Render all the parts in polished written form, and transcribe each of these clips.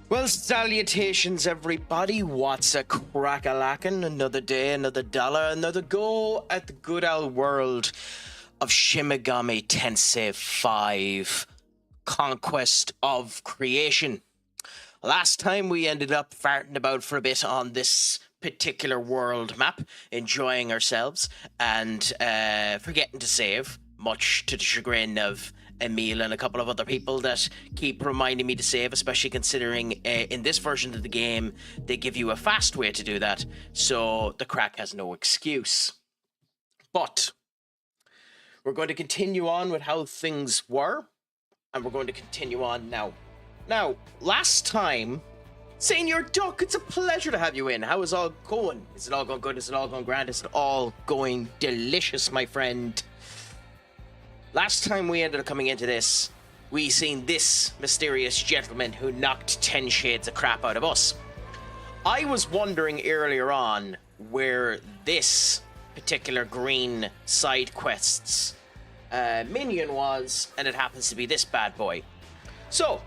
Well, salutations, everybody. What's a crack-a-lackin'? Another day, another dollar, another go at the good old world of Shin Megami Tensei V, Conquest of Creation. Last time we ended up farting about for a bit on this particular world map, enjoying ourselves and forgetting to save, much to the chagrin of Emil and a couple of other people that keep reminding me to save, especially considering in this version of the game they give you a fast way to do that, so the Craic has no excuse. But we're going to continue on with how things were, and we're going to continue on now. Now, last time, Senior Duck, it's a pleasure to have you in. How is all going? Is it all going good? Is it all going grand? Is it all going delicious, my friend? Last time we ended up coming into this, we seen this mysterious gentleman who knocked 10 shades of crap out of us. I was wondering earlier on where this particular green side quests minion was, and it happens to be this bad boy. So,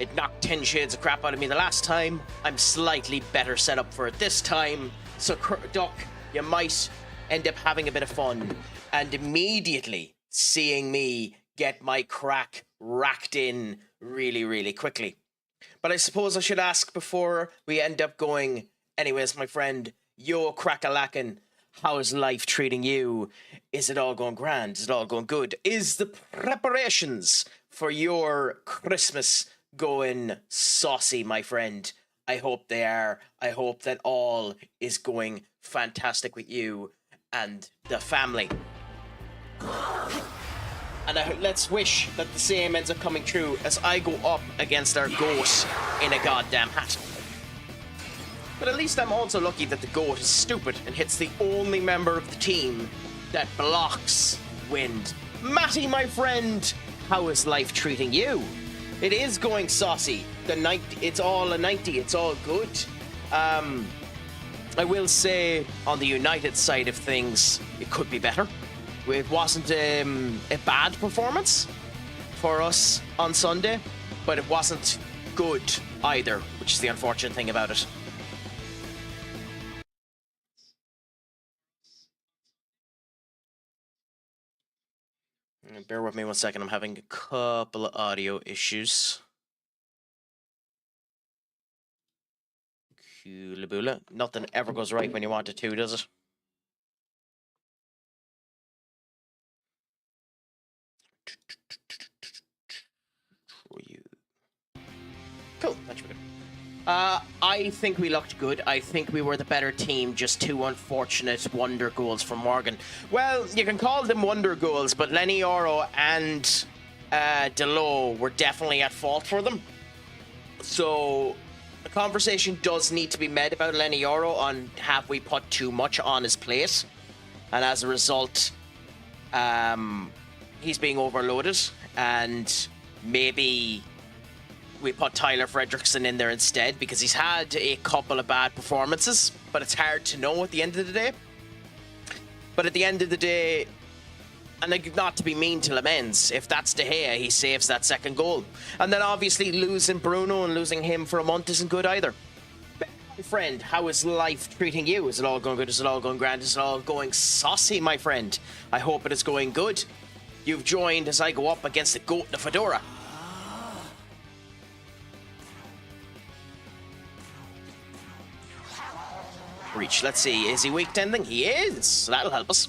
it knocked 10 shades of crap out of me the last time. I'm slightly better set up for it this time. So, Duck, you might end up having a bit of fun and immediately seeing me get my Craic racked in really, really quickly. But I suppose I should ask before we end up going, anyways, my friend, yo, Crack-a-lackin', how is life treating you? Is it all going grand? Is it all going good? Is the preparations for your Christmas going saucy, my friend? I hope they are. I hope that all is going fantastic with you and the family. And let's wish that the same ends up coming true as I go up against our goat in a goddamn hat. But at least I'm also lucky that the goat is stupid and hits the only member of the team that blocks wind. Matty, my friend, how is life treating you? It is going saucy. It's all a 90. It's all good. I will say, on the United side of things, it could be better. It wasn't a bad performance for us on Sunday, but it wasn't good either, which is the unfortunate thing about it. Bear with me 1 second, I'm having a couple of audio issues. Coolaboola. Nothing ever goes right when you want it to, does it? Cool, that should be good. I think we looked good. I think we were the better team, just two unfortunate wonder goals from Morgan. Well, you can call them wonder goals, but Lenny Oro and Delo were definitely at fault for them. So a conversation does need to be made about Lenny Oro on have we put too much on his plate, and as a result, he's being overloaded, and maybe we put Tyler Fredrickson in there instead because he's had a couple of bad performances, but it's hard to know at the end of the day. But at the end of the day, and not to be mean to Lamens, if that's De Gea, he saves that second goal. And then obviously losing Bruno and losing him for a month isn't good either. But my friend, how is life treating you? Is it all going good? Is it all going grand? Is it all going saucy, my friend? I hope it is going good. You've joined as I go up against the goat in the fedora. Reach. Let's see. Is he weak to anything? He is. So that'll help us.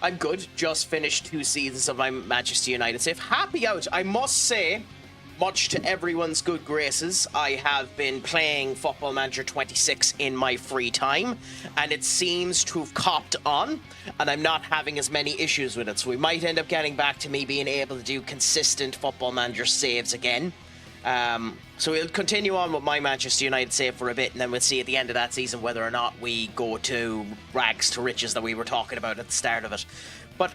I'm good. Just finished 2 seasons of my Manchester United save. Happy out. I must say, much to everyone's good graces, I have been playing Football Manager 26 in my free time, and it seems to have copped on, and I'm not having as many issues with it. So we might end up getting back to me being able to do consistent Football Manager saves again. So we'll continue on with my Manchester United save for a bit, and then we'll see at the end of that season whether or not we go to rags to riches that we were talking about at the start of it. But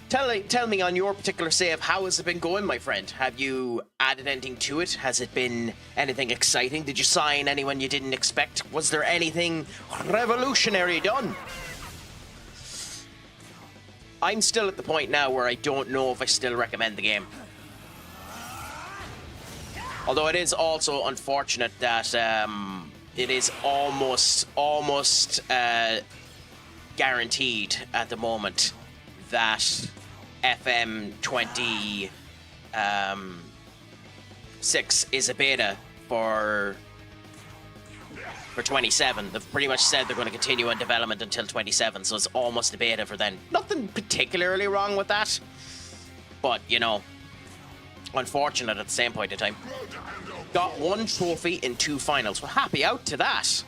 tell me on your particular save, how has it been going, my friend? Have you added anything to it? Has it been anything exciting? Did you sign anyone you didn't expect? Was there anything revolutionary done? I'm still at the point now where I don't know if I still recommend the game. Although it is also unfortunate that it is almost guaranteed at the moment that FM 26 is a beta for 27. They've pretty much said they're going to continue on development until 27, so it's almost a beta for then. Nothing particularly wrong with that, but, you know, unfortunate at the same point in time. Got 1 trophy in 2 finals. We're happy out to that.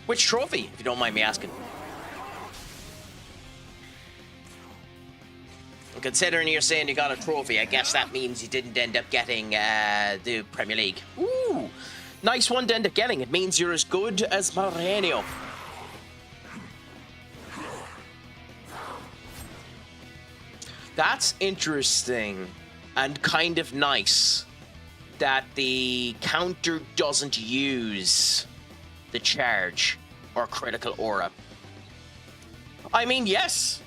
Which trophy, if you don't mind me asking? And considering you're saying you got a trophy, I guess that means you didn't end up getting the Premier League. Ooh, nice one to end up getting. It means you're as good as Mourinho. That's interesting and kind of nice that the counter doesn't use the charge or critical aura. I mean, yes,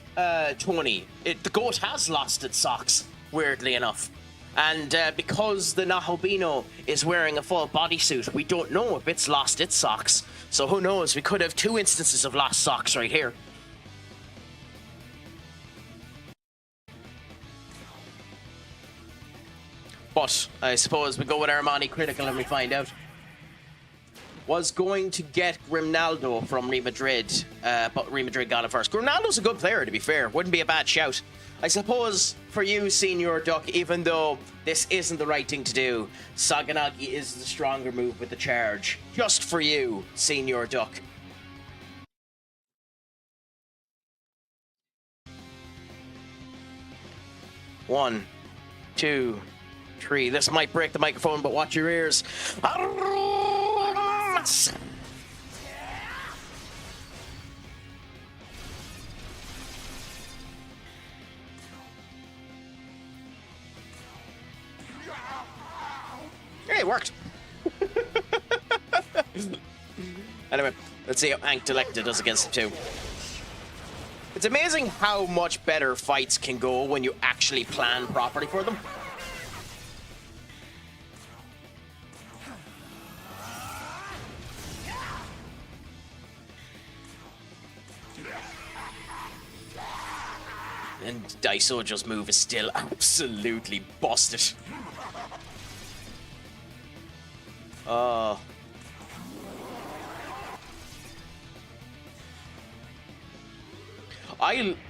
Tony, the GOAT has lost its socks, weirdly enough. And because the Nahabino is wearing a full bodysuit, we don't know if it's lost its socks. So who knows, we could have 2 instances of lost socks right here. But I suppose we go with Armani Critical and we find out. Was going to get Grimnaldo from Real Madrid, but Real Madrid got it first. Grimnaldo's a good player, to be fair. Wouldn't be a bad shout. I suppose for you, Senior Duck, even though this isn't the right thing to do, Saganagi is the stronger move with the charge. Just for you, Senior Duck. One, 2, 3. This might break the microphone, but watch your ears. Hey, it worked. Anyway, let's see how Ankh Delecta does against the 2. It's amazing how much better fights can go when you actually plan properly for them. And Daisojo's move is still absolutely busted. Oh.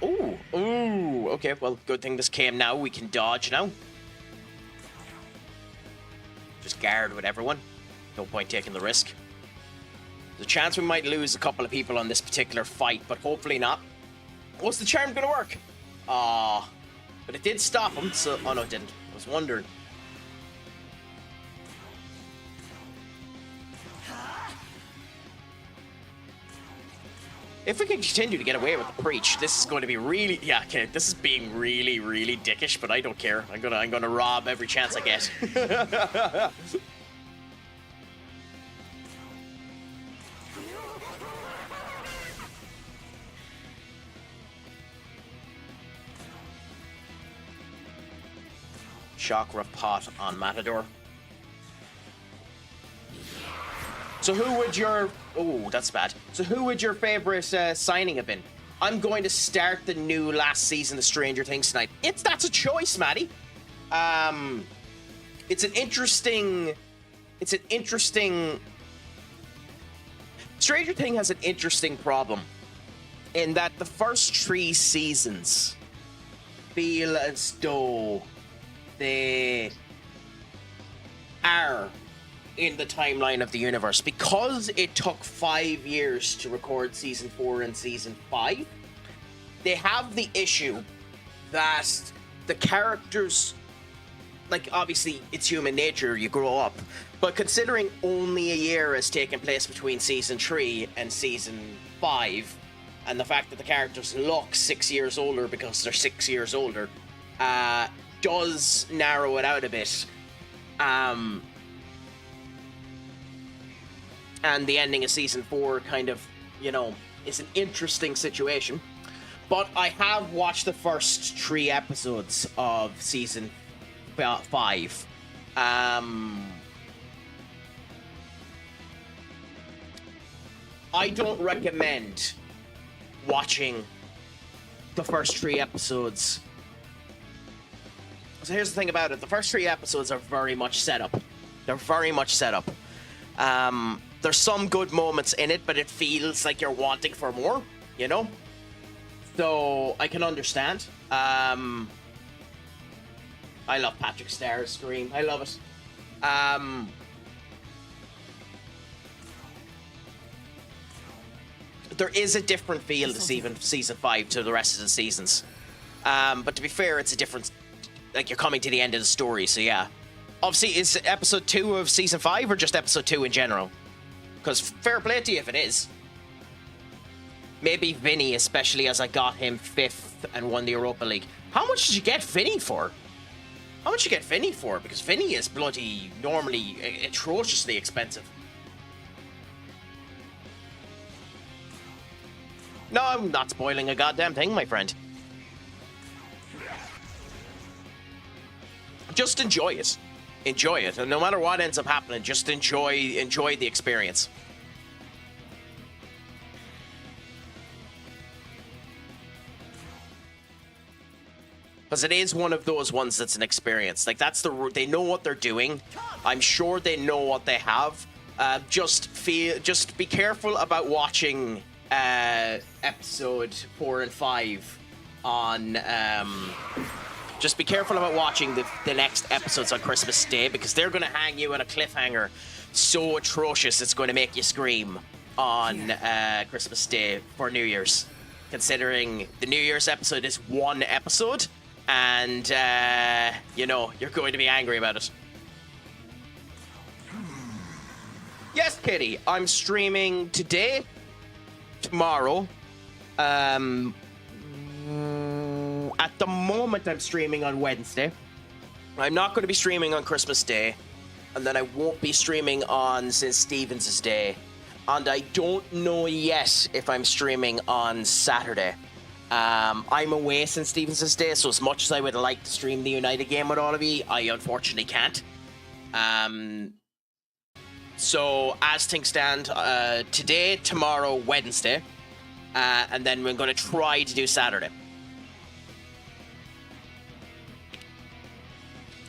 Ooh, okay, well, good thing this came now. We can dodge now. Just guard with everyone. No point taking the risk. There's a chance we might lose a couple of people on this particular fight, but hopefully not. What's the charm gonna work? But it did stop him, so... Oh, no, it didn't. I was wondering. If we can continue to get away with the preach, this is going to be really... Yeah, okay, this is being really, really dickish, but I don't care. I'm gonna rob every chance I get. Chakra pot on Matador. So who would your... Oh, that's bad. So who would your favorite signing have been? I'm going to start the new last season of Stranger Things tonight. That's a choice, Maddie. It's an interesting... Stranger Things has an interesting problem in that the first 3 seasons feel as though they are in the timeline of the universe. Because it took 5 years to record season 4 and season 5, they have the issue that the characters, like, obviously it's human nature, you grow up, but considering only a year has taken place between season 3 and season 5, and the fact that the characters look 6 years older because they're 6 years older, does narrow it out a bit. And the ending of season 4 kind of, you know, is an interesting situation. But I have watched the first 3 episodes of season 5. I don't recommend watching the first 3 episodes. So here's the thing about it. The first 3 episodes are very much set up. They're very much set up. There's some good moments in it, but it feels like you're wanting for more, you know? So I can understand. I love Patrick Starr's scream. I love it. There is a different feel to season 5 to the rest of the seasons. But to be fair, it's a different... Like, you're coming to the end of the story, so yeah. Obviously, is it episode 2 of season 5 or just episode 2 in general? Because fair play to you if it is. Maybe Vinny, especially as I got him 5th and won the Europa League. How much did you get Vinny for? How much did you get Vinny for? Because Vinny is bloody normally atrociously expensive. No, I'm not spoiling a goddamn thing, my friend. Just enjoy it. Enjoy it. And no matter what ends up happening, just enjoy the experience. Because it is one of those ones that's an experience. Like, that's they know what they're doing. I'm sure they know what they have. Just be careful about watching episode 4 and 5 on just be careful about watching the next episodes on Christmas Day, because they're going to hang you on a cliffhanger so atrocious it's going to make you scream on Christmas Day for New Year's, considering the New Year's episode is 1 episode and you know, you're going to be angry about it. Yes, Kitty, I'm streaming today, tomorrow. At the moment, I'm streaming on Wednesday. I'm not going to be streaming on Christmas Day, and then I won't be streaming on St. Stephen's Day, and I don't know yet if I'm streaming on Saturday. I'm away St. Stephen's Day, so as much as I would like to stream the United game with all of you, I unfortunately can't. So as things stand, today, tomorrow, Wednesday, and then we're going to try to do Saturday.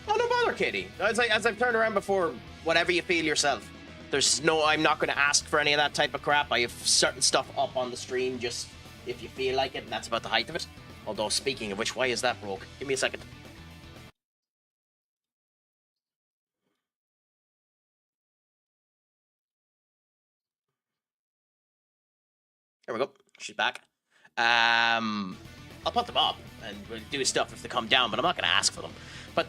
Oh, no bother, Katie. As I've turned around before, whatever you feel yourself. I'm not going to ask for any of that type of crap. I have certain stuff up on the stream just if you feel like it, and that's about the height of it. Although, speaking of which, why is that broke? Give me a second. There we go. She's back. I'll put them up and we'll do stuff if they come down, but I'm not going to ask for them. But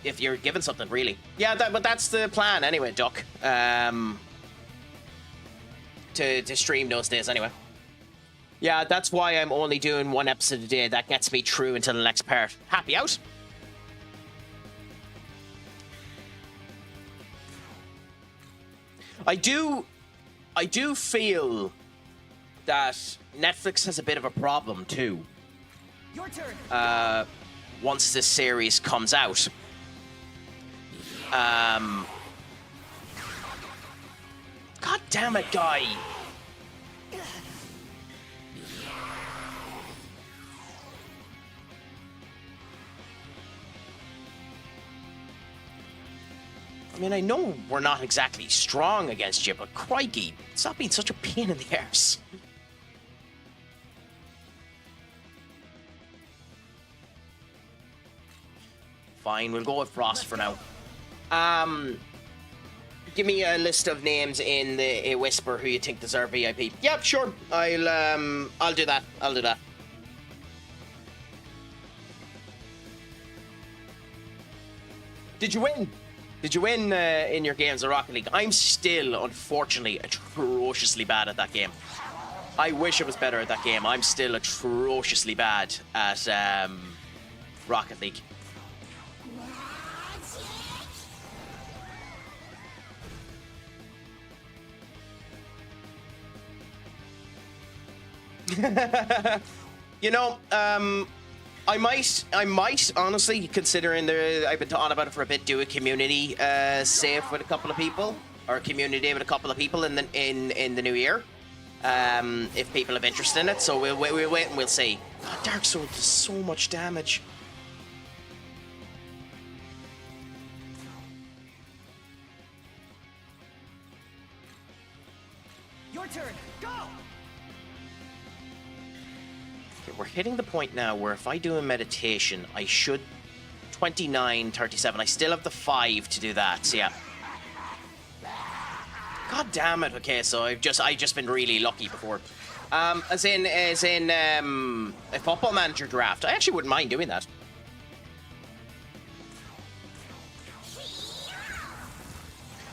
if you're given something, really. Yeah, but that's the plan anyway, Duck. To stream those days anyway. Yeah, that's why I'm only doing 1 episode a day. That gets me through until the next part. Happy out? I do feel that Netflix has a bit of a problem too. Your turn. Once this series comes out. God damn it, guy. I mean, I know we're not exactly strong against you, but crikey, stop being such a pain in the arse. Fine, we'll go with Frost for now. Give me a list of names in the Whisper who you think deserve VIP. Yep, sure. I'll do that. I'll do that. Did you win? Did you win in your games of Rocket League? I'm still, unfortunately, atrociously bad at that game. I wish I was better at that game. I'm still atrociously bad at Rocket League. You know, I might honestly, considering I've been on about it for a bit, do a community save with a couple of people, or a community day with a couple of people in the new year, if people have interest in it. So we'll wait and we'll see. God, Dark Sword does so much damage. Your turn. Go. We're hitting the point now where if I do a meditation, I should 29, 37. I still have the 5 to do that. So yeah. God damn it. Okay, so I've just been really lucky before. As in a football manager draft. I actually wouldn't mind doing that.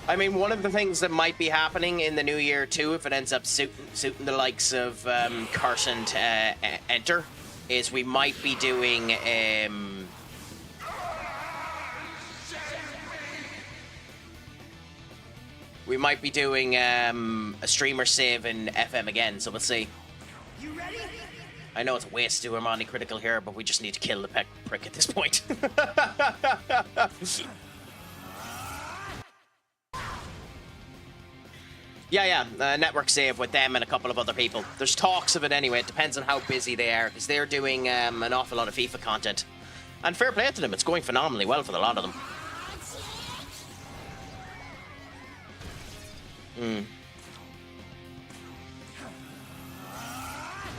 I mean, one of the things that might be happening in the new year too, if it ends up suiting the likes of Carson to enter, is we might be doing a streamer save in FM again. So we'll see. You ready? I know it's a waste to do Armani Critical here, but we just need to kill the prick at this point. Yeah, network save with them and a couple of other people. There's talks of it anyway. It depends on how busy they are, because they're doing an awful lot of FIFA content. And fair play to them, it's going phenomenally well for a lot of them.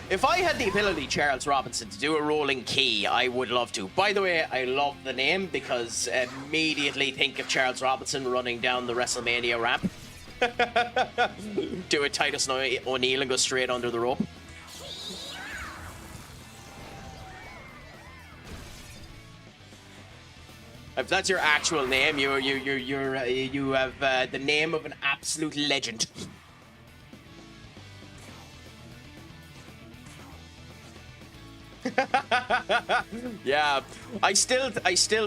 If I had the ability, Charles Robinson, to do a rolling key, I would love to. By the way, I love the name because immediately think of Charles Robinson running down the WrestleMania ramp. Do a Titus O'Neil and go straight under the rope. If that's your actual name, you have the name of an absolute legend. Yeah, I still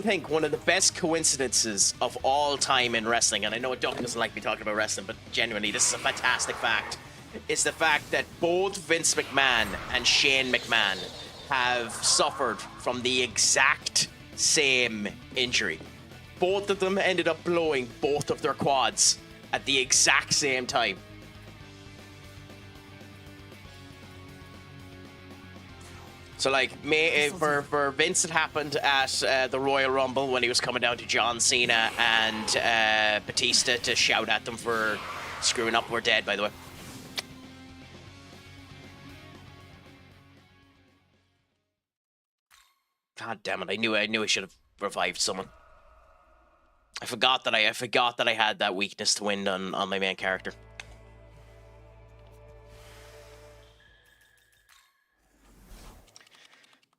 think one of the best coincidences of all time in wrestling, and I know Duck doesn't like me talking about wrestling, but genuinely, this is a fantastic fact, is the fact that both Vince McMahon and Shane McMahon have suffered from the exact same injury. Both of them ended up blowing both of their quads at the exact same time. So, like, for Vince, it happened at the Royal Rumble when he was coming down to John Cena and Batista to shout at them for screwing up. We're dead, by the way. God damn it! I knew I should have revived someone. I forgot that I had that weakness to win on my main character.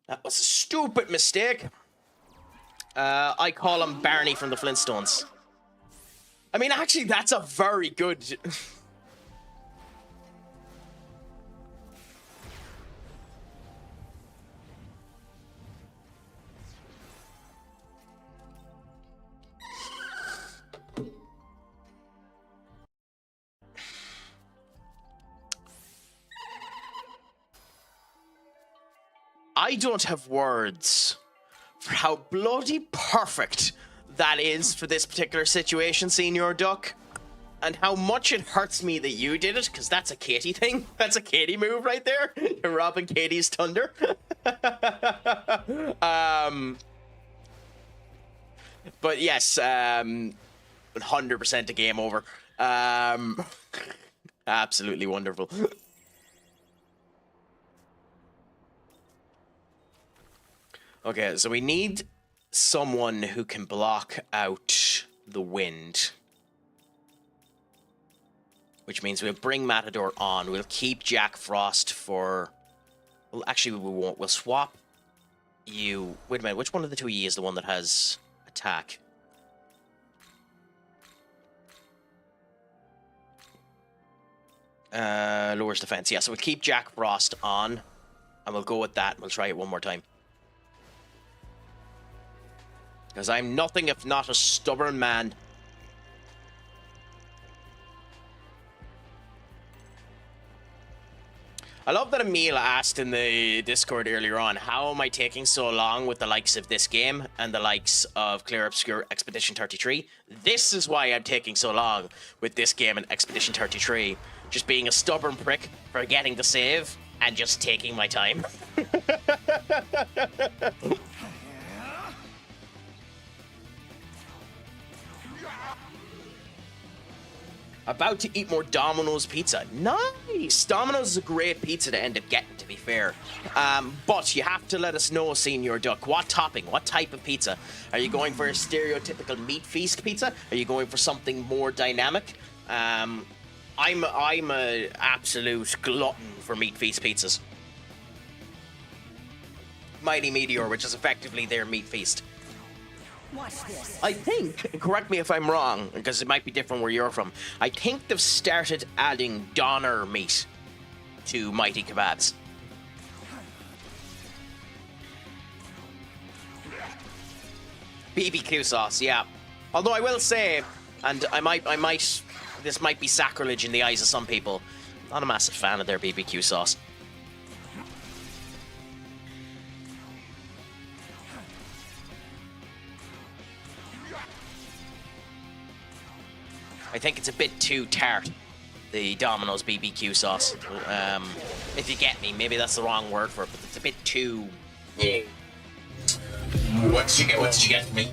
That was a stupid mistake. I call him Barney from the Flintstones. I mean, actually, that's a very good... I don't have words for how bloody perfect that is for this particular situation, Senior Duck. And how much it hurts me that you did it, because that's a Katie thing. That's a Katie move right there. You're robbing Katie's thunder. But yes, 100% a game over. Absolutely wonderful. Okay, so we need someone who can block out the wind. Which means we'll bring Matador on. We'll keep Jack Frost for... Well, actually, we won't. We'll swap you... Wait a minute, which one of the two of you is the one that has attack? Lowers defense. Yeah, so we'll keep Jack Frost on. And we'll go with that. We'll try it one more time. Because I'm nothing if not a stubborn man. I love that Emil asked in the Discord earlier on, how am I taking so long with the likes of this game and the likes of Clear Obscure Expedition 33? This is why I'm taking so long with this game and Expedition 33. Just being a stubborn prick, forgetting to save, and just taking my time. About to eat more Domino's pizza. Nice! Domino's is a great pizza to end up getting, to be fair. But you have to let us know, Senior Duck, what topping, what type of pizza? Are you going for a stereotypical meat feast pizza? Are you going for something more dynamic? I'm a absolute glutton for meat feast pizzas. Mighty Meteor, which is effectively their meat feast. Watch this. I think, correct me if I'm wrong, because it might be different where you're from, I think they've started adding doner meat to Mighty Kebabs. BBQ sauce, yeah. Although I will say, and this might be sacrilege in the eyes of some people, not a massive fan of their BBQ sauce. I think it's a bit too tart, the Domino's BBQ sauce. If you get me, maybe that's the wrong word for it, but it's a bit too... Yeah. What did you get from me?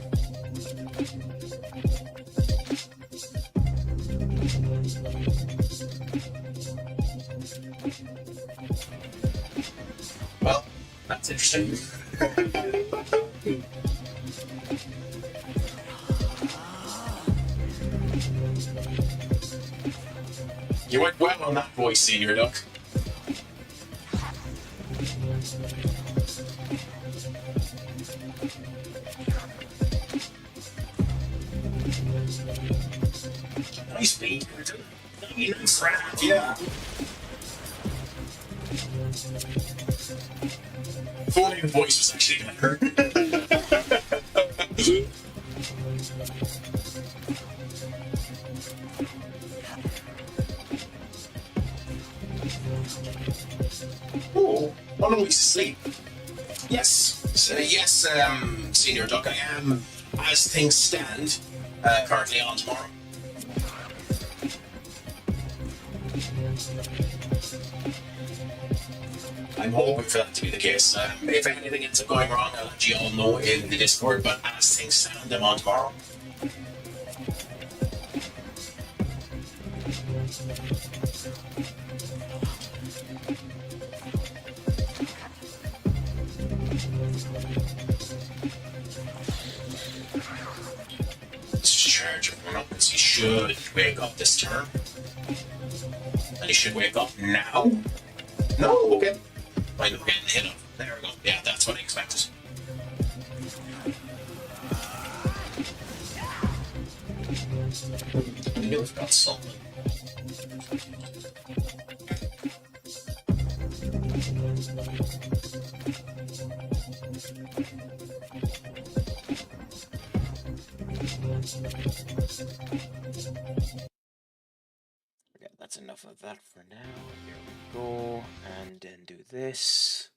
Well, that's interesting. You went well on that voice, Senior Duck. Nice beat. Nice rap, yeah. If only the voice was actually better. Oh, unholy sleep. Yes. So, yes, Senior Duck, I am, as things stand, currently on tomorrow. I'm hoping for that to be the case. If anything ends up going wrong, I'll let you all know in the Discord, but as things stand, I'm on tomorrow. Let's just charge everyone up because he should wake up this turn. And he should wake up now. No, okay. Might not getting hit up. There we go. Yeah, that's what I expected. I knew it got something. Okay, that's enough of that for now. Here we go, and then do this.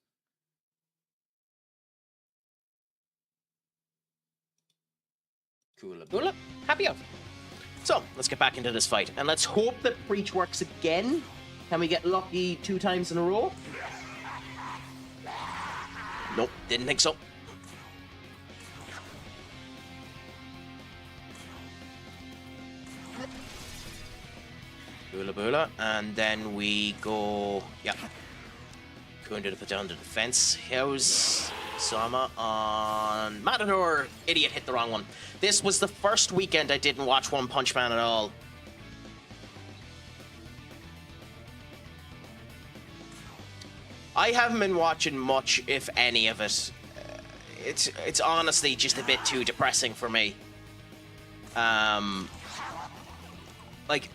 Coola boola, happy out. So, let's get back into this fight, and let's hope that Preach works again. Can we get lucky 2 times in a row? Nope, didn't think so. Boola boola, and then we go, yeah. Kunda to put down the defense. How's Sama on Matador? Idiot, hit the wrong one. This was the first weekend I didn't watch One Punch Man at all. I haven't been watching much, if any of it. It's honestly just a bit too depressing for me. Like,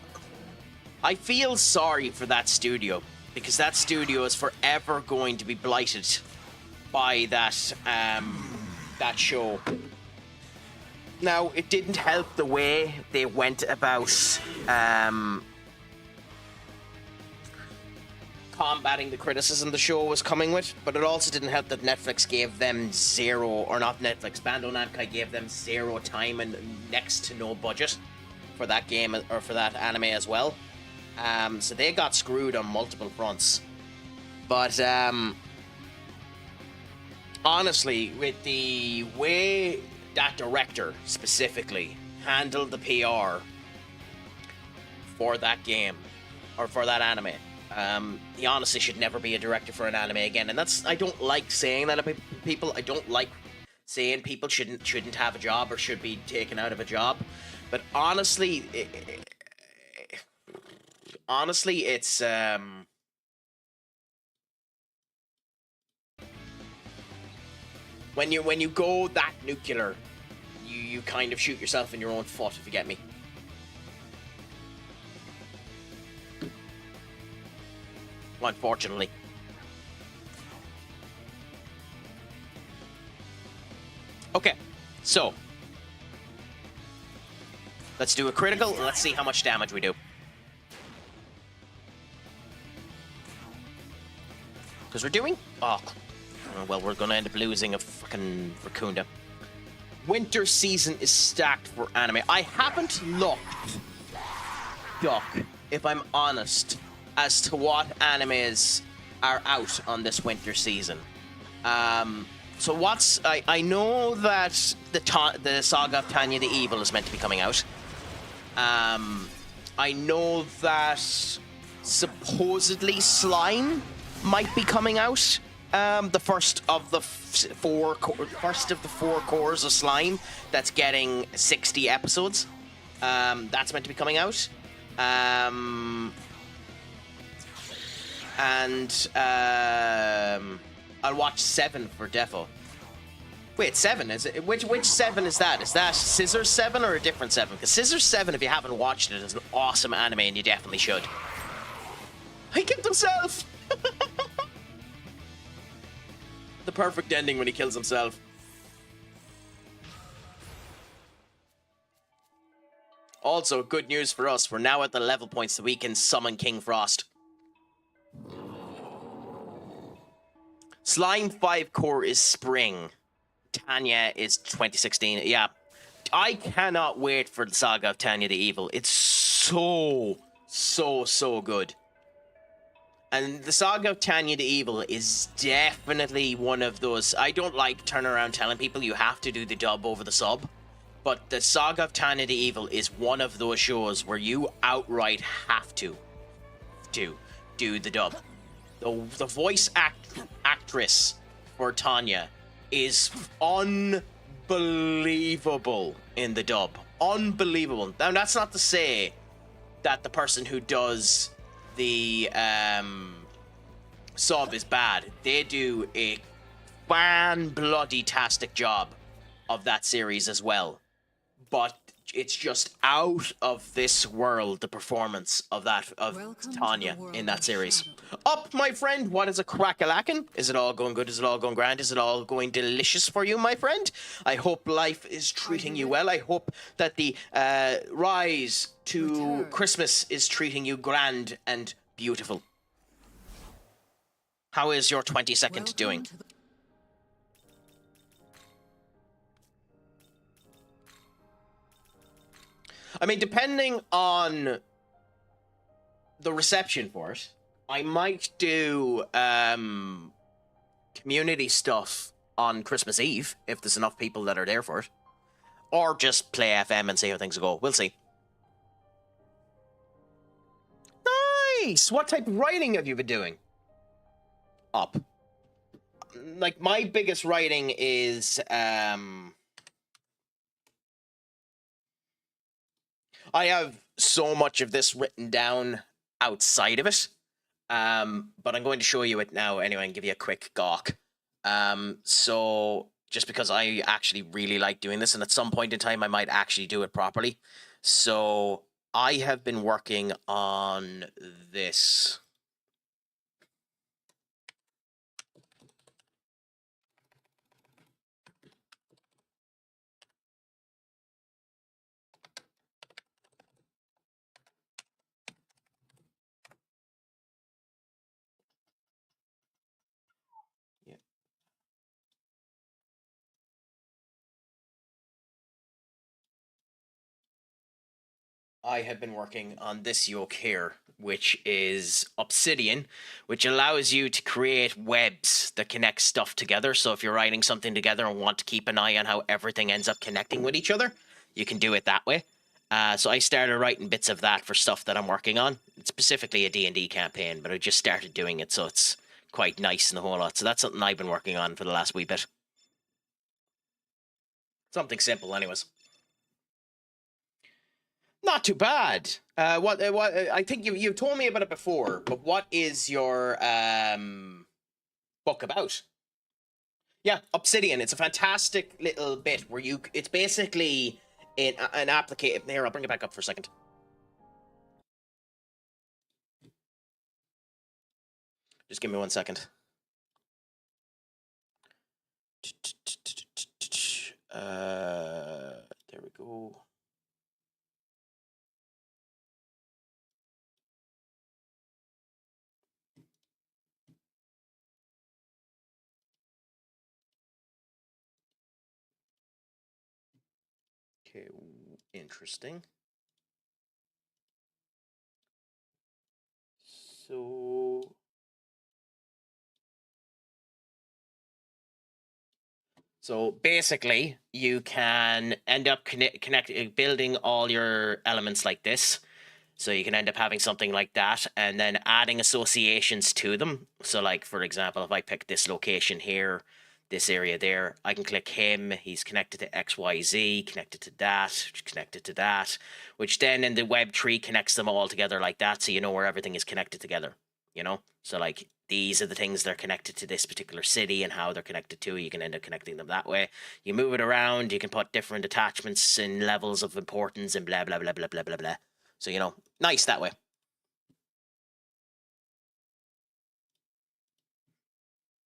I feel sorry for that studio, because that studio is forever going to be blighted by that that show. Now, it didn't help the way they combating the criticism the show was coming with, but it also didn't help that Netflix gave them zero, or not Netflix, Bandai Namco gave them zero time and next to no budget for that game, or for that anime as well. So they got screwed on multiple fronts. But honestly, with the way that director specifically handled the PR for that game, or for that anime, he honestly should never be a director for an anime again. And that's, I don't like saying that about people. I don't like saying people shouldn't have a job or should be taken out of a job. But honestly, it's when you go that nuclear, you kind of shoot yourself in your own foot, if you get me. Unfortunately. Okay, so let's do a critical, and let's see how much damage we do. Because we're doing... Oh, well, we're going to end up losing a fucking Raccoonda. Winter season is stacked for anime. I haven't looked, Duck, if I'm honest, as to what animes are out on this winter season. So what's... I know that the Saga of Tanya the Evil is meant to be coming out. I know that supposedly Slime might be coming out. The first of the four cores of Slime that's getting 60 episodes. That's meant to be coming out. And I'll watch 7 for Defo. Wait, 7? Is it which 7 is that? Is that Scissor 7 or a different 7? Because Scissor 7, if you haven't watched it, is an awesome anime and you definitely should. He killed himself! The perfect ending when he kills himself. Also, good news for us, we're now at the level points that we can summon King Frost. Slime 5 core is spring. Tanya is 2016. Yeah. I cannot wait for the Saga of Tanya the Evil. It's so good. And the Saga of Tanya the Evil is definitely one of those... I don't like turning around telling people you have to do the dub over the sub. But the Saga of Tanya the Evil is one of those shows where you outright have to do the dub. The voice actress for Tanya is unbelievable in the dub. Unbelievable. Now, that's not to say that the person who does the sub is bad. They do a fan-bloody-tastic job of that series as well. But it's just out of this world, the performance of Tanya in that series. Up, my friend, what is a crack-a-lackin'? Is it all going good? Is it all going grand? Is it all going delicious for you, my friend? I hope life is treating you well. I hope that the rise to Christmas is treating you grand and beautiful. How is your 22nd doing? I mean, depending on the reception for it, I might do community stuff on Christmas Eve, if there's enough people that are there for it. Or just play FM and see how things go. We'll see. Nice! What type of writing have you been doing? Up. Like, my biggest writing is... I have so much of this written down outside of it, but I'm going to show you it now anyway and give you a quick gawk. So, just because I actually really like doing this, and at some point in time I might actually do it properly. So, I have been working on this. I have been working on this yoke here, which is obsidian, which allows you to create webs that connect stuff together. So if you're writing something together and want to keep an eye on how everything ends up connecting with each other, you can do it that way. So I started writing bits of that for stuff that I'm working on. It's specifically a D&D campaign, but I just started doing it, so it's quite nice and the whole lot. So that's something I've been working on for the last wee bit. Something simple, anyways. Not too bad. What? I think you told me about it before, but what is your book about? Yeah, Obsidian. It's a fantastic little bit where it's basically an application. Here, I'll bring it back up for a second. Just give me 1 second. There we go. Okay, interesting. So basically, you can end up building all your elements like this. So you can end up having something like that and then adding associations to them. So like, for example, if I pick this location here, this area there, I can click him. He's connected to XYZ, connected to that, which then in the web tree connects them all together like that. So you know where everything is connected together, you know? So like, these are the things that are connected to this particular city and how they're connected to. You can end up connecting them that way. You move it around. You can put different attachments in levels of importance and blah, blah, blah, blah, blah, blah, blah. So, you know, nice that way.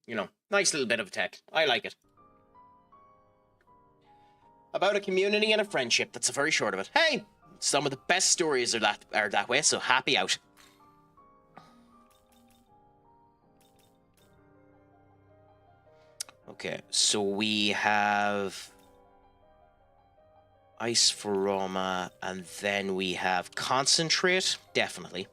You know, nice little bit of tech. I like it. About a community and a friendship. That's a very short of it. Hey, some of the best stories are that way, so happy out. Okay, so we have Ice Foroma, and then we have Concentrate, definitely.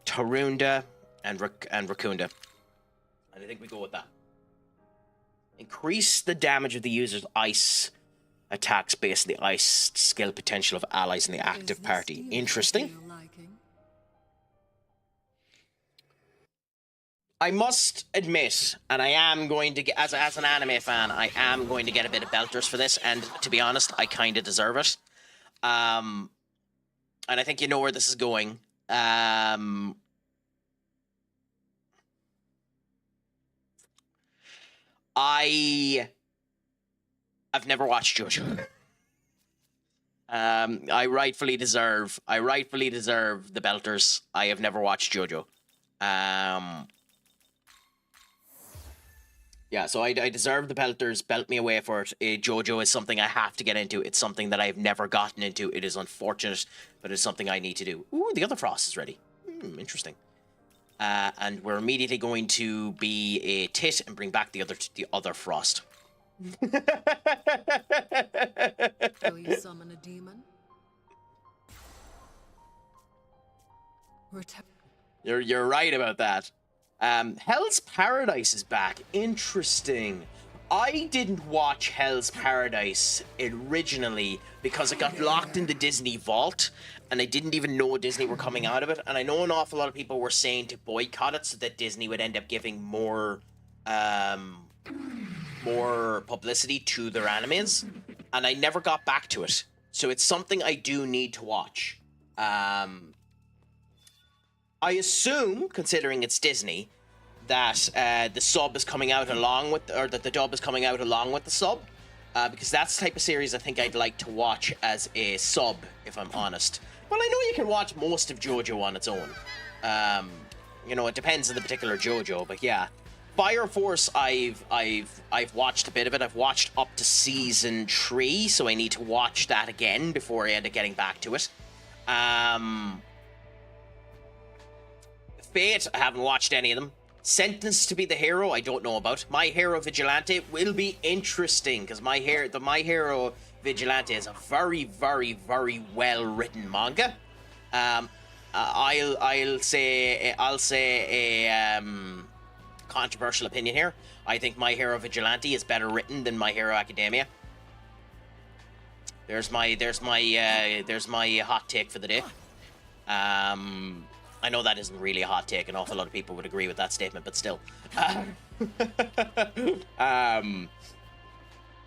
Tarunda and Racunda. And I think we go with that. Increase the damage of the user's ice attacks based on the ice skill potential of allies in the active party. Interesting. I must admit, and I am going to get, as an anime fan, I am going to get a bit of belters for this, and to be honest, I kind of deserve it. And I think you know where this is going. I've never watched JoJo. I rightfully deserve the belters. I have never watched JoJo. Yeah, so I deserve the belters. Belt me away for it. JoJo is something I have to get into. It's something that I've never gotten into. It is unfortunate, but it's something I need to do. Ooh, the other frost is ready. Interesting. And we're immediately going to be a tit and bring back the other frost. Will you summon a demon? You're right about that. Hell's Paradise is back. Interesting. I didn't watch Hell's Paradise originally because it got locked in the Disney vault, and I didn't even know Disney were coming out of it. And I know an awful lot of people were saying to boycott it so that Disney would end up giving more publicity to their animes, and I never got back to it. So it's something I do need to watch. I assume, considering it's Disney, that the sub is coming out along with, or that the dub is coming out along with the sub, because that's the type of series I think I'd like to watch as a sub, if I'm honest. Well, I know you can watch most of JoJo on its own. You know, it depends on the particular JoJo, but yeah. Fire Force, I've watched a bit of it. I've watched up to season 3, so I need to watch that again before I end up getting back to it. Fate, I haven't watched any of them. Sentenced to be the hero, I don't know about. My Hero Vigilante will be interesting because My Hero Vigilante is a very, very, very well written manga. I'll say a controversial opinion here. I think My Hero Vigilante is better written than My Hero Academia. There's my hot take for the day. I know that isn't really a hot take. An awful lot of people would agree with that statement, but still.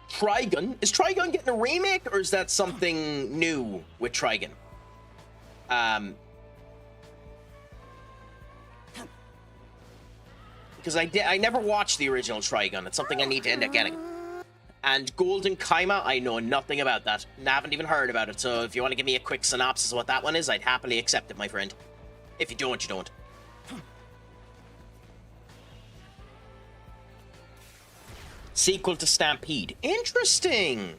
Trigun. Is Trigun getting a remake, or is that something new with Trigun? Because I never watched the original Trigun. It's something I need to end up getting. And Golden Kaima, I know nothing about that. I haven't even heard about it. So if you want to give me a quick synopsis of what that one is, I'd happily accept it, my friend. If you don't, you don't. Sequel to Stampede. Interesting.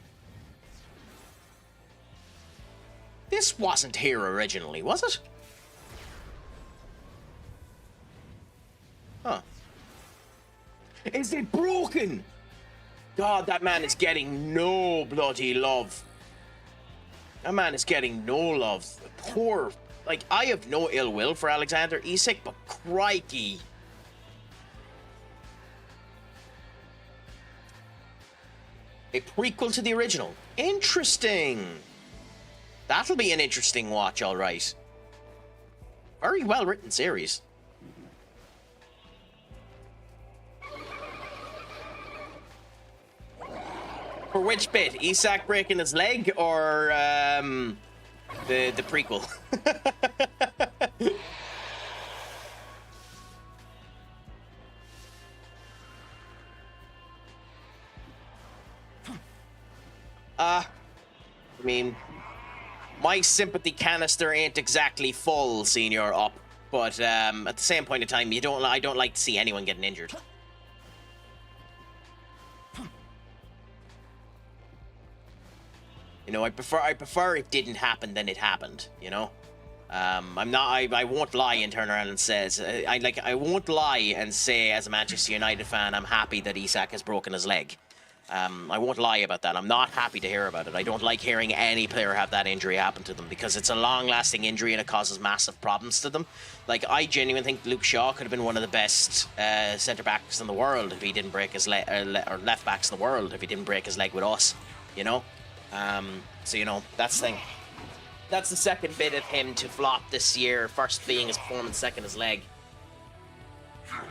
This wasn't here originally, was it? Huh. Is it broken? God, that man is getting no bloody love. That man is getting no love. Poor... Like, I have no ill will for Alexander Isak, but crikey. A prequel to the original. Interesting. That'll be an interesting watch, all right. Very well written series. For which bit? Isak breaking his leg, or the prequel? I mean, my sympathy canister ain't exactly full, Senior Up, but at the same point in time, I don't like to see anyone getting injured. You know, I prefer it didn't happen than it happened, you know? I won't lie and turn around and says, I won't lie and say as a Manchester United fan, I'm happy that Isak has broken his leg. I won't lie about that. I'm not happy to hear about it. I don't like hearing any player have that injury happen to them because it's a long-lasting injury and it causes massive problems to them. Like, I genuinely think Luke Shaw could have been one of the best centre-backs in the world if he didn't break his leg, or left-backs in the world if he didn't break his leg with us, you know? So, you know, that's the thing. That's the second bit of him to flop this year. First being his performance, second his leg.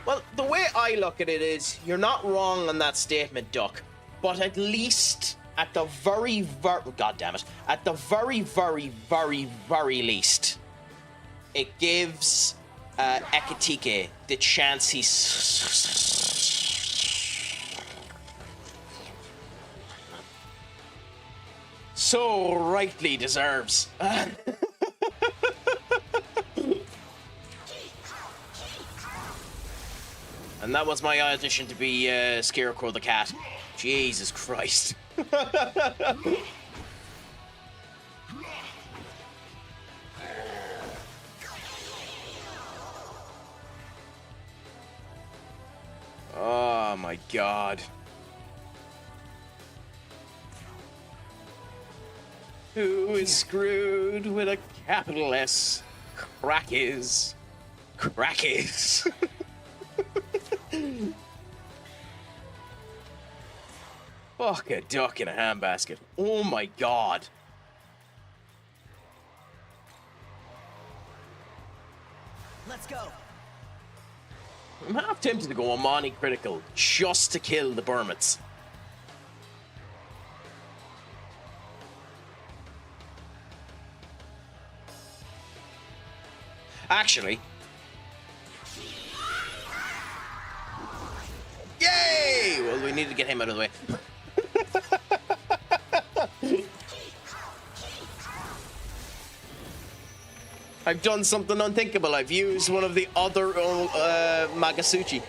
Well, the way I look at it is, you're not wrong on that statement, Duck. But at least, at the very, God damn it. At the very, very, very, very least, it gives Ekitike the chance he's so rightly deserves. And that was my audition to be Scarecrow the Cat. Jesus Christ. Oh my God. Who is screwed with a capital S? Craic is. Craic is. Fuck a duck in a handbasket. Oh my God. Let's go. I'm half tempted to go Amani critical just to kill the Burmits. Actually. Yay! Well, we need to get him out of the way. I've done something unthinkable. I've used one of the other Magasuchi.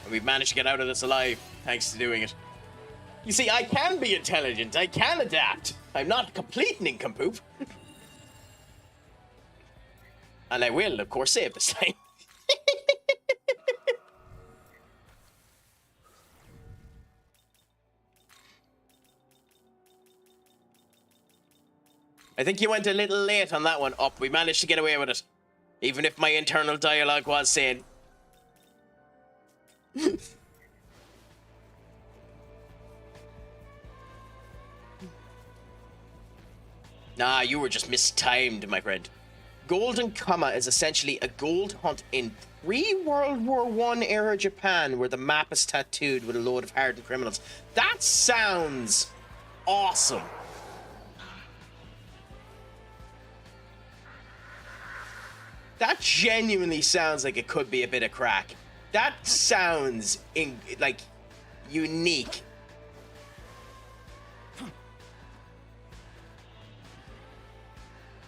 And we've managed to get out of this alive, thanks to doing it. You see, I can be intelligent. I can adapt. I'm not a complete nincompoop. And I will, of course, save this time. I think you went a little late on that one. Up, we managed to get away with it. Even if my internal dialogue was saying... Nah, you were just mistimed, my friend. Golden Comma is essentially a gold hunt in pre-World War I era Japan where the map is tattooed with a load of hardened criminals. That sounds awesome. That genuinely sounds like it could be a bit of crack. That sounds like unique.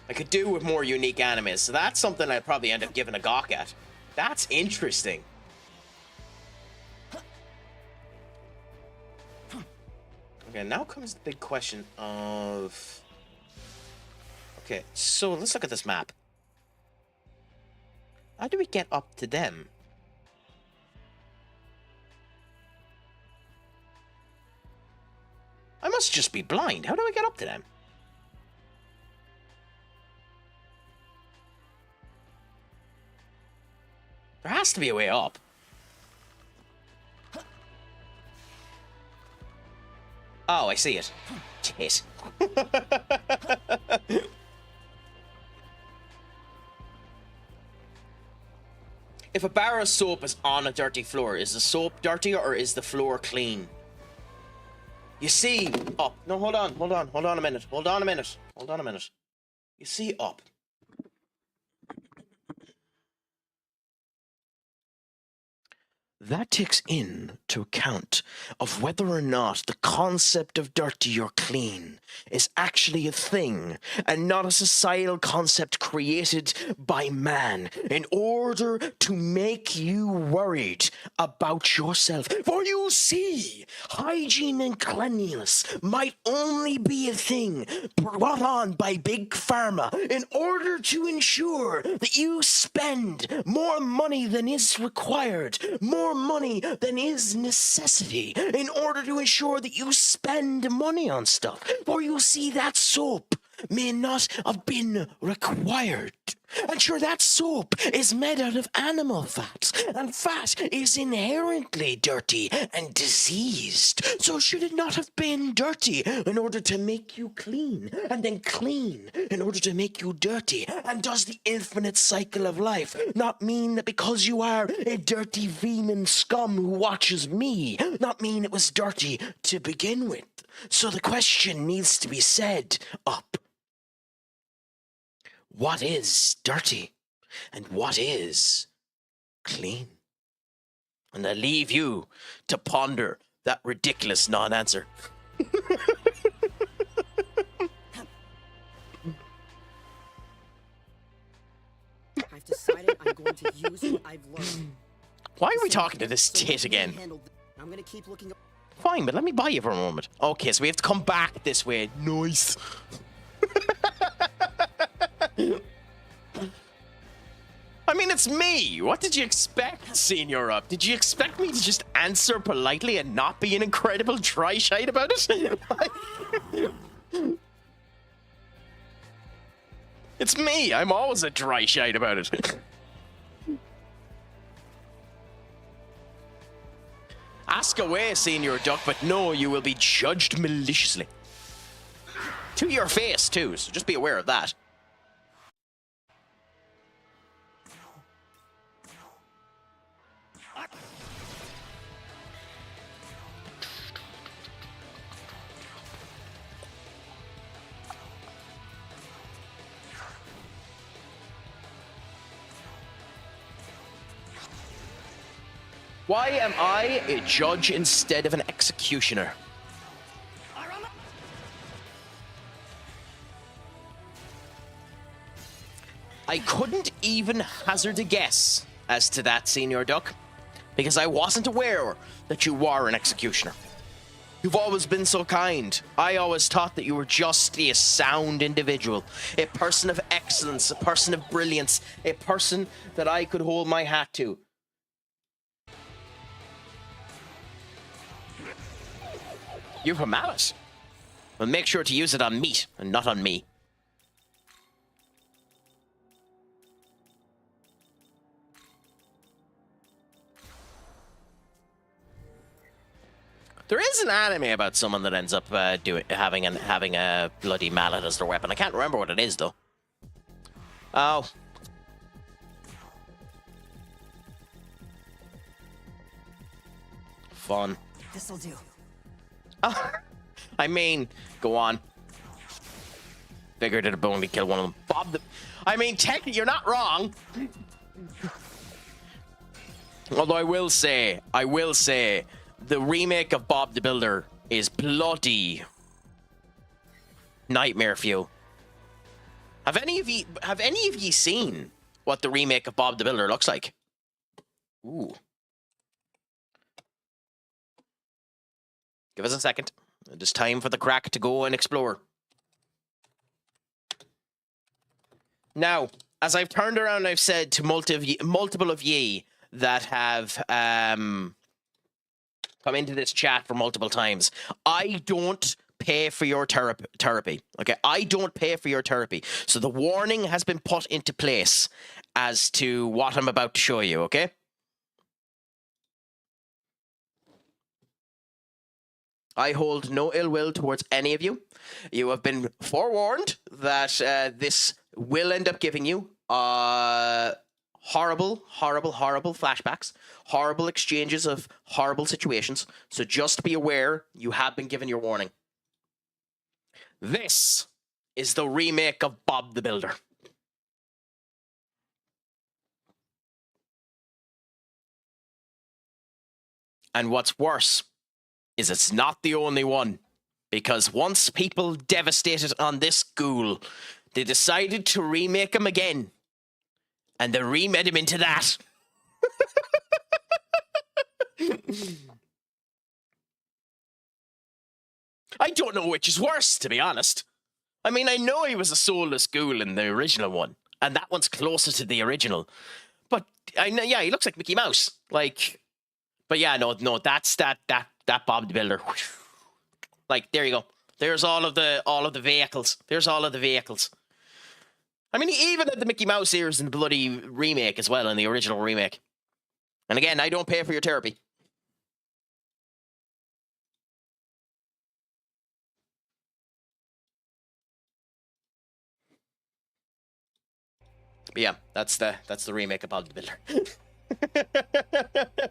I could do with more unique animes, so that's something I'd probably end up giving a gawk at. That's interesting. Okay, now comes the big question of... Okay, so let's look at this map. How do we get up to them? I must just be blind. How do I get up to them? There has to be a way up. Oh, I see it. Shit. If a bar of soap is on a dirty floor, is the soap dirty or is the floor clean? You see, up. No, hold on a minute. Hold on a minute. You see, up. That takes into account of whether or not the concept of dirty or clean is actually a thing and not a societal concept created by man in order to make you worried about yourself. For you see, hygiene and cleanliness might only be a thing brought on by Big Pharma in order to ensure that you spend more money than is required, more money than is necessity, in order to ensure that you spend money on stuff. For you see, that soap may not have been required. And sure, that soap is made out of animal fat, and fat is inherently dirty and diseased. So should it not have been dirty in order to make you clean, and then clean in order to make you dirty? And does the infinite cycle of life not mean that because you are a dirty vermin scum who watches me, not mean it was dirty to begin with? So the question needs to be said up. What is dirty and what is clean? And I leave you to ponder that ridiculous non-answer. I've decided I'm going to use what I've learned. Why are we talking to this tit again? I'm going to keep looking. Fine, but let me buy you for a moment. Okay, so we have to come back this way. Nice. I mean, it's me. What did you expect, Senior Up? Did you expect me to just answer politely and not be an incredible dry shite about it? It's me. I'm always a dry shite about it. Ask away, Senior Duck, but no, you will be judged maliciously. To your face, too, so just be aware of that. Why am I a judge instead of an executioner? I couldn't even hazard a guess as to that, Senior Duck, because I wasn't aware that you were an executioner. You've always been so kind. I always thought that you were just a sound individual, a person of excellence, a person of brilliance, a person that I could hold my hat to. You have a mallet. Well, make sure to use it on meat and not on me. There is an anime about someone that ends up having a bloody mallet as their weapon. I can't remember what it is though. Oh. Fun. This'll do. Oh, I mean, go on. Figured it'd only kill one of them. I mean, technically, you're not wrong. Although I will say, the remake of Bob the Builder is bloody nightmare fuel. Have any of you seen what the remake of Bob the Builder looks like? Ooh. Give us a second. It is time for the Craic to go and explore. Now, as I've turned around, I've said to multiple of ye that have come into this chat for multiple times, I don't pay for your therapy. Okay, I don't pay for your therapy. So the warning has been put into place as to what I'm about to show you. Okay. I hold no ill will towards any of you. You have been forewarned that this will end up giving you horrible flashbacks, horrible exchanges of horrible situations. So just be aware you have been given your warning. This is the remake of Bob the Builder. And what's worse is it's not the only one, because once people devastated on this ghoul, they decided to remake him again, and they remade him into that. I don't know which is worse, to be honest. I mean, I know he was a soulless ghoul in the original one, and that one's closer to the original. But I know, yeah, he looks like Mickey Mouse. Like, but yeah, no, that's that Bob the Builder. Like, there you go. There's all of the vehicles. There's all of the vehicles. I mean, he even had the Mickey Mouse ears in the bloody remake as well, in the original remake. And again, I don't pay for your therapy. But yeah, that's the remake of Bob the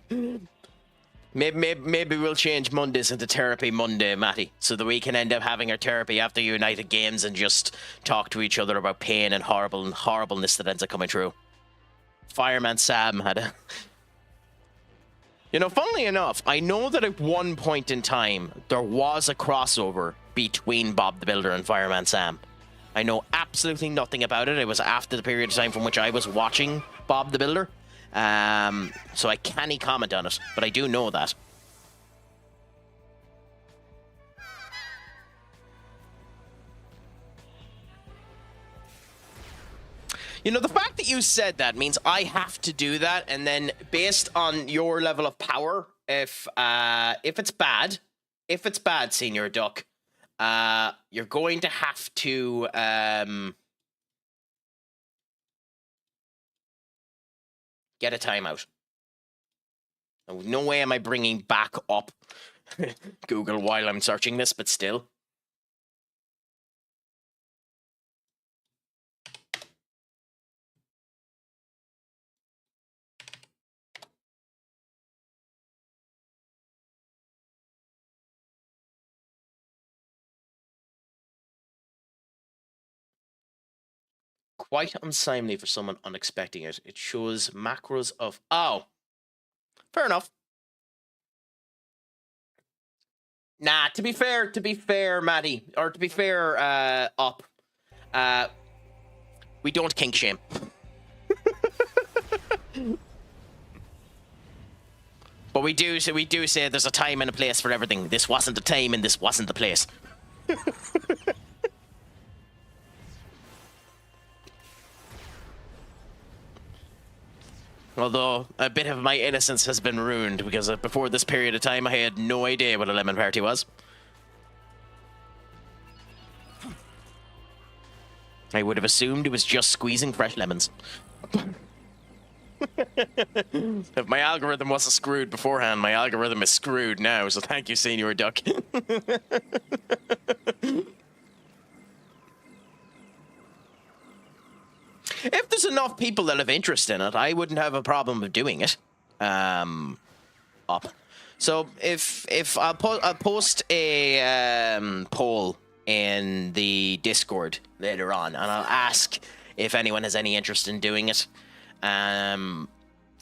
Builder. Maybe we'll change Mondays into Therapy Monday, Matty, so that we can end up having our therapy after United Games and just talk to each other about pain and horribleness that ends up coming true. Fireman Sam had a... You know, funnily enough, I know that at one point in time, there was a crossover between Bob the Builder and Fireman Sam. I know absolutely nothing about it. It was after the period of time from which I was watching Bob the Builder. So I can't comment on it, but I do know that. You know, the fact that you said that means I have to do that, and then based on your level of power, if it's bad, Senior Duck, you're going to have to get a timeout. No way am I bringing back up Google while I'm searching this, but still. Quite unseemly for someone unexpecting it. It shows macros of... Oh. Fair enough. Nah, to be fair, Maddie, or to be fair, Up, we don't kink shame. But we do say there's a time and a place for everything. This wasn't the time and this wasn't the place. Although a bit of my innocence has been ruined because before this period of time I had no idea what a lemon party was. I would have assumed it was just squeezing fresh lemons. If my algorithm wasn't screwed beforehand, my algorithm is screwed now, so thank you, Senior Duck. If there's enough people that have interest in it, I wouldn't have a problem with doing it. Up. So if I'll post a poll in the Discord later on, and I'll ask if anyone has any interest in doing it. And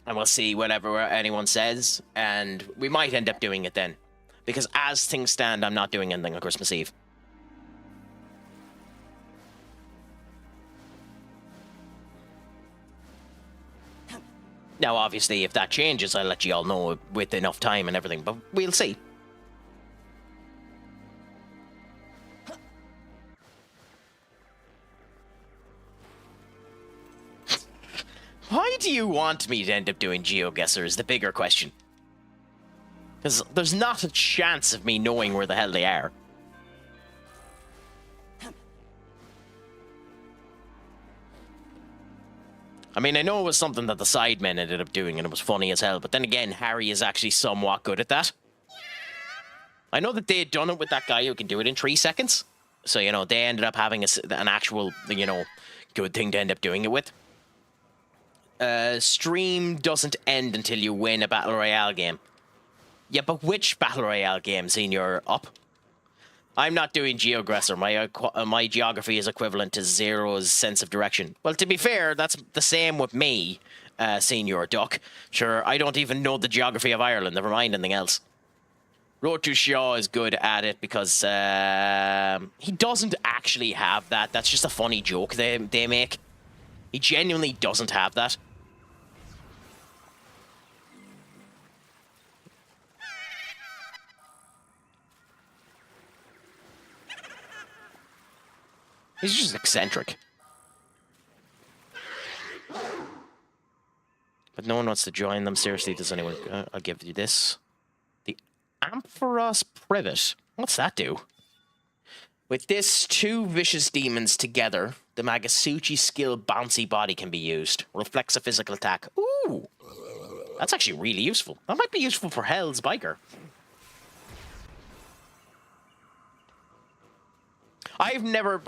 we'll see whatever anyone says, and we might end up doing it then. Because as things stand, I'm not doing anything on Christmas Eve. Now, obviously, if that changes, I'll let you all know with enough time and everything, but we'll see. Why do you want me to end up doing GeoGuessr is the bigger question. Because there's not a chance of me knowing where the hell they are. I mean, I know it was something that the sidemen ended up doing, and it was funny as hell, but then again, Harry is actually somewhat good at that. I know that they had done it with that guy who can do it in 3 seconds. So, you know, they ended up having an actual, you know, good thing to end up doing it with. Stream doesn't end until you win a Battle Royale game. Yeah, but which Battle Royale game, Senior Up? I'm not doing GeoGuessr. My geography is equivalent to Zero's sense of direction. Well, to be fair, that's the same with me, Senior Duck. Sure, I don't even know the geography of Ireland, never mind anything else. Road to Shaw is good at it because he doesn't actually have that. That's just a funny joke they make. He genuinely doesn't have that. He's just eccentric. But no one wants to join them. Seriously, does anyone? I'll give you this. The Amphoros Privet. What's that do? With this, 2 vicious demons together, the Magasuchi skill Bouncy Body can be used. Reflects a physical attack. Ooh! That's actually really useful. That might be useful for Hell's Biker. I've never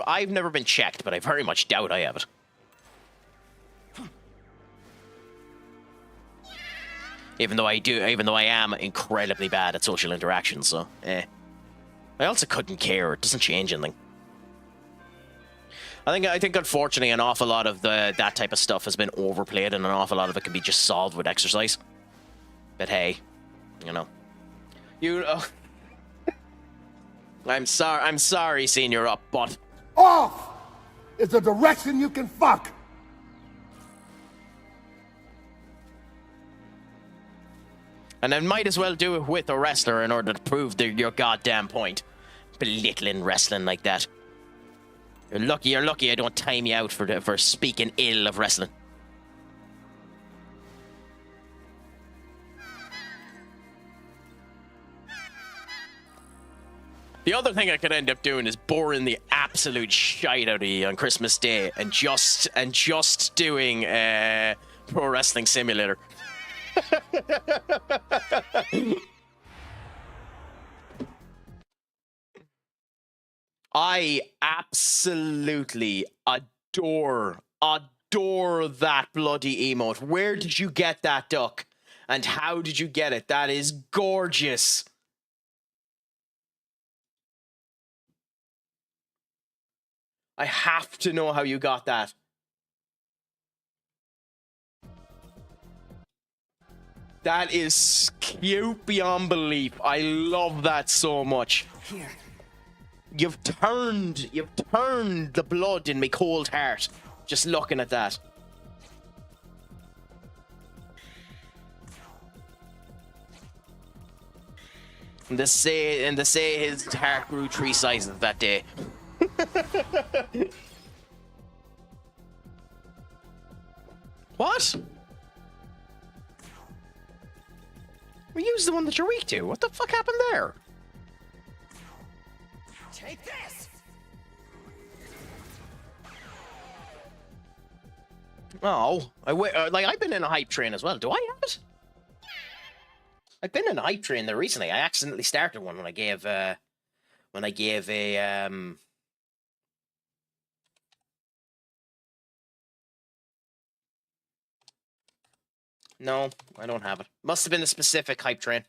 been checked, but I very much doubt I have it. Even though I am incredibly bad at social interaction, so I also couldn't care. It doesn't change anything. I think unfortunately an awful lot of that type of stuff has been overplayed, and an awful lot of it can be just solved with exercise. But hey, you know. I'm sorry, Senior Up, but... Off is a direction you can fuck! And I might as well do it with a wrestler in order to prove your goddamn point. Belittling wrestling like that. You're lucky I don't time you out for speaking ill of wrestling. The other thing I could end up doing is boring the absolute shite out of you on Christmas Day and just doing Pro Wrestling Simulator. I absolutely adore that bloody emote. Where did you get that, Duck? And how did you get it? That is gorgeous. I have to know how you got that. That is cute beyond belief. I love that so much. Here. You've turned the blood in my cold heart just looking at that. And they say his heart grew 3 sizes that day. What? We used the one that you're weak to. What the fuck happened there? Take this! Oh, I've been in a hype train as well. Do I have it? I've been in a hype train there recently. I accidentally started one when I gave a No, I don't have it. Must have been a specific hype train.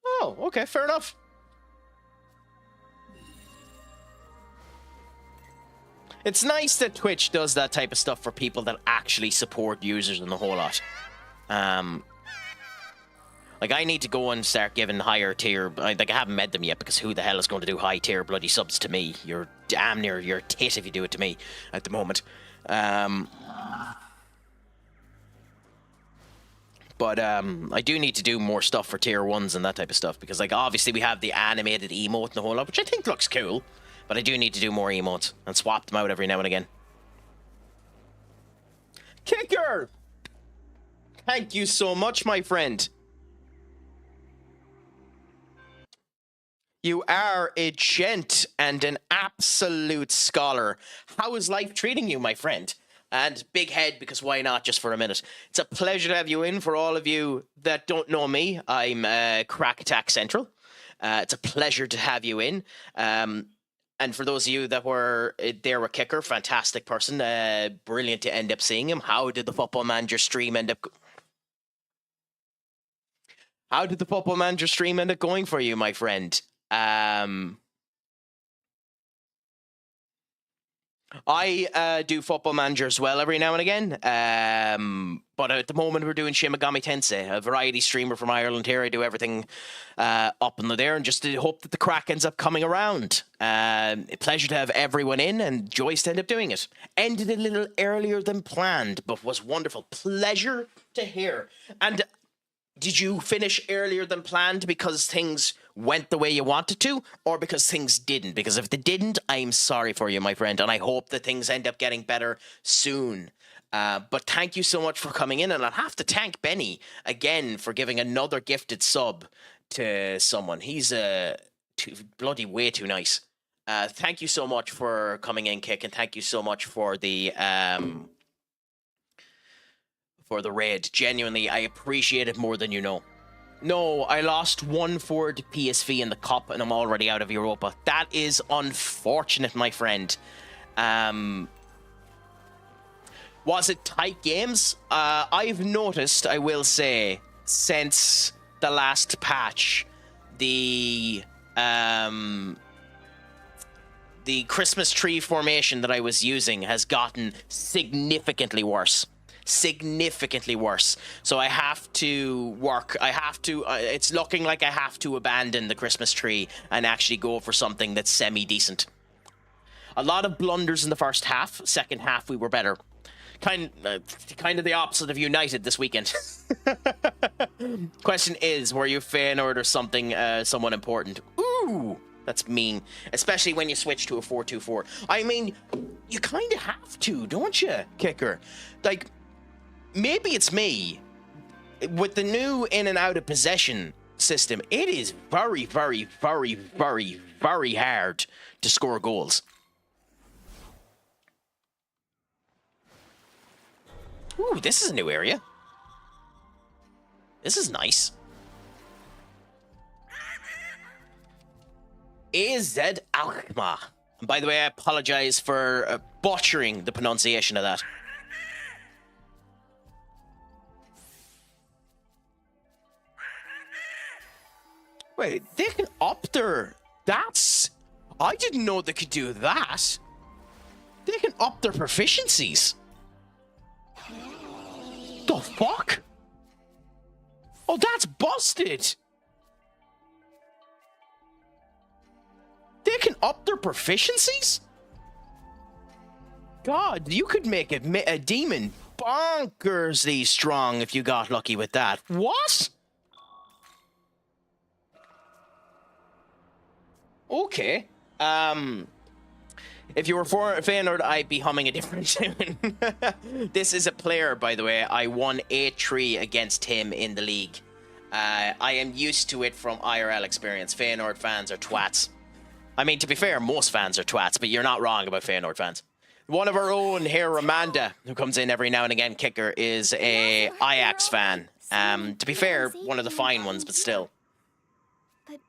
Oh, okay, fair enough. It's nice that Twitch does that type of stuff for people that actually support users and the whole lot. Like, I need to go and start giving higher tier... I haven't met them yet, because who the hell is going to do high tier bloody subs to me? You're damn near your tit if you do it to me at the moment. But I do need to do more stuff for tier 1s and that type of stuff, because, like, obviously we have the animated emote and the whole lot, which I think looks cool, but I do need to do more emotes and swap them out every now and again. Kicker! Thank you so much, my friend. You are a gent and an absolute scholar. How is life treating you, my friend? And big head, because why not, just for a minute. It's a pleasure to have you in. For all of you that don't know me, I'm CraicAttackCentral. It's a pleasure to have you in. And for those of you that were there with Kicker, fantastic person. Brilliant to end up seeing him. How did the Football Manager stream end up... How did the Football Manager stream end up going for you, my friend? I do Football Manager as well every now and again, but at the moment we're doing Shin Megami Tensei, a variety streamer from Ireland here. I do everything up in there, and just to hope that the Craic ends up coming around. A pleasure to have everyone in, and Joyce to end up doing it. Ended a little earlier than planned, but was wonderful. Pleasure to hear. And did you finish earlier than planned because things went the way you wanted to, or because things didn't? Because if they didn't, I'm sorry for you, my friend, and I hope that things end up getting better soon. But thank you so much for coming in, and I'll have to thank Benny again for giving another gifted sub to someone. He's bloody way too nice. Thank you so much for coming in, Kick, and thank you so much for the raid. Genuinely, I appreciate it more than you know. No, I lost 1-4 to PSV in the cup, and I'm already out of Europa. That is unfortunate, my friend. Was it tight games? I've noticed, I will say, since the last patch, the Christmas tree formation that I was using has gotten significantly worse. Significantly worse. So I have to work. It's looking like I have to abandon the Christmas tree and actually go for something that's semi-decent. A lot of blunders in the first half. Second half, we were better. Kind of the opposite of United this weekend. Question is, were you Feyenoord or something, someone important? Ooh, that's mean. Especially when you switch to a 4-2-4. I mean, you kind of have to, don't you, Kicker? Like, maybe it's me. With the new in and out of possession system, it is very, very, very, very, very hard to score goals. Ooh, this is a new area. This is nice. AZ Alkmaar. And by the way, I apologize for butchering the pronunciation of that. Wait, they can up their... That's... I didn't know they could do that. They can up their proficiencies. The fuck? Oh, that's busted. They can up their proficiencies? God, you could make a demon bonkersly strong if you got lucky with that. What? Okay. If you were for Feyenoord, I'd be humming a different tune. This is a player, by the way. I won 8-3 against him in the league. I am used to it from IRL experience. Feyenoord fans are twats. I mean, to be fair, most fans are twats, but you're not wrong about Feyenoord fans. One of our own here, Ramanda, who comes in every now and again, kicker, is a Ajax fan. To be fair, one of the fine ones, but still. But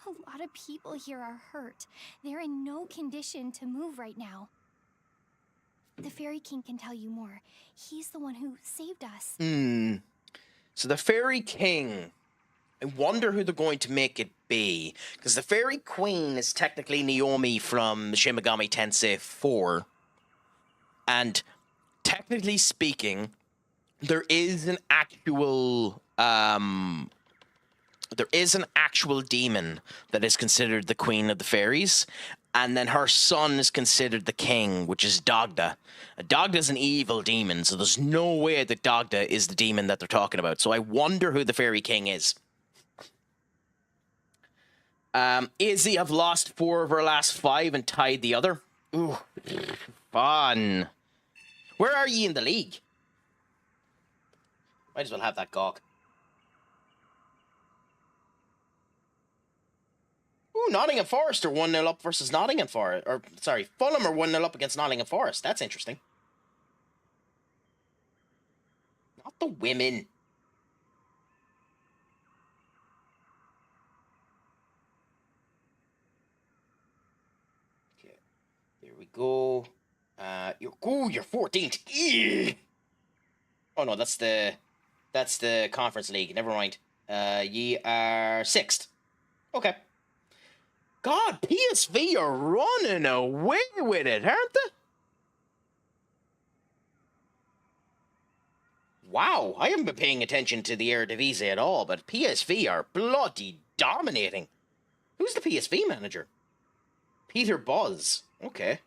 a lot of people here are hurt. They're in no condition to move right now. The Fairy King can tell you more. He's the one who saved us. So the Fairy King, I wonder who they're going to make it be. Because the Fairy Queen is technically Naomi from Shin Megami Tensei IV. And technically speaking, there is an actual demon that is considered the Queen of the Fairies, and then her son is considered the king, which is Dagda. Dagda's an evil demon, so there's no way that Dagda is the demon that they're talking about. So I wonder who the Fairy King is. Izzy have lost 4 of her last 5 and tied the other. Ooh, fun. Where are ye in the league? Might as well have that gawk. Ooh, Nottingham Forest are 1-0 up versus Nottingham Forest. Or, sorry, Fulham are 1-0 up against Nottingham Forest. That's interesting. Not the women. Okay, there we go. You're 14th. Ew. Oh no, that's the conference league. Never mind. Ye are 6th. Okay. God, PSV are running away with it, aren't they? Wow, I haven't been paying attention to the Eredivisie at all, but PSV are bloody dominating. Who's the PSV manager? Peter Buzz. Okay.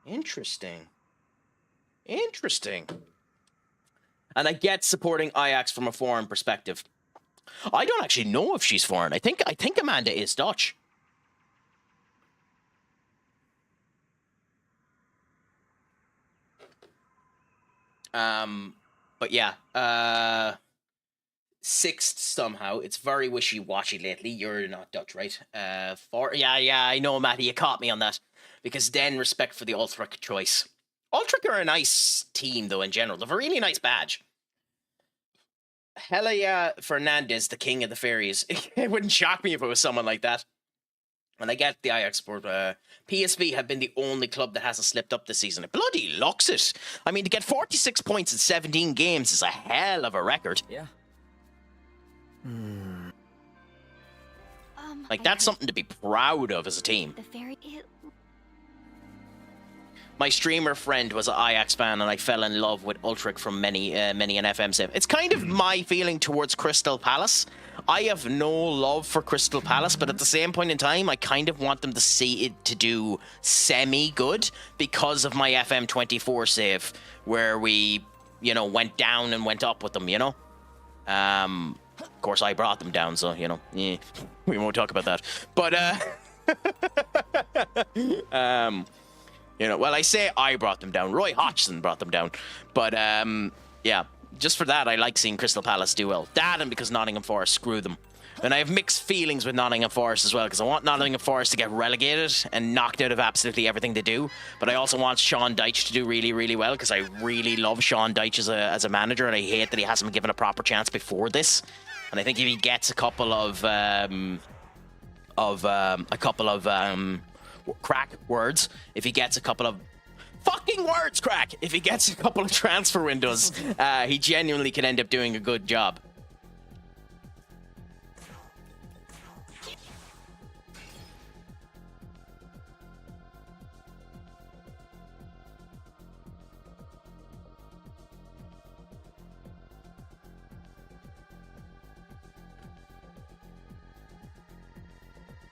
Interesting. Interesting. And I get supporting Ajax from a foreign perspective. I don't actually know if she's foreign. I think Amanda is Dutch. But yeah, 6th somehow. It's very wishy-washy lately. You're not Dutch, right? Yeah, I know, Matty, you caught me on that. Because then respect for the Ultric choice. Ultric are a nice team, though, in general. They have a really nice badge. Helia Fernandez, the king of the fairies. It wouldn't shock me if it was someone like that. And I get the Ajax support. PSV have been the only club that hasn't slipped up this season. It bloody locks it. I mean, to get 46 points in 17 games is a hell of a record. Yeah. Like, that's something to be proud of as a team. The Fairy... My streamer friend was an Ajax fan, and I fell in love with Ultric from many an FM sim. It's kind of my feeling towards Crystal Palace. I have no love for Crystal Palace, but at the same point in time, I kind of want them to see it to do semi-good because of my FM24 save, where we, you know, went down and went up with them, you know? Of course, I brought them down, so, you know, we won't talk about that. But, you know, well, I say I brought them down. Roy Hodgson brought them down. But, yeah, just for that, I like seeing Crystal Palace do well. That and because Nottingham Forest, screw them. And I have mixed feelings with Nottingham Forest as well, because I want Nottingham Forest to get relegated and knocked out of absolutely everything they do. But I also want Sean Dyche to do really, really well, because I really love Sean Dyche as a manager, and I hate that he hasn't been given a proper chance before this. And I think if he gets a couple of crack words, if he gets a couple of fucking words, crack, if he gets a couple of transfer windows, he genuinely can end up doing a good job.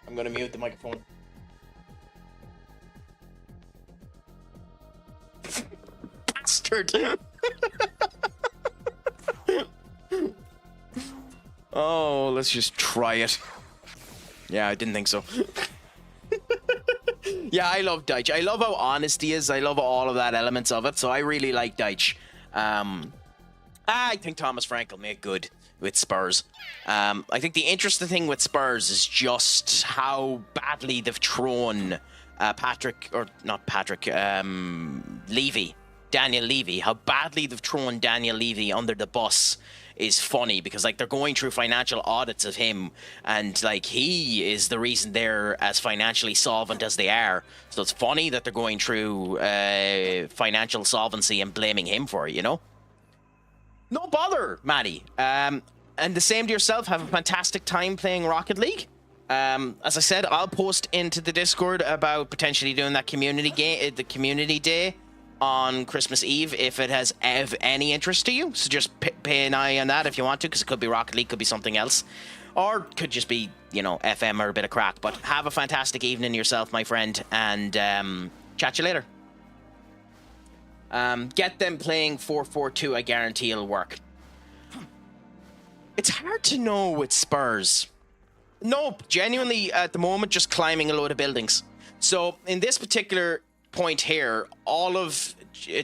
I'm gonna mute the microphone. Bastard! Oh, let's just try it. Yeah, I didn't think so. Yeah, I love Deitch. I love how honest he is. I love all of that elements of it. So I really like Deitch. I think Thomas Frank will make good with Spurs. I think the interesting thing with Spurs is just how badly they've thrown Daniel Levy. How badly they've thrown Daniel Levy under the bus is funny, because like they're going through financial audits of him, and like he is the reason they're as financially solvent as they are. So it's funny that they're going through financial solvency and blaming him for it, you know? No bother, Maddie. And the same to yourself. Have a fantastic time playing Rocket League. As I said, I'll post into the Discord about potentially doing that community game, the community day on Christmas Eve, if it has any interest to you. So just pay an eye on that if you want to, because it could be Rocket League, could be something else, or could just be, you know, FM or a bit of crack. But have a fantastic evening yourself, my friend, and chat to you later. Get them playing 4-4-2. I guarantee it'll work. It's hard to know with Spurs. No, genuinely, at the moment, just climbing a load of buildings. So in this particular point here, all of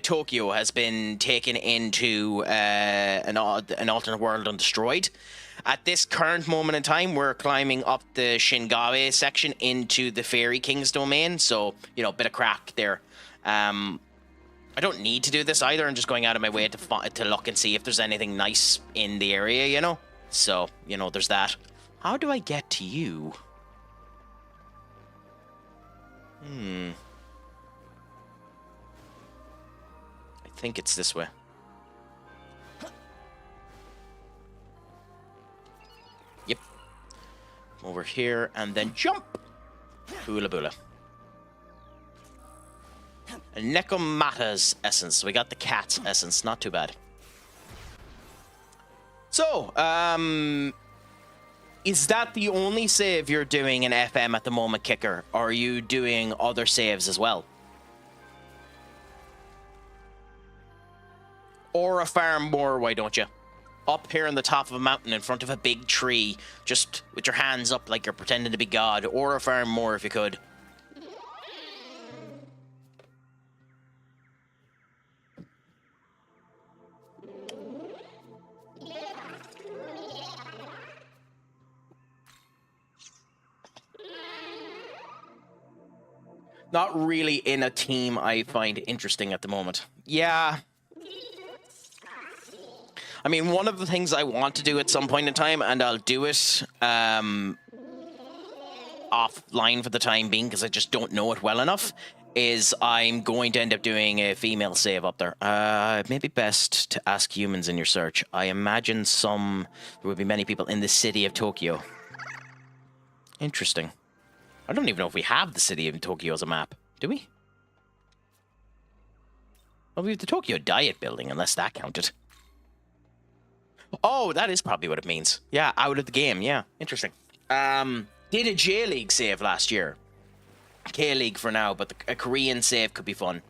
Tokyo has been taken into an alternate world undestroyed. At this current moment in time, we're climbing up the Shingawa section into the Fairy King's domain. So, you know, a bit of crack there. I don't need to do this either. I'm just going out of my way to look and see if there's anything nice in the area, you know? So, you know, there's that. How do I get to you? I think it's this way. Yep. Over here and then jump. Hula boola. Nekomata's essence. We got the cat's essence. Not too bad. So, is that the only save you're doing in FM at the moment, Kicker? Or are you doing other saves as well? Or a farm more, why don't you? Up here on the top of a mountain in front of a big tree, just with your hands up like you're pretending to be God. Or a farm more if you could. Not really in a team I find interesting at the moment. Yeah. I mean, one of the things I want to do at some point in time, and I'll do it offline for the time being because I just don't know it well enough, is I'm going to end up doing a female save up there. It may be best to ask humans in your search. I imagine there will be many people in the city of Tokyo. Interesting. I don't even know if we have the city of Tokyo as a map. Do we? Well, we have the Tokyo Diet Building, unless that counted. Oh, that is probably what it means. Yeah, out of the game. Yeah, interesting. Did a J-League save last year. K-League for now, but a Korean save could be fun.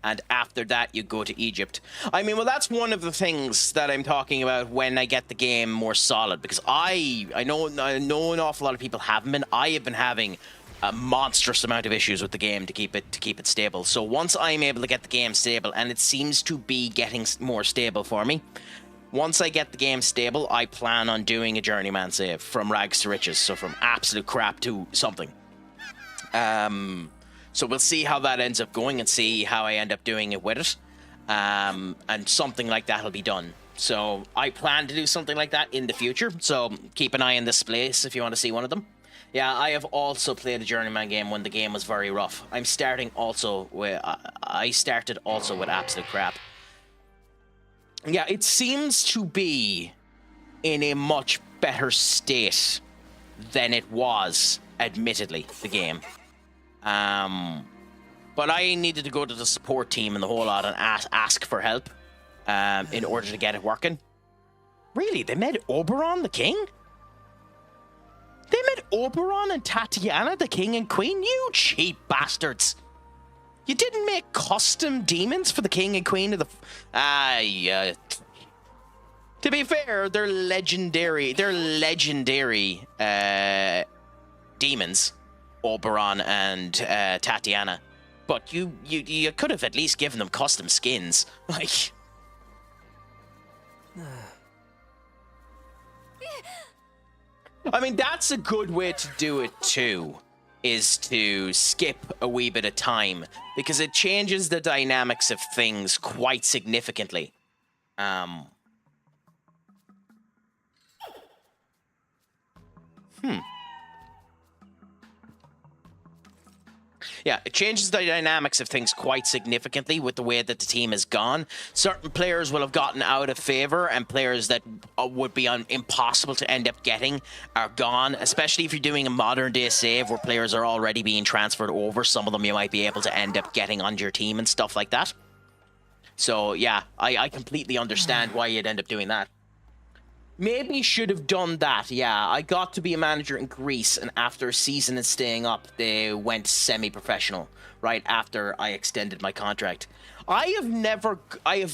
And after that, you go to Egypt. I mean, well, that's one of the things that I'm talking about when I get the game more solid. Because I know an awful lot of people haven't been. I have been having a monstrous amount of issues with the game to keep it stable. So once I'm able to get the game stable, and it seems to be getting more stable for me, once I get the game stable, I plan on doing a journeyman save from rags to riches. So from absolute crap to something. So we'll see how that ends up going and see how I end up doing it with it. And something like that will be done. So I plan to do something like that in the future. So keep an eye on this place if you want to see one of them. Yeah, I have also played a journeyman game when the game was very rough. I started also with absolute crap. Yeah, it seems to be in a much better state than it was, admittedly, the game. But I needed to go to the support team and the whole lot and ask for help in order to get it working. Really? They made Oberon the king? They made Oberon and Tatiana the king and queen? You cheap bastards! You didn't make custom demons for the king and queen of the... To be fair, they're legendary demons, Oberon and Tatiana. But you could have at least given them custom skins. Like... I mean, that's a good way to do it too, is to skip a wee bit of time, because it changes the dynamics of things quite significantly. Yeah, it changes the dynamics of things quite significantly with the way that the team has gone. Certain players will have gotten out of favor, and players that would be impossible to end up getting are gone, especially if you're doing a modern day save where players are already being transferred over. Some of them you might be able to end up getting onto your team and stuff like that. So, yeah, I completely understand why you'd end up doing that. Maybe should have done that, yeah. I got to be a manager in Greece, and after a season of staying up, they went semi-professional, right after I extended my contract. I have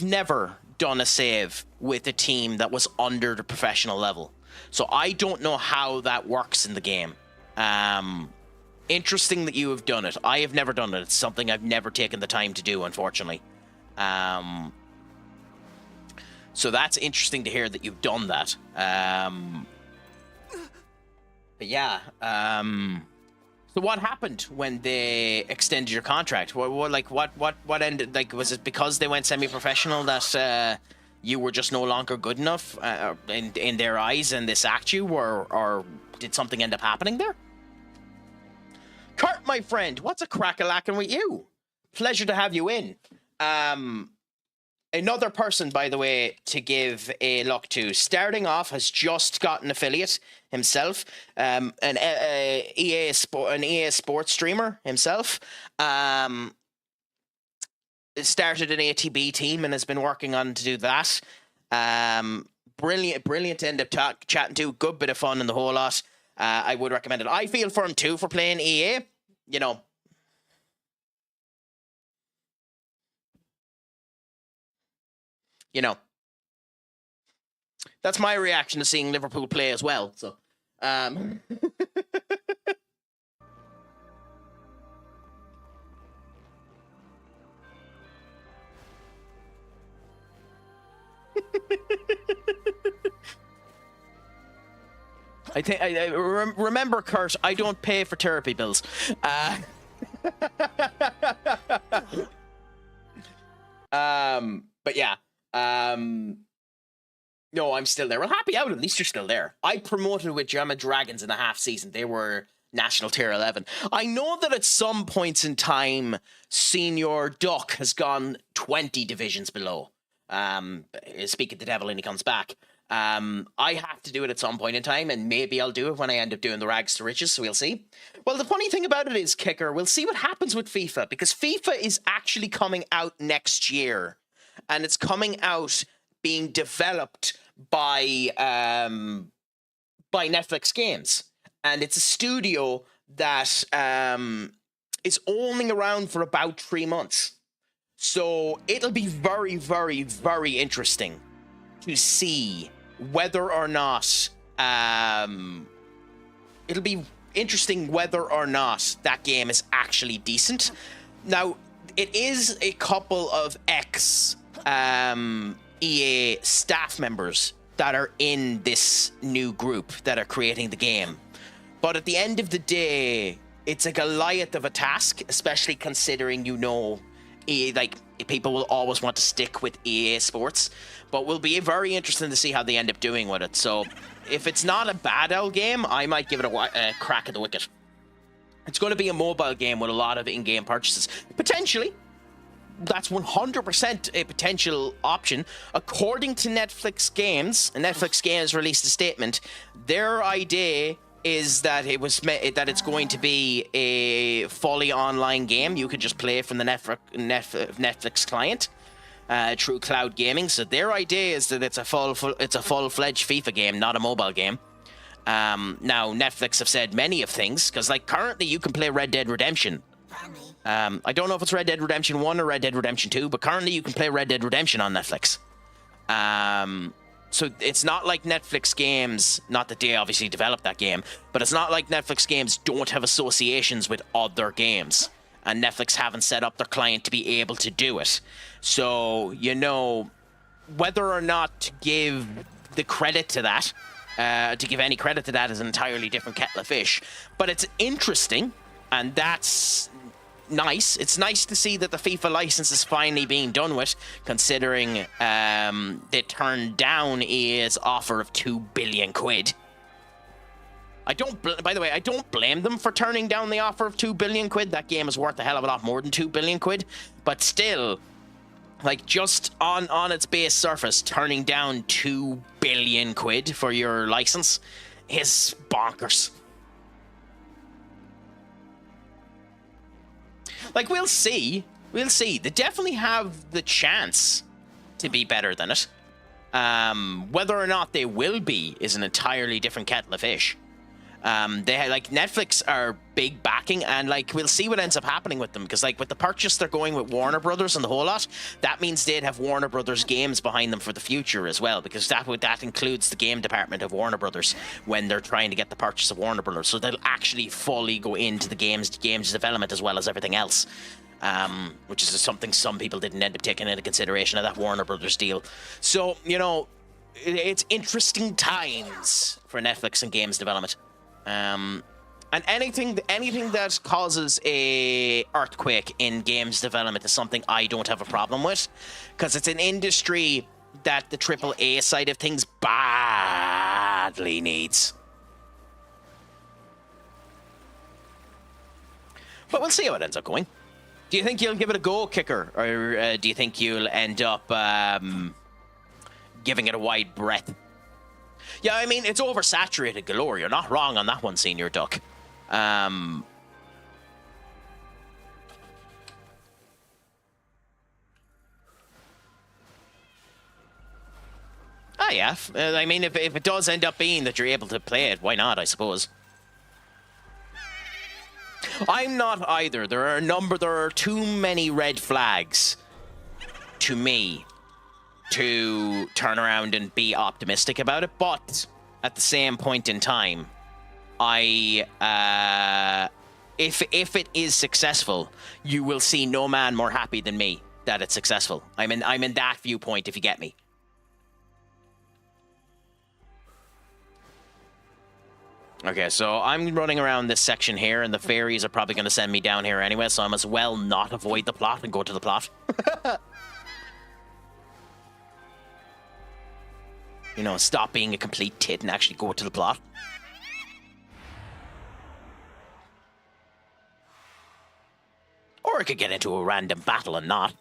never done a save with a team that was under the professional level. So I don't know how that works in the game. Interesting that you have done it. I have never done it. It's something I've never taken the time to do, unfortunately. So that's interesting to hear that you've done that. But yeah. So what happened when they extended your contract? What ended? Like, was it because they went semi-professional that you were just no longer good enough in their eyes, and they sacked you, or did something end up happening there? Kurt, my friend, what's a crack-a-lackin' with you? Pleasure to have you in. Another person, by the way, to give a look to, starting off, has just got an affiliate himself, an EA Sports streamer himself. Started an ATB team and has been working on to do that. Brilliant to end up chatting to. Good bit of fun and the whole lot. I would recommend it. I feel for him too for playing EA. You know. That's my reaction to seeing Liverpool play as well. So, I think remember, Kurt, I don't pay for therapy bills. But yeah. No, I'm still there. Well, happy out. At least you're still there. I promoted with German Dragons in the half season. They were National Tier 11. I know that at some points in time, Senior Duck has gone 20 divisions below. Speak of the devil and he comes back. I have to do it at some point in time, and maybe I'll do it when I end up doing the rags to riches, so we'll see. Well, the funny thing about it is, Kicker, we'll see what happens with FIFA, because FIFA is actually coming out next year, and it's coming out being developed by Netflix Games, and it's a studio that is only around for about 3 months. So it'll be very, very, very interesting to see whether or not it'll be interesting whether or not that game is actually decent. Now, it is a couple of EA staff members that are in this new group that are creating the game. But at the end of the day, it's a Goliath of a task, especially considering, EA, people will always want to stick with EA Sports. But will be very interesting to see how they end up doing with it. So if it's not a bad old game, I might give it a crack at the wicket. It's going to be a mobile game with a lot of in-game purchases. Potentially. That's 100% a potential option. According to Netflix Games, and Netflix Games released a statement, their idea is that it's going to be a fully online game. You could just play from the Netflix client through cloud gaming. So their idea is that it's a full-fledged FIFA game, not a mobile game. Now Netflix have said many of things, because currently you can play Red Dead Redemption. I don't know if it's Red Dead Redemption 1 or Red Dead Redemption 2, but currently you can play Red Dead Redemption on Netflix. So it's not like Netflix games, not that they obviously developed that game, but it's not like Netflix games don't have associations with other games. And Netflix haven't set up their client to be able to do it. So, you know, whether or not to give the credit to that, to give any credit to that is an entirely different kettle of fish. But it's interesting, and that's nice. It's nice to see that the FIFA license is finally being done with, considering they turned down EA's offer of 2 billion quid. By the way, I don't blame them for turning down the offer of 2 billion quid. That game is worth a hell of a lot more than 2 billion quid. But still, like, just on its base surface, turning down 2 billion quid for your license is bonkers. Like, we'll see. We'll see. They definitely have the chance to be better than it. Whether or not they will be is an entirely different kettle of fish. Like, Netflix are big backing, and like, we'll see what ends up happening with them, because like with the purchase they're going with Warner Brothers and the whole lot, that means they'd have Warner Brothers games behind them for the future as well, because that includes the game department of Warner Brothers when they're trying to get the purchase of Warner Brothers. So they'll actually fully go into the games development as well as everything else, which is something some people didn't end up taking into consideration of that Warner Brothers deal. So, you know, it's interesting times for Netflix and games development. And anything that causes a earthquake in games development is something I don't have a problem with, because it's an industry that the AAA side of things badly needs. But we'll see how it ends up going. Do you think you'll give it a go, Kicker, or do you think you'll end up giving it a wide breadth? Yeah, I mean, it's oversaturated galore. You're not wrong on that one, Senior Duck. Oh, yeah. I mean, if it does end up being that you're able to play it, why not, I suppose. I'm not either. There are too many red flags to me to turn around and be optimistic about it, but at the same point in time, if it is successful, you will see no man more happy than me that it's successful. I'm in that viewpoint, if you get me. Okay, so I'm running around this section here, and the fairies are probably going to send me down here anyway, so I must well not avoid the plot and go to the plot. You know, stop being a complete tit and actually go to the plot. Or I could get into a random battle and not.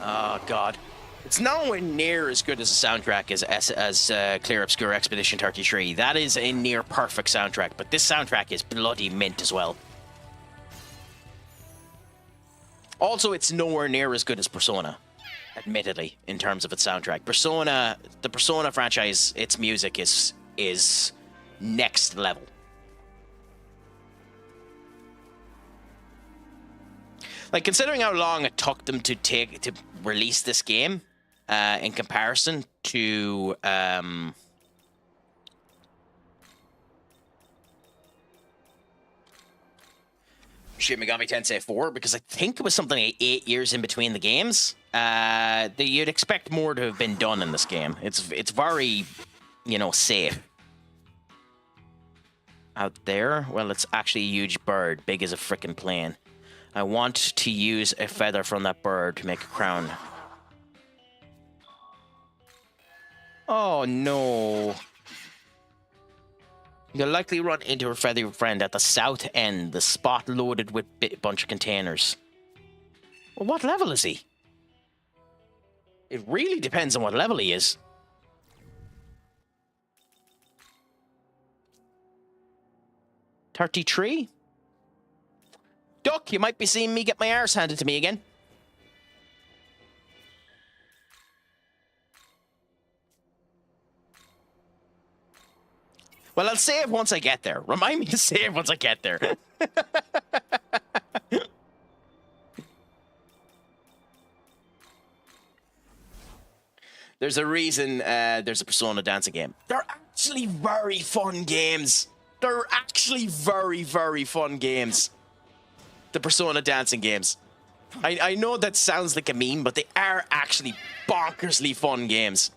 Oh, God. It's nowhere near as good as a soundtrack as Clear Obscure Expedition 33. That is a near perfect soundtrack, but this soundtrack is bloody mint as well. Also, it's nowhere near as good as Persona, admittedly, in terms of its soundtrack. The Persona franchise, its music is next level. Like, considering how long it took them to release this game, in comparison to Shin Megami Tensei 4, because I think it was something like 8 years in between the games, you'd expect more to have been done in this game. It's very, you know, safe. Out there? Well, it's actually a huge bird, big as a frickin' plane. I want to use a feather from that bird to make a crown. Oh, no. You'll likely run into her feathery friend at the south end, the spot loaded with a bunch of containers. Well, what level is he? It really depends on what level he is. $33? Duck, you might be seeing me get my arse handed to me again. Well, I'll save once I get there. Remind me to save once I get there. There's a reason there's a Persona dancing game. They're actually very fun games. They're actually very, very fun games. The Persona dancing games. I know that sounds like a meme, but they are actually bonkersly fun games.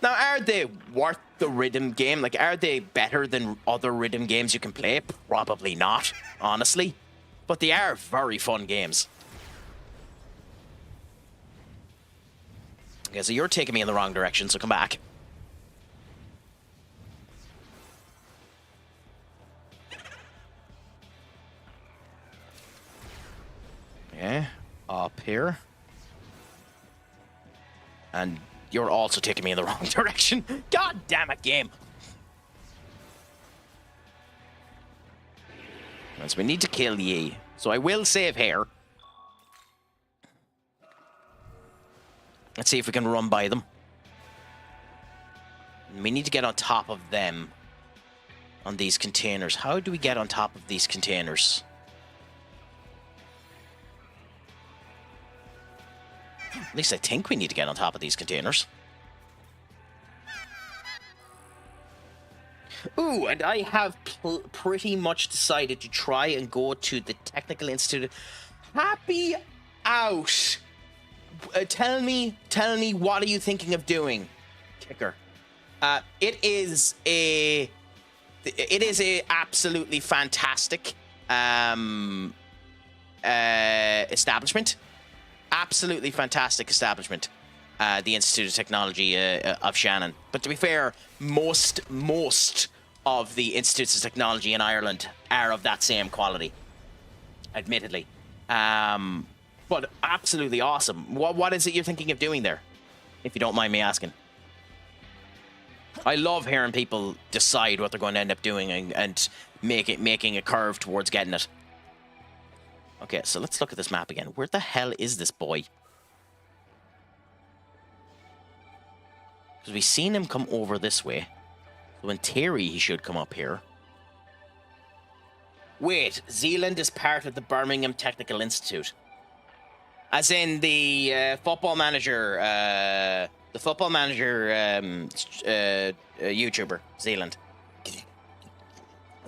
Now, are they worth the rhythm game? Like, are they better than other rhythm games you can play? Probably not, honestly. But they are very fun games. Okay, so you're taking me in the wrong direction, so come back. Okay, up here. And you're also taking me in the wrong direction. God damn it, game. So we need to kill Yi. So I will save here. Let's see if we can run by them. We need to get on top of them. On these containers. How do we get on top of these containers? At least I think we need to get on top of these containers. Ooh, and I have pretty much decided to try and go to the Technical Institute. Happy out. Tell me, what are you thinking of doing? Kicker. It is a absolutely fantastic establishment. Absolutely fantastic establishment. The Institute of Technology of Shannon. But to be fair, most of the institutes of technology in Ireland are of that same quality. Admittedly. But absolutely awesome. What is it you're thinking of doing there? If you don't mind me asking. I love hearing people decide what they're going to end up doing and making a curve towards getting it. Okay, so let's look at this map again. Where the hell is this boy? Because we've seen him come over this way. So in theory, he should come up here. Wait, Zealand is part of the Birmingham Technical Institute. As in the football manager, YouTuber, Zealand.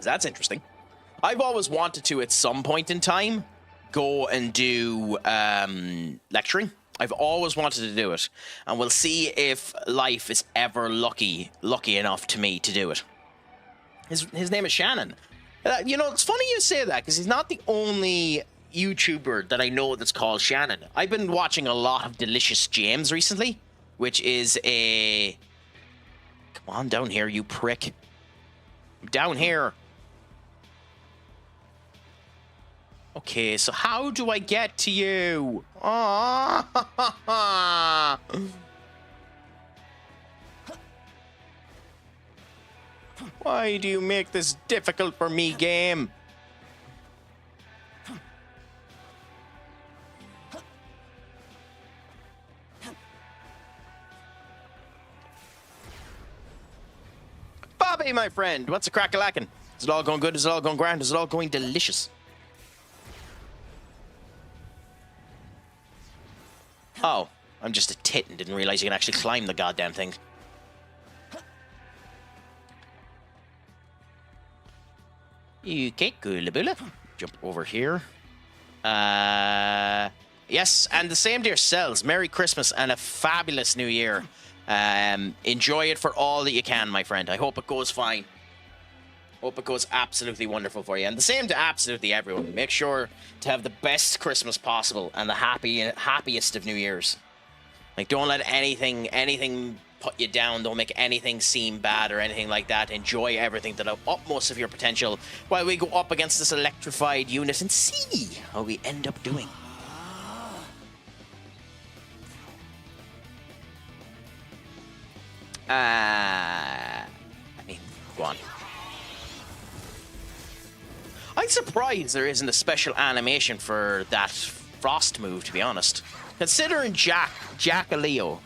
That's interesting. I've always wanted to, at some point in time, go and do lecturing. I've always wanted to do it, and we'll see if life is ever lucky enough to me to do it. His name is Shannon. You know, it's funny you say that because he's not the only YouTuber that I know that's called Shannon. I've been watching a lot of Delicious James recently, which is a... Come on down here, you prick. Down here. Okay, so how do I get to you? Aww. Why do you make this difficult for me, game? Bobby, my friend, what's a crack-a-lackin'? Is it all going good? Is it all going grand? Is it all going delicious? Oh, I'm just a tit and didn't realize you can actually climb the goddamn thing. Okay, coolaboola. Jump over here. Yes, and the same to yourselves. Merry Christmas and a fabulous New Year. Enjoy it for all that you can, my friend. I hope it goes fine. Hope it goes absolutely wonderful for you. And the same to absolutely everyone. Make sure to have the best Christmas possible and the happiest of New Years. Like, don't let anything put you down. Don't make anything seem bad or anything like that. Enjoy everything to the utmost of your potential while we go up against this electrified unit and see how we end up doing. I mean, go on. I'm surprised there isn't a special animation for that frost move, to be honest. Considering Jack Leo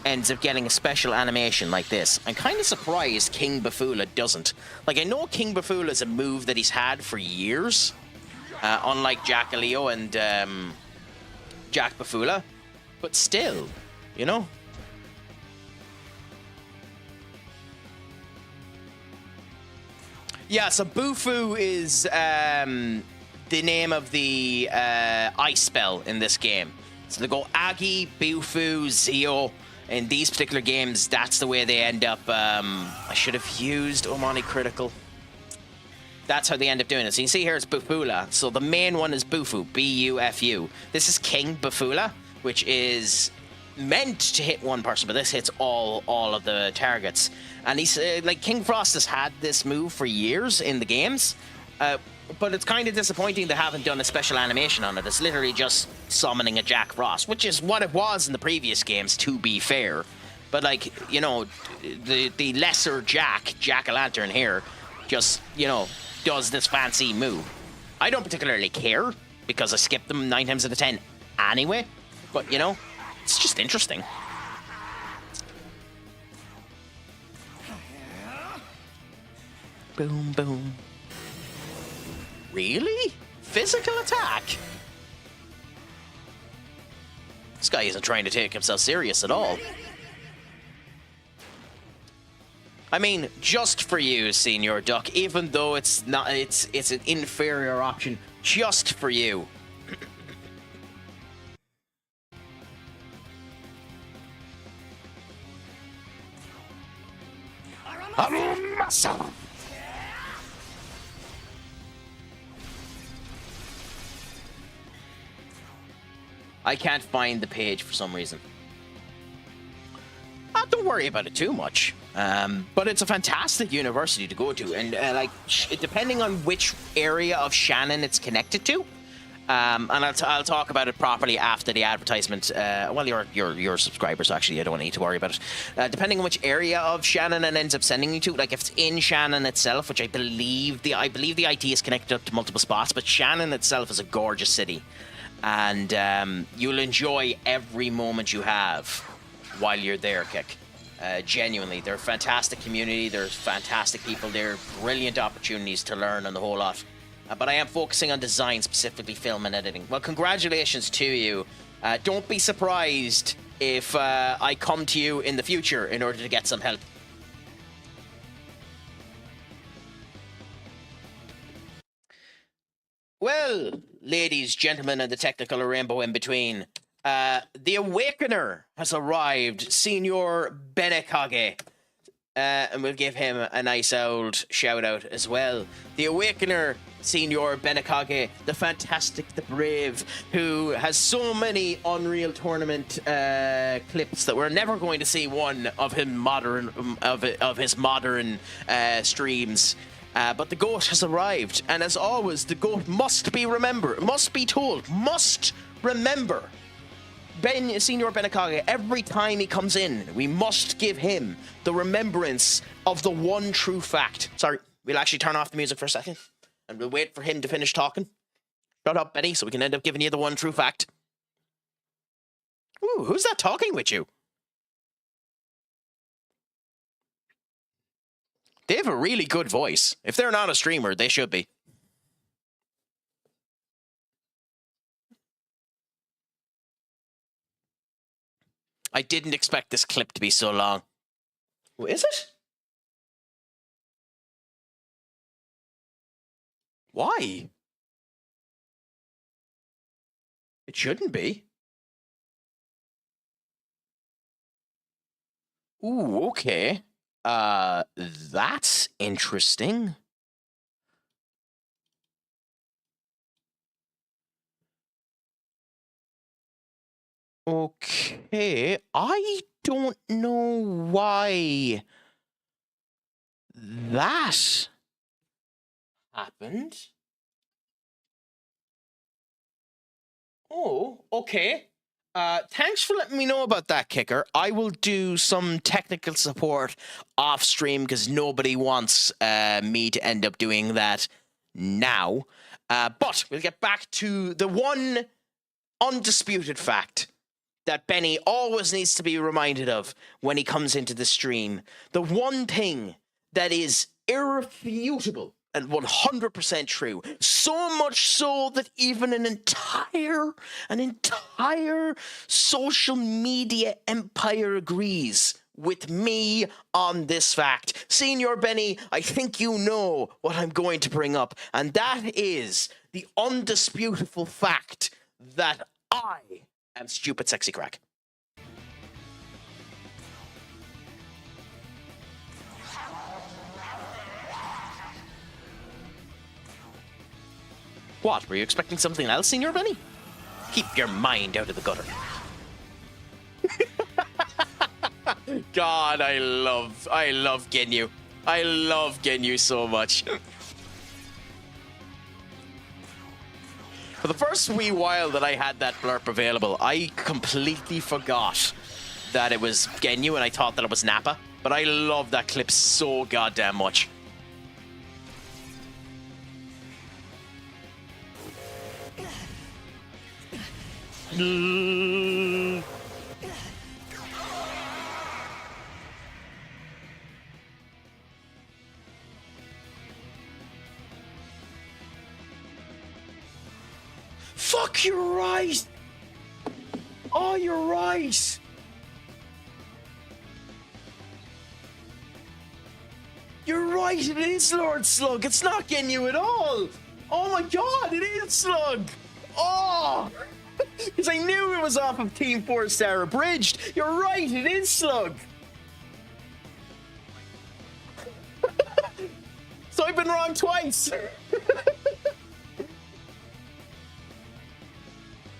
ends up getting a special animation like this. I'm kind of surprised King Bafula doesn't. Like, I know King Bafula is a move that he's had for years, unlike Jack Leo and Jack Bafula, but still, you know? Yeah, so Bufu is the name of the ice spell in this game. So they go Agi, Bufu, Zio. In these particular games, that's the way they end up. I should have used Omani Critical. That's how they end up doing it. So you can see here it's Bufula. So the main one is Bufu, B-U-F-U. This is King Bafula, which is meant to hit one person, but this hits all of the targets. And he's like, King Frost has had this move for years in the games, but it's kind of disappointing they haven't done a special animation on it. It's literally just summoning a Jack Frost, which is what it was in the previous games, to be fair. But, like, you know, the lesser Jack-o'-lantern here, just, you know, does this fancy move. I don't particularly care, because I skip them 9 times out of 10 anyway, but, you know, it's just interesting. Boom, boom. Really? Physical attack? This guy isn't trying to take himself serious at all. I mean, just for you, Senior Duck, even though it's not, it's an inferior option, just for you. Arumasa! I can't find the page for some reason. Don't worry about it too much. But it's a fantastic university to go to, and like, depending on which area of Shannon it's connected to, and I'll talk about it properly after the advertisement. Well, your subscribers, actually, I don't need to worry about it. Depending on which area of Shannon it ends up sending you to, like if it's in Shannon itself, which I believe the IT is connected up to multiple spots, but Shannon itself is a gorgeous city, and you'll enjoy every moment you have while you're there, Kick. Genuinely, they're a fantastic community, there's fantastic people there, brilliant opportunities to learn and the whole lot. But I am focusing on design, specifically film and editing. Well, congratulations to you. Don't be surprised if I come to you in the future in order to get some help. Well, ladies, gentlemen, and the technical rainbow in between, the Awakener has arrived, Senior Benekage. And we'll give him a nice old shout out as well. The Awakener, Senior Benekage, the fantastic, the brave, who has so many Unreal Tournament clips that we're never going to see one of him of his modern streams. But the goat has arrived, and as always, the goat must be remembered, must be told, must remember. Senior Benekage, every time he comes in, we must give him the remembrance of the one true fact. Sorry, we'll actually turn off the music for a second, and we'll wait for him to finish talking. Shut up, Benny, so we can end up giving you the one true fact. Ooh, who's that talking with you? They have a really good voice. If they're not a streamer, they should be. I didn't expect this clip to be so long. Is it? Why? It shouldn't be. Ooh, okay. That's interesting. Okay, I don't know why that happened. Oh, okay. Thanks for letting me know about that, Kicker. I will do some technical support off stream because nobody wants me to end up doing that now. But we'll get back to the one undisputed fact that Benny always needs to be reminded of when he comes into the stream. The one thing that is irrefutable and 100% true. So much so that even an entire social media empire agrees with me on this fact. Senior Benny, I think you know what I'm going to bring up, and that is the undisputable fact that I am stupid sexy Craic. What, were you expecting something else, Senior Benny? Keep your mind out of the gutter. God, I love Ginyu. I love Ginyu so much. For the first wee while that I had that blurb available, I completely forgot that it was Ginyu and I thought that it was Nappa. But I love that clip so goddamn much. Fuck, you're right. Oh, you're right. You're right, it is Lord Slug. It's not Ginyu at all. Oh my god, it is Slug. Oh, because I knew it was off of Team 4 Star Abridged. You're right, it is Slug. So I've been wrong twice.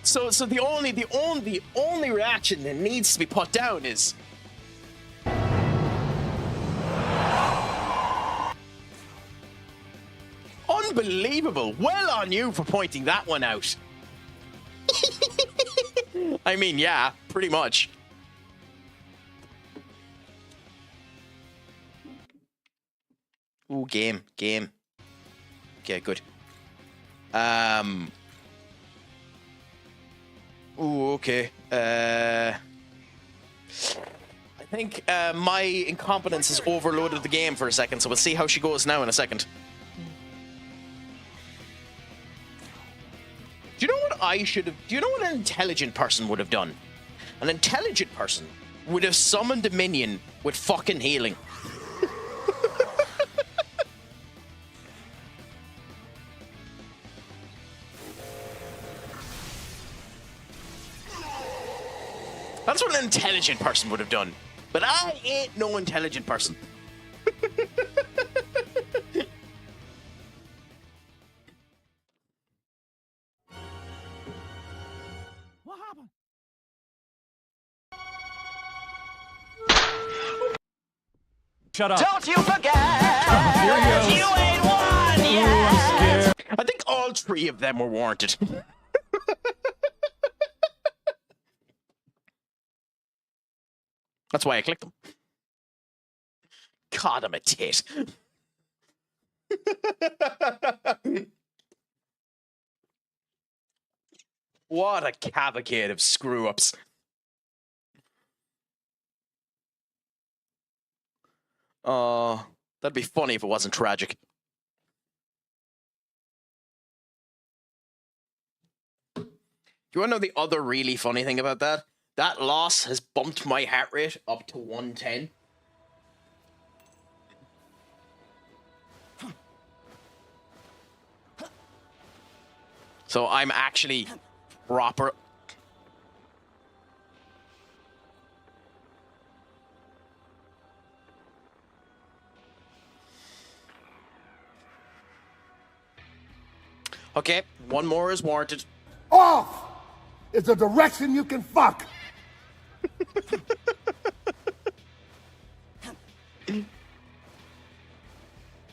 So the only reaction that needs to be put down is unbelievable. Well on you for pointing that one out. I mean, yeah, pretty much. Ooh, game. Okay, good. Ooh, okay. I think my incompetence has overloaded the game for a second, so we'll see how she goes now in a second. Do you know what I should have... Do you know what an intelligent person would have done? An intelligent person would have summoned a minion with fucking healing. That's what an intelligent person would have done. But I ain't no intelligent person. What happened? Shut up. Don't you forget, you ain't won yet. I think all three of them were warranted. That's why I clicked them. God, I'm a tit. What a cavalcade of screw-ups. Oh, that'd be funny if it wasn't tragic. Do you want to know the other really funny thing about that? That loss has bumped my heart rate up to 110. So I'm actually proper... Okay, one more is warranted. Off is the direction you can fuck.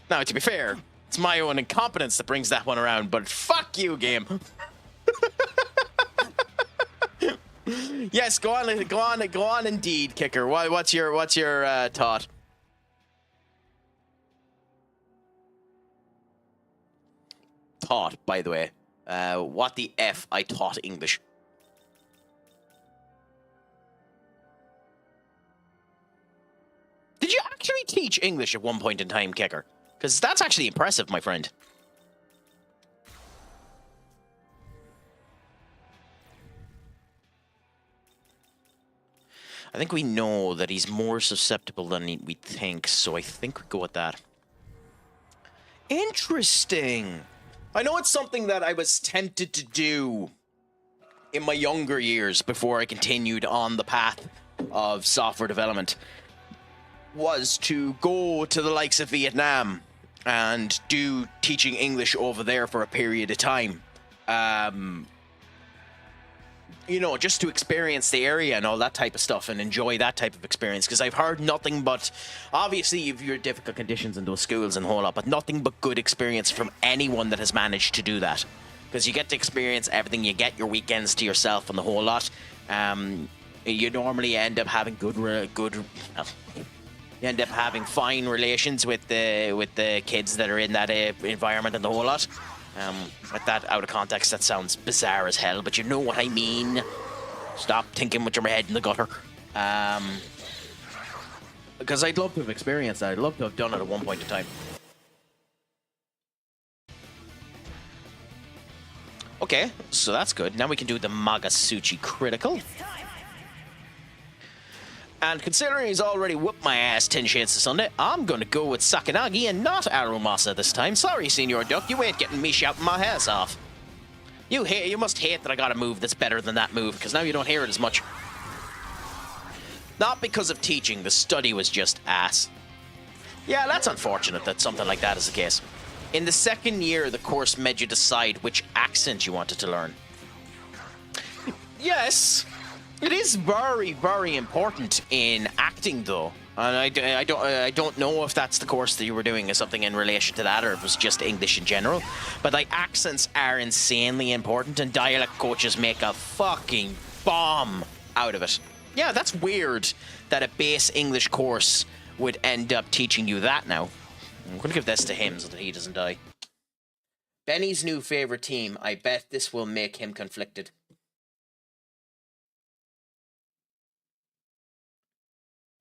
Now, to be fair, it's my own incompetence that brings that one around, but fuck you, game. Yes, go on, indeed, Kicker. What's your thought? Taught, by the way. What the F I taught English. teach English at one point in time, Kicker? Because that's actually impressive, my friend. I think we know that he's more susceptible than we think, so I think we go with that. Interesting. I know it's something that I was tempted to do in my younger years before I continued on the path of software development, was to go to the likes of Vietnam and do teaching English over there for a period of time. You know, just to experience the area and all that type of stuff and enjoy that type of experience, because I've heard nothing but, obviously you've your difficult conditions in those schools and the whole lot, but nothing but good experience from anyone that has managed to do that. Because you get to experience everything, you get your weekends to yourself and the whole lot. You normally end up having you end up having fine relations with the kids that are in that environment and the whole lot. With that out of context, that sounds bizarre as hell, but you know what I mean. Stop thinking with your head in the gutter. Because I'd love to have experienced that. I'd love to have done it at one point in time. Okay, so that's good. Now we can do the Magasuchi critical. And considering he's already whooped my ass 10 Shades of Sunday, I'm going to go with Sakanagi and not Arumasa this time. Sorry, Senior Duck, you ain't getting me shouting my ass off. You must hate that I got a move that's better than that move, because now you don't hear it as much. Not because of teaching, the study was just ass. Yeah, that's unfortunate that something like that is the case. In the second year, the course made you decide which accent you wanted to learn. Yes. It is very, very important in acting, though, and I don't know if that's the course that you were doing or something in relation to that, or if it was just English in general. But like, accents are insanely important, and dialect coaches make a fucking bomb out of it. Yeah, that's weird that a base English course would end up teaching you that. Now, I'm going to give this to him so that he doesn't die. Benny's new favorite team. I bet this will make him conflicted.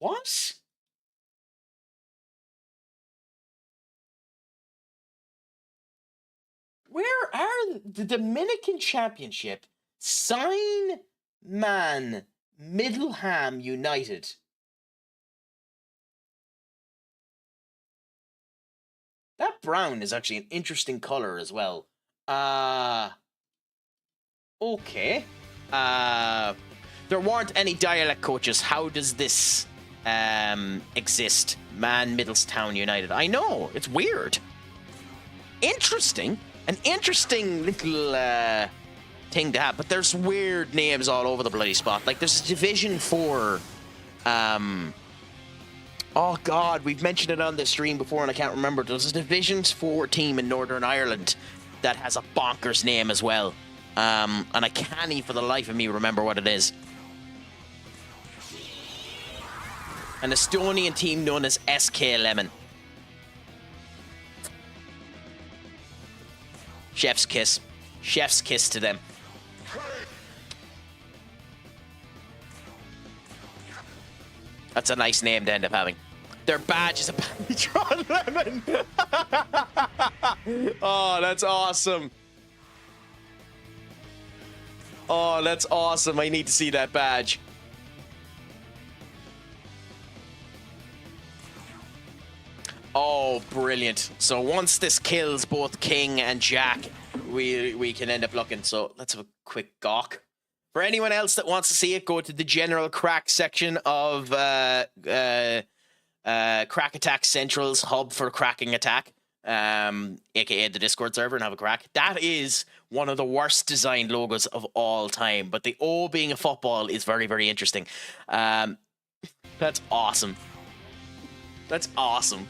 What? Where are the Dominican Championship? Sign Man Middleham United. That brown is actually an interesting color as well. Okay. There weren't any dialect coaches. How does this exist? Man Middletown United. I know, it's weird. Interesting. An interesting little thing to have, but there's weird names all over the bloody spot. Like, there's a Division 4. Oh god, we've mentioned it on the stream before and I can't remember. There's a Division 4 team in Northern Ireland that has a bonkers name as well. And I can't for the life of me remember what it is. An Estonian team known as SK Lemon. Chef's kiss. Chef's kiss to them. That's a nice name to end up having. Their badge is a Patron Lemon. Oh, that's awesome. Oh, that's awesome. I need to see that badge. Oh, brilliant. So once this kills both King and Jack, we can end up looking. So let's have a quick gawk. For anyone else that wants to see it, go to the general Craic section of CraicAttackCentral's hub for cracking attack, aka the Discord server, and have a crack. That is one of the worst designed logos of all time, but the O being a football is very, very interesting. That's awesome. That's awesome.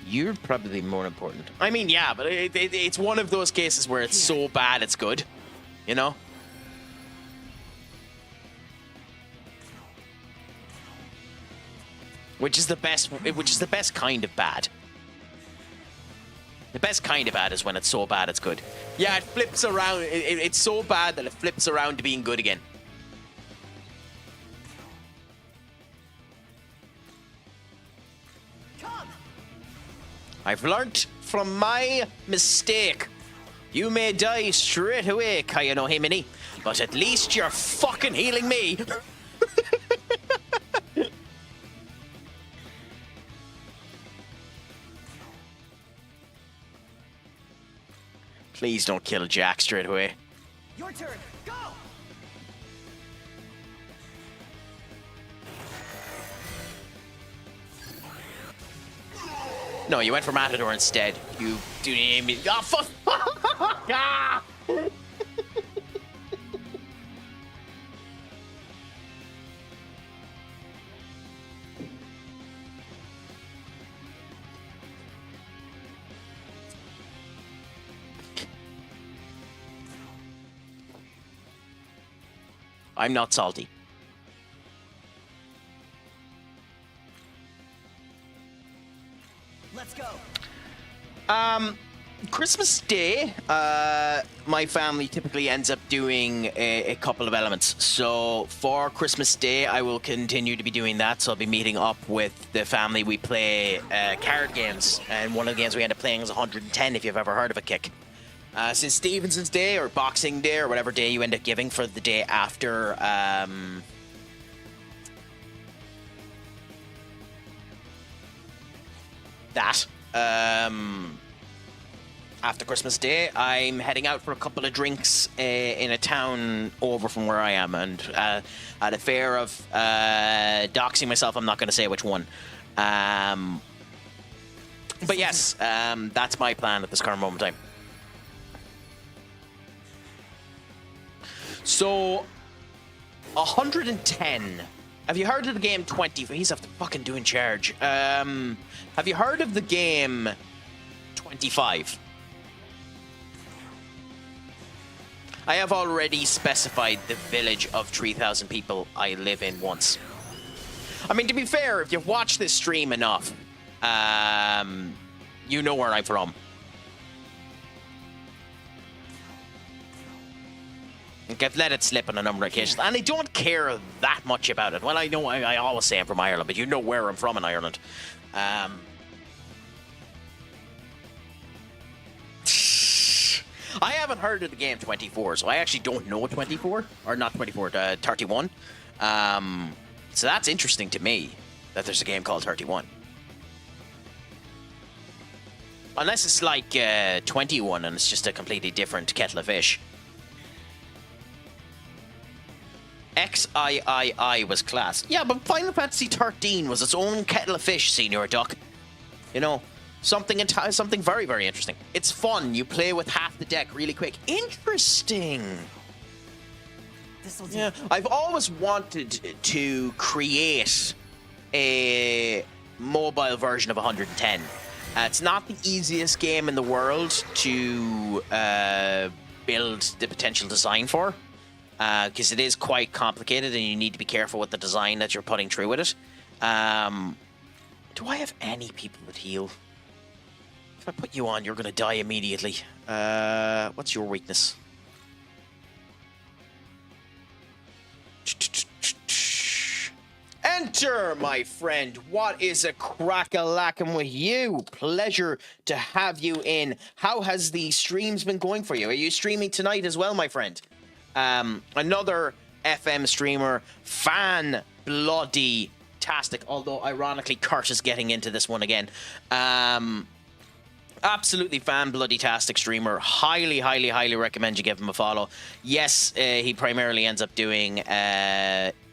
You're probably more important. I mean, yeah, but it's one of those cases where it's so bad it's good, you know? Which is the best kind of bad. The best kind of bad is when it's so bad it's good. Yeah, it flips around. It's so bad that it flips around to being good again. I've learnt from my mistake. You may die straight away, Kaya no Himini, but at least you're fucking healing me. Please don't kill Jack straight away. Your turn. Go. No, you went for Matador instead. You do name me. Oh, fuck! Ah! I'm not salty. Let's go. Christmas Day, my family typically ends up doing a couple of elements. So for Christmas Day, I will continue to be doing that. So I'll be meeting up with the family. We play card games, and one of the games we end up playing is 110, if you've ever heard of a kick. Since Stevenson's Day or Boxing Day or whatever day you end up giving for the day after that. After Christmas Day, I'm heading out for a couple of drinks in a town over from where I am, and at a fear of doxing myself, I'm not going to say which one. But yes, that's my plan at this current moment in time. So, 110. Have you heard of the game 20? He's after fucking doing charge. Have you heard of the game 25? I have already specified the village of 3,000 people I live in once. I mean, to be fair, if you've watched this stream enough, you know where I'm from. I've let it slip on a number of occasions, and I don't care that much about it. Well, I know I always say I'm from Ireland, but you know where I'm from in Ireland. I haven't heard of the game 24, so I actually don't know 24, or not 24, 31. So that's interesting to me, that there's a game called 31. Unless it's like 21 and it's just a completely different kettle of fish. XIII was class. Yeah, but Final Fantasy 13 was its own kettle of fish, Senior Duck. You know, something very, very interesting. It's fun. You play with half the deck really quick. Interesting. Yeah, I've always wanted to create a mobile version of 110. It's not the easiest game in the world to build the potential design for. Because it is quite complicated and you need to be careful with the design that you're putting through with it. Do I have any people that heal? If I put you on, you're going to die immediately. What's your weakness? Enter, my friend. What is a crack-a-lackin' with you? Pleasure to have you in. How has the streams been going for you? Are you streaming tonight as well, my friend? Another FM streamer, fan-bloody-tastic, although ironically Kurt is getting into this one again. Absolutely fan-bloody-tastic streamer. Highly, highly, highly recommend you give him a follow. Yes, he primarily ends up doing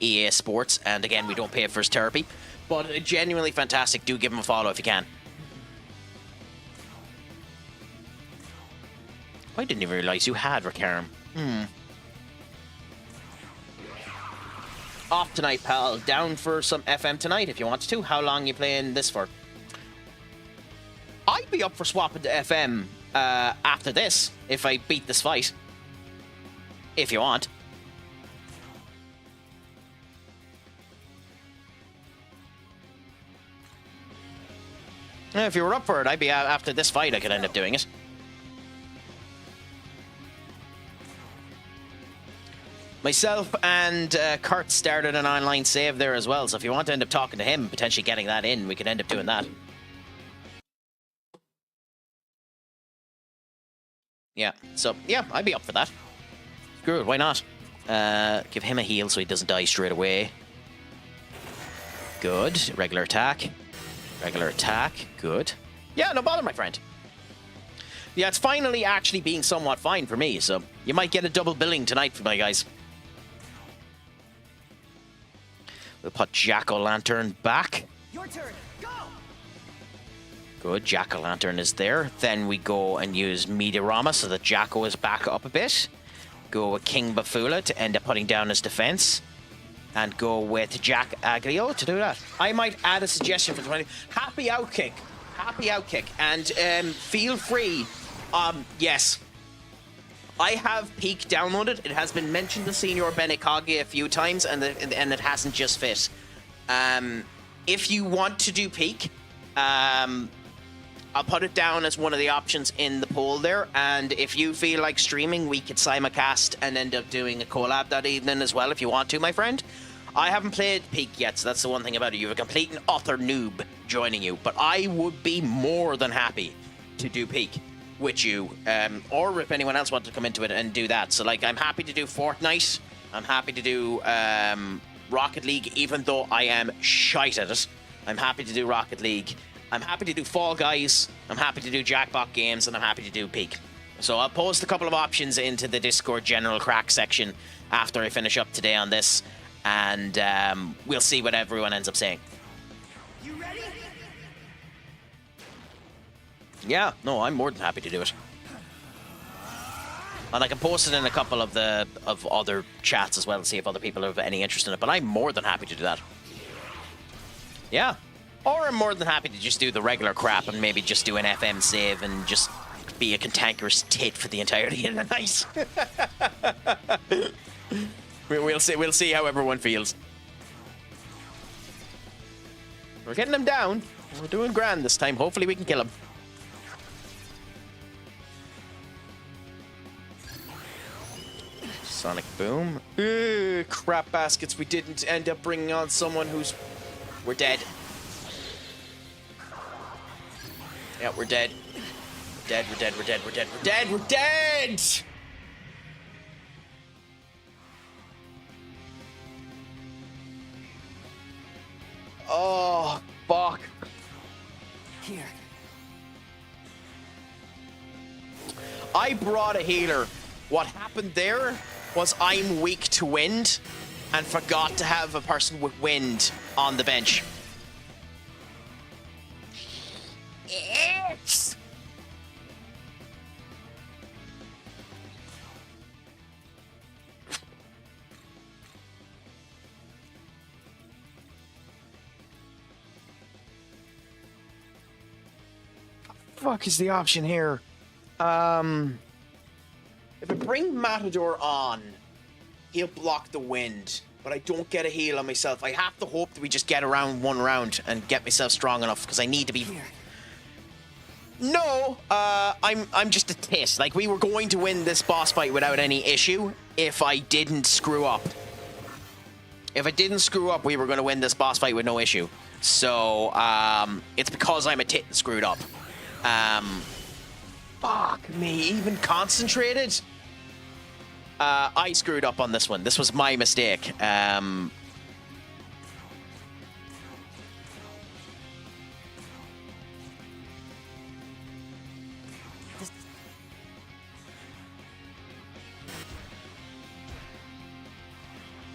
EA Sports, and again, we don't pay for his therapy, but genuinely fantastic. Do give him a follow if you can. I didn't even realize you had Rakaram. Off tonight, pal. Down for some FM tonight if you want to. How long are you playing this for? I'd be up for swapping to FM after this, if I beat this fight. If you want. If you were up for it, I'd be after this fight. I could end up doing it. Myself and Kurt started an online save there as well, so if you want to end up talking to him, potentially getting that in, we could end up doing that. Yeah, so, yeah, I'd be up for that. Screw it, why not? Give him a heal so he doesn't die straight away. Good. Regular attack. Regular attack. Good. Yeah, no bother, my friend. Yeah, it's finally actually being somewhat fine for me, so you might get a double billing tonight for my guys. We'll put Jack-o'-lantern back. Your turn. Go. Good, Jack-o'-lantern is there. Then we go and use Meteorama so that Jacko is back up a bit. Go with King Bafula to end up putting down his defense. And go with Jack Aglio to do that. I might add a suggestion for 20. Happy Outkick. Happy Outkick. And feel free. Yes. I have Peak downloaded. It has been mentioned to Senior Benikage a few times, and it hasn't just fit. If you want to do Peak, I'll put it down as one of the options in the poll there. And if you feel like streaming, we could simulcast and end up doing a collab that evening as well, if you want to, my friend. I haven't played Peak yet, so that's the one thing about it. You have a complete and utter noob joining you, but I would be more than happy to do Peak with you, or if anyone else wanted to come into it and do that. So, like, I'm happy to do Fortnite. I'm happy to do Rocket League, even though I am shite at it. I'm happy to do Rocket League. I'm happy to do Fall Guys. I'm happy to do Jackpot games, and I'm happy to do Peak. So I'll post a couple of options into the Discord general crack section after I finish up today on this, and we'll see what everyone ends up saying. You ready? Yeah, no, I'm more than happy to do it. And I can post it in a couple of other chats as well to see if other people have any interest in it, but I'm more than happy to do that. Yeah. Or I'm more than happy to just do the regular crap and maybe just do an FM save and just be a cantankerous tit for the entirety of the night. We'll see how everyone feels. We're getting him down. We're doing grand this time. Hopefully we can kill him. Sonic Boom. Crap baskets. We didn't end up bringing on someone who's... We're dead. Yeah, we're dead. We're dead, we're dead, we're dead, we're dead, we're dead, we're dead! Oh, fuck. Here. I brought a healer. What happened there was I'm weak to wind and forgot to have a person with wind on the bench. It's... fuck is the option here? If I bring Matador on, he'll block the wind, but I don't get a heal on myself. I have to hope that we just get around one round and get myself strong enough, because I need to be... No, I'm just a tit. Like, we were going to win this boss fight without any issue if I didn't screw up. If I didn't screw up, we were going to win this boss fight with no issue. So, it's because I'm a tit and screwed up. Fuck me, even concentrated? I screwed up on this one. This was my mistake.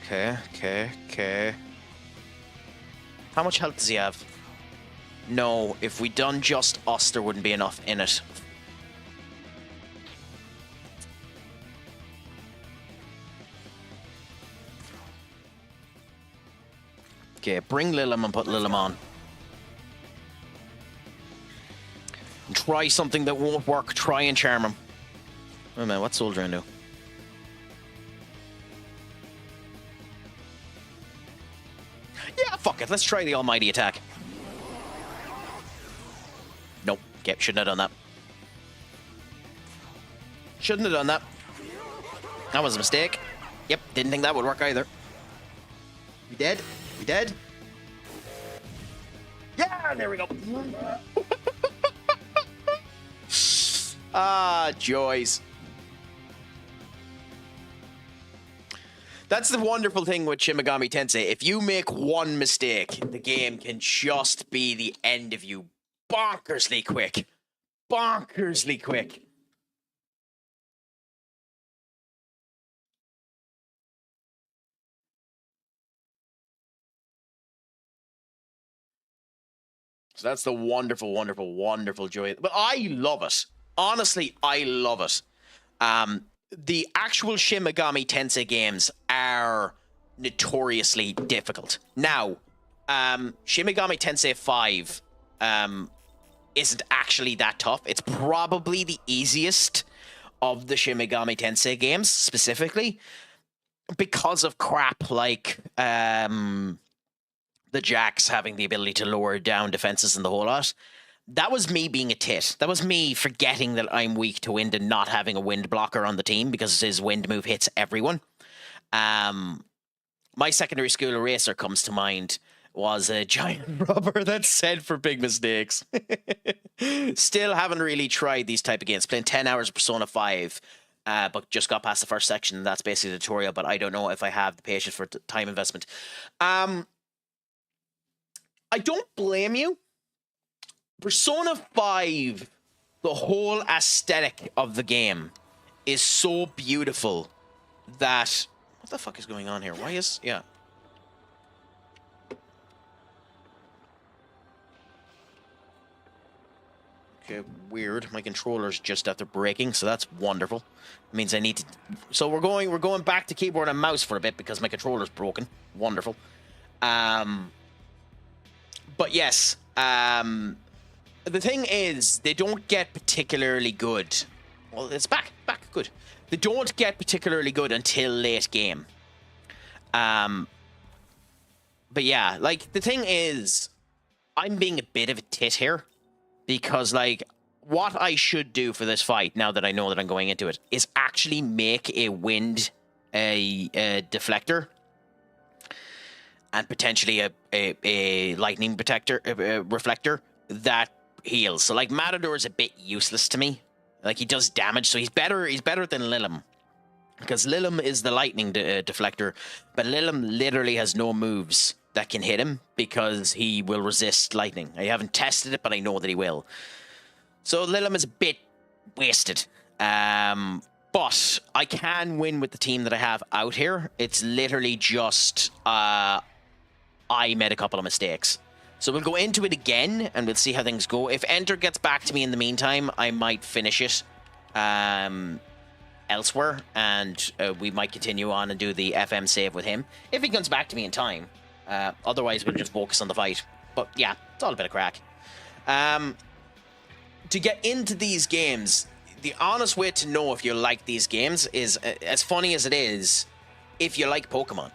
Okay. How much health does he have? No, if we done just us, there wouldn't be enough in it. Okay, bring Lilim and put Lilim on. And try something that won't work. Try and charm him. Wait a minute, what's Soldier do? Yeah, fuck it. Let's try the almighty attack. Okay, shouldn't have done that. Shouldn't have done that. That was a mistake. Yep, didn't think that would work either. We dead? We dead? Yeah, there we go. Ah, joys. That's the wonderful thing with Shin Megami Tensei. If you make one mistake, the game can just be the end of you bonkersly quick. Bonkersly quick. So that's the wonderful, wonderful, wonderful joy. But I love it. Honestly, I love it. The actual Shin Megami Tensei games are notoriously difficult. Now, Shin Megami Tensei V isn't actually that tough. It's probably the easiest of the Shin Megami Tensei games, specifically because of crap like the jacks having the ability to lower down defenses and the whole lot. That was me being a tit. That was me forgetting that I'm weak to wind and not having a wind blocker on the team because his wind move hits everyone. My secondary school eraser comes to mind was a giant rubber that's set for big mistakes. Still haven't really tried these type of games. Playing 10 hours of Persona 5, but just got past the first section. That's basically the tutorial, but I don't know if I have the patience for time investment. I don't blame you. Persona 5, the whole aesthetic of the game is so beautiful that... What the fuck is going on here? Why is... Yeah. Okay, weird. My controller's just after breaking, so that's wonderful. It means I need to... So we're going back to keyboard and mouse for a bit because my controller's broken. Wonderful. But yes, the thing is, they don't get particularly good. Well, it's back, good. They don't get particularly good until late game. But yeah, like, the thing is, I'm being a bit of a tit here. Because, like, what I should do for this fight, now that I know that I'm going into it, is actually make a wind a deflector. And potentially a lightning reflector that heals. So, like, Matador is a bit useless to me. Like, he does damage, so he's better than Lilim. Because Lilim is the lightning deflector, but Lilim literally has no moves that can hit him because he will resist lightning. I haven't tested it, but I know that he will. So Lilim is a bit wasted. But I can win with the team that I have out here. It's literally just I made a couple of mistakes. So we'll go into it again, and we'll see how things go. If Enter gets back to me in the meantime, I might finish it elsewhere, and we might continue on and do the FM save with him. If he comes back to me in time. Otherwise, we'll just focus on the fight. But yeah, it's all a bit of crack. To get into these games, the honest way to know if you like these games is, as funny as it is, if you like Pokemon.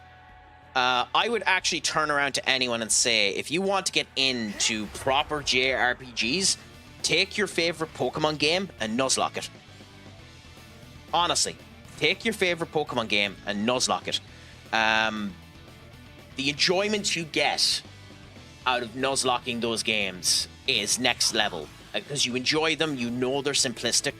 I would actually turn around to anyone and say, if you want to get into proper JRPGs, take your favorite Pokemon game and nuzlocke it. Honestly, take your favorite Pokemon game and nuzlocke it. The enjoyment you get out of nuzlocking those games is next level. Because you enjoy them, you know they're simplistic.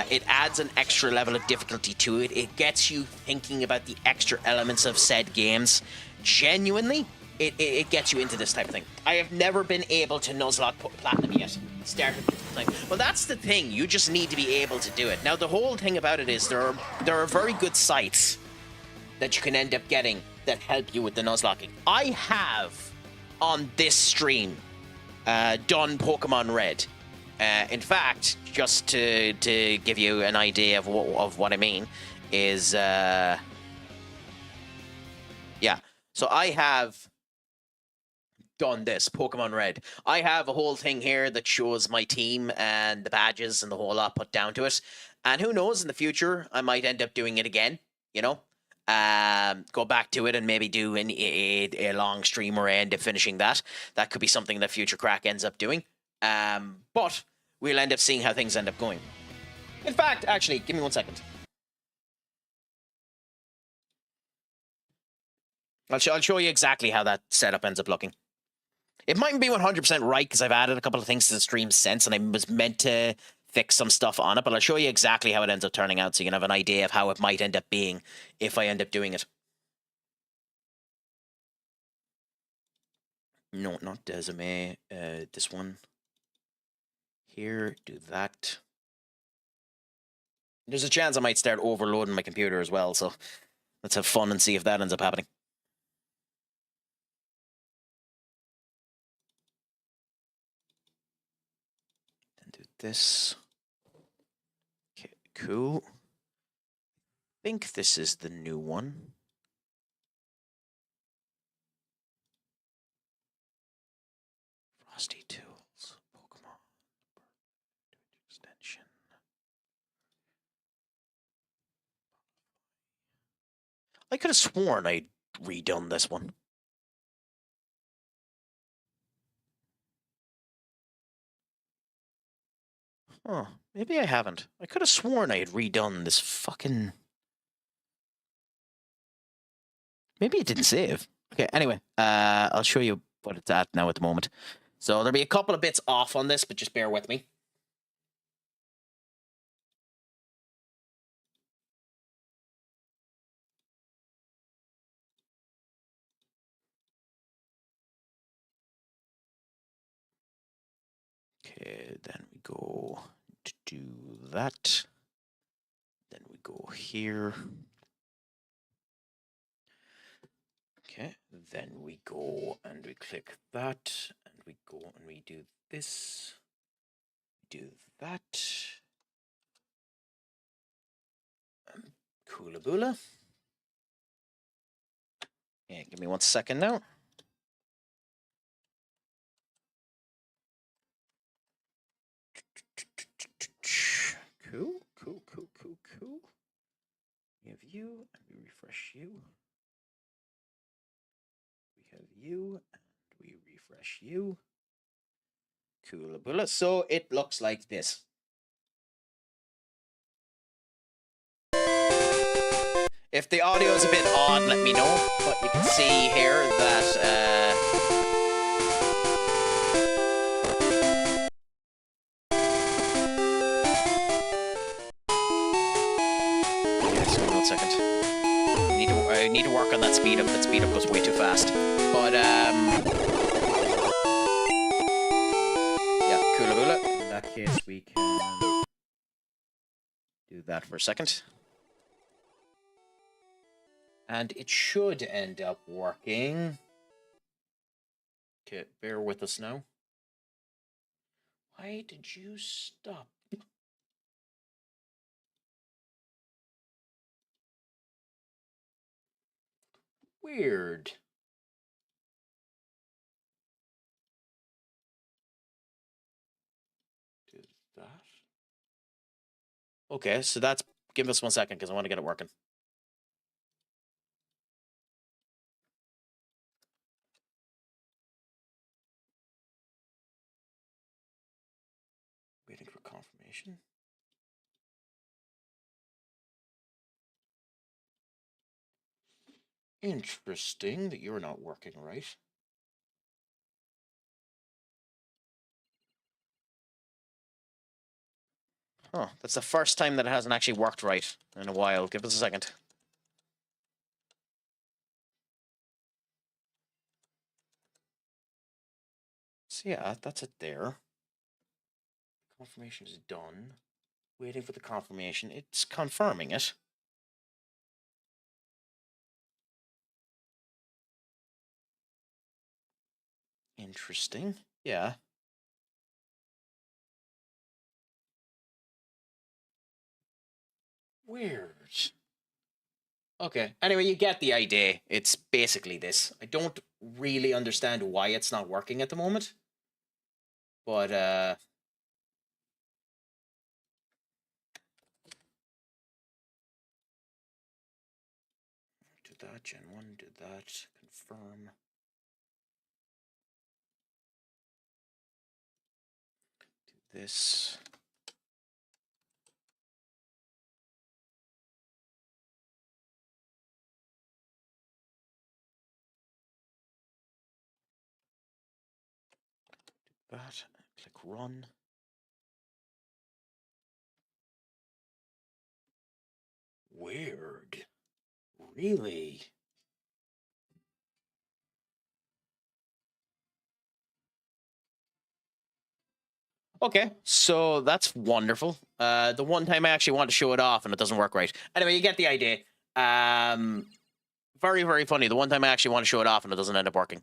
It adds an extra level of difficulty to it. It gets you thinking about the extra elements of said games. Genuinely, it gets you into this type of thing. I have never been able to nuzlocke Platinum yet. Started this time. Well, that's the thing. You just need to be able to do it. Now, the whole thing about it is there are very good sites that you can end up getting that help you with the nuzlocking. I have, on this stream, done Pokemon Red. In fact, just to give you an idea of what I mean, is... yeah. So I have done this, Pokemon Red. I have a whole thing here that shows my team and the badges and the whole lot put down to it. And who knows, in the future, I might end up doing it again, you know? Go back to it and maybe do a long stream or end of finishing that. That could be something that future Craic ends up doing. But we'll end up seeing how things end up going. In fact, actually, give me 1 second. I'll show you exactly how that setup ends up looking. It mightn't be 100% right because I've added a couple of things to the stream since, and I was meant to fix some stuff on it, but I'll show you exactly how it ends up turning out so you can have an idea of how it might end up being if I end up doing it. No, not Desime. This one. Here, do that. There's a chance I might start overloading my computer as well, so let's have fun and see if that ends up happening. Then do this. Okay, cool. I think this is the new one. Frosty Tools, Pokemon, extension. I could have sworn I'd redone this one. Huh, maybe I haven't. I could have sworn I had redone this fucking... Maybe it didn't save. Okay, anyway, I'll show you what it's at now at the moment. So there'll be a couple of bits off on this, but just bear with me. Okay, then we go to do that. Then we go here. Okay, then we go and we click that, and we go and we do this, do that. Coolaboola. Yeah, give me 1 second now. Cool. We have you, and we refresh you. We have you, and we refresh you. Coolaboola. So it looks like this. If the audio is a bit odd, let me know. But you can see here that just give me 1 second. I need to work on that speed up. That speed up goes way too fast. But yeah, Coolaboola. In that case, we can do that for a second. And it should end up working. Okay, bear with us now. Why did you stop? Weird. Do that. Okay, so that's... Give us 1 second, because I want to get it working. Waiting for confirmation. Interesting that you're not working right. Oh, that's the first time that it hasn't actually worked right in a while. Give us a second. So yeah, that's it there. Confirmation is done. Waiting for the confirmation. It's confirming it. Interesting. Yeah. Weird. Okay. Anyway, you get the idea. It's basically this. I don't really understand why it's not working at the moment. But, do that, Gen 1, do that, confirm. Do this. That. Click run. Weird. Really? Okay, so that's wonderful. The one time I actually want to show it off and it doesn't work right. Anyway, you get the idea. Very, very funny. The one time I actually want to show it off and it doesn't end up working.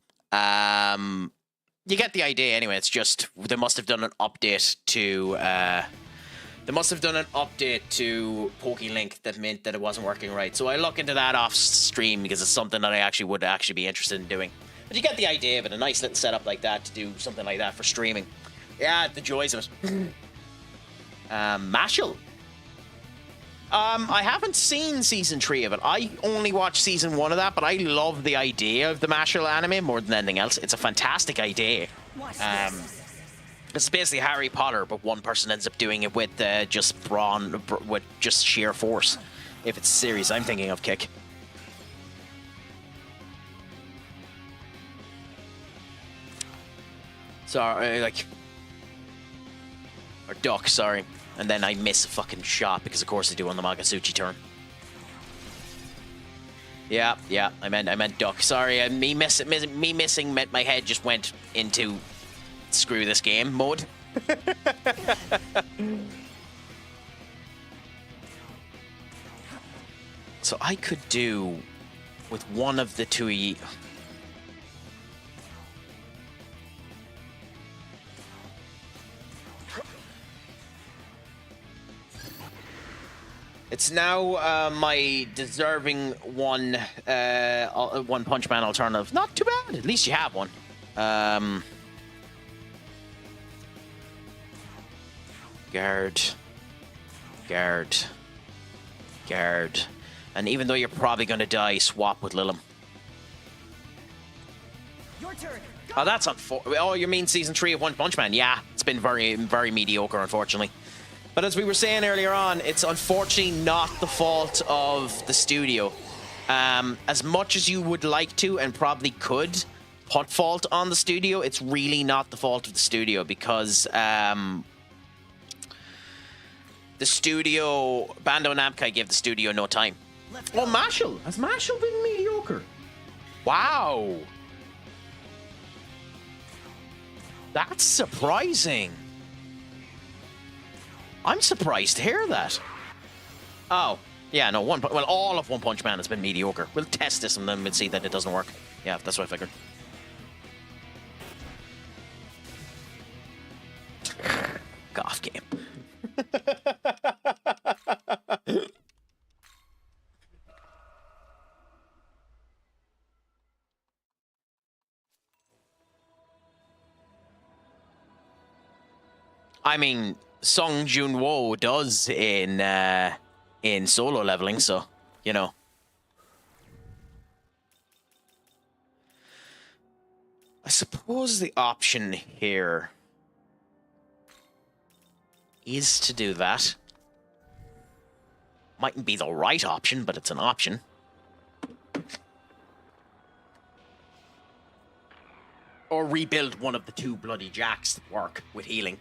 You get the idea anyway. It's just they must have done an update to PokeLink that meant that it wasn't working right. So I look into that off stream because it's something that I actually would be interested in doing. But you get the idea of it. A nice little setup like that to do something like that for streaming. Yeah, the joys of it. Mashal. I haven't seen season 3 of it. I only watched season 1 of that, but I love the idea of the Mashal anime more than anything else. It's a fantastic idea. It's basically Harry Potter, but one person ends up doing it with just brawn, with just sheer force. If it's a series I'm thinking of, Kick. Sorry, like... Or duck, sorry. And then I miss a fucking shot, because of course I do on the Magasuchi turn. Yeah, I meant duck. Sorry, me missing meant my head just went into screw this game mode. So I could do with one of the two. It's now my deserving one Punch Man alternative. Not too bad. At least you have one. Guard. And even though you're probably going to die, swap with Lilim. Your turn. Oh, that's unfortunate. Oh, you mean season 3 of One Punch Man? Yeah, it's been very, very mediocre, unfortunately. But as we were saying earlier on, it's unfortunately not the fault of the studio. As much as you would like to and probably could put fault on the studio, it's really not the fault of the studio because the studio, Bandai Namco gave the studio no time. Oh, Mashal! Has Mashal been mediocre? Wow! That's surprising. I'm surprised to hear that. Oh, yeah, no, well, all of One Punch Man has been mediocre. We'll test this and then we'll see that it doesn't work. Yeah, that's what I figured. Golf game. I mean, Song Joon-wo does in solo leveling, so you know. I suppose the option here is to do that. Mightn't be the right option, but it's an option. Or rebuild one of the two bloody jacks that work with healing.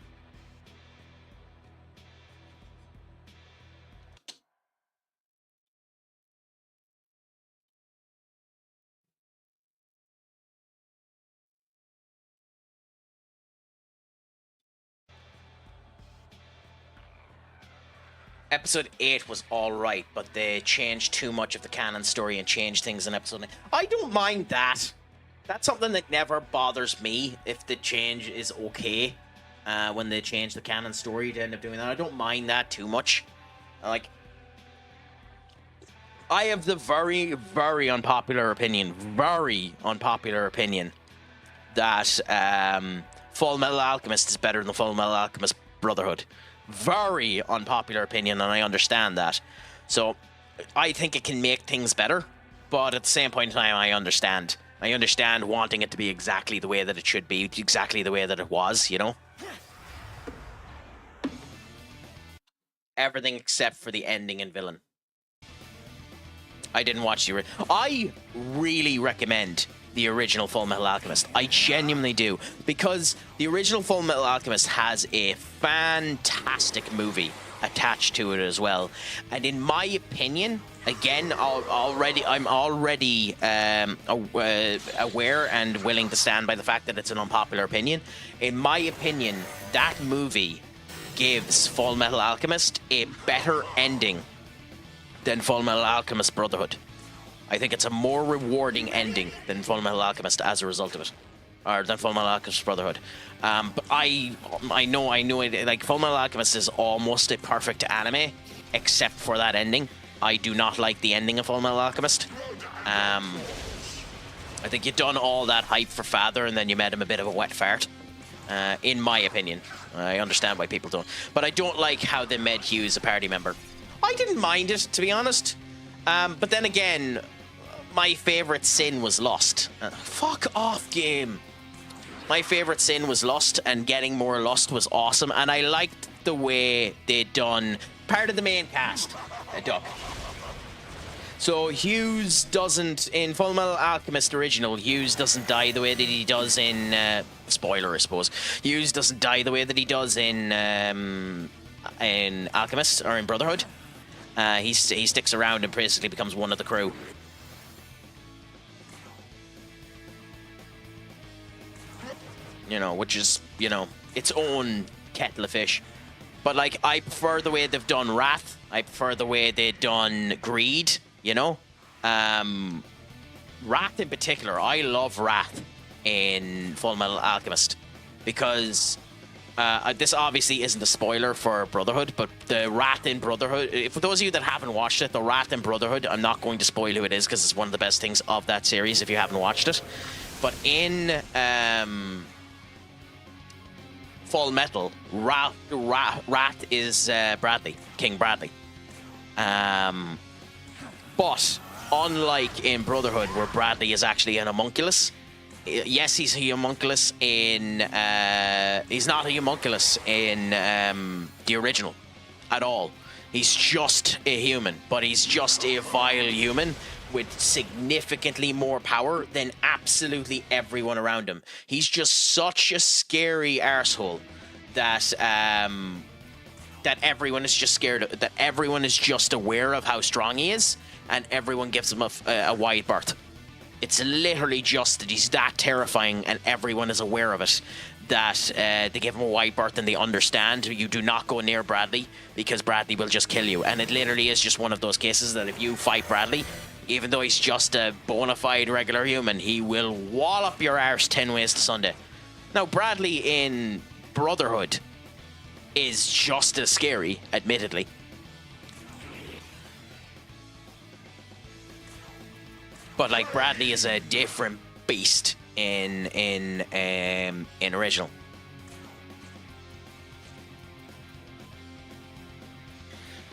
Episode 8 was alright, but they changed too much of the canon story and changed things in episode 9. I don't mind that. That's something that never bothers me if the change is okay. When they change the canon story to end up doing that. I don't mind that too much. Like, I have the very, very unpopular opinion that Full Metal Alchemist is better than the Full Metal Alchemist Brotherhood. Very unpopular opinion, and I understand that. So I think it can make things better, but at the same point in time, I understand wanting it to be exactly the way that it should be, exactly the way that it was, you know. everything except for the ending and villain. I didn't watch the I really recommend the original Full Metal Alchemist. I genuinely do, because the original Full Metal Alchemist has a fantastic movie attached to it as well. And in my opinion, again, I'm already aware and willing to stand by the fact that it's an unpopular opinion. In my opinion, that movie gives Full Metal Alchemist a better ending than Full Metal Alchemist Brotherhood. I think it's a more rewarding ending than Full Metal Alchemist as a result of it, or than Full Metal Alchemist Brotherhood. But I know it, like, Full Metal Alchemist is almost a perfect anime, except for that ending. I do not like the ending of Full Metal Alchemist. I think you've done all that hype for Father, and then you made him a bit of a wet fart. In my opinion, I understand why people don't, but I don't like how they made Hughes a party member. I didn't mind it, to be honest. But then again, my favorite sin was Lust. Fuck off, game. My favorite sin was Lust, and getting more Lust was awesome, and I liked the way they'd done part of the main cast. A duck. So Hughes doesn't, in Full Metal Alchemist Original, Hughes doesn't die the way that he does in, spoiler, I suppose. Hughes doesn't die the way that he does in Alchemist, or in Brotherhood. He sticks around and basically becomes one of the crew. You know, which is, you know, its own kettle of fish. But, like, I prefer the way they've done Wrath. I prefer the way they've done Greed, you know? Wrath in particular, I love Wrath in Full Metal Alchemist. Because this obviously isn't a spoiler for Brotherhood, but the Wrath in Brotherhood, for those of you that haven't watched it, the Wrath in Brotherhood, I'm not going to spoil who it is because it's one of the best things of that series if you haven't watched it. But in Full Metal, Wrath is Bradley, King Bradley. But unlike in Brotherhood, where Bradley is actually an homunculus, yes, he's a homunculus in... he's not a homunculus in the original at all. He's just a human, but he's just a vile human with significantly more power than absolutely everyone around him. He's just such a scary arsehole that that everyone is just scared of, that everyone is just aware of how strong he is, and everyone gives him a wide berth. It's literally just that he's that terrifying, and everyone is aware of it, that they give him a wide berth and they understand you do not go near Bradley because Bradley will just kill you. And it literally is just one of those cases that if you fight Bradley, even though he's just a bona fide regular human, he will wallop your arse 10 ways to Sunday. Now, Bradley in Brotherhood is just as scary, admittedly. But, like, Bradley is a different beast in original.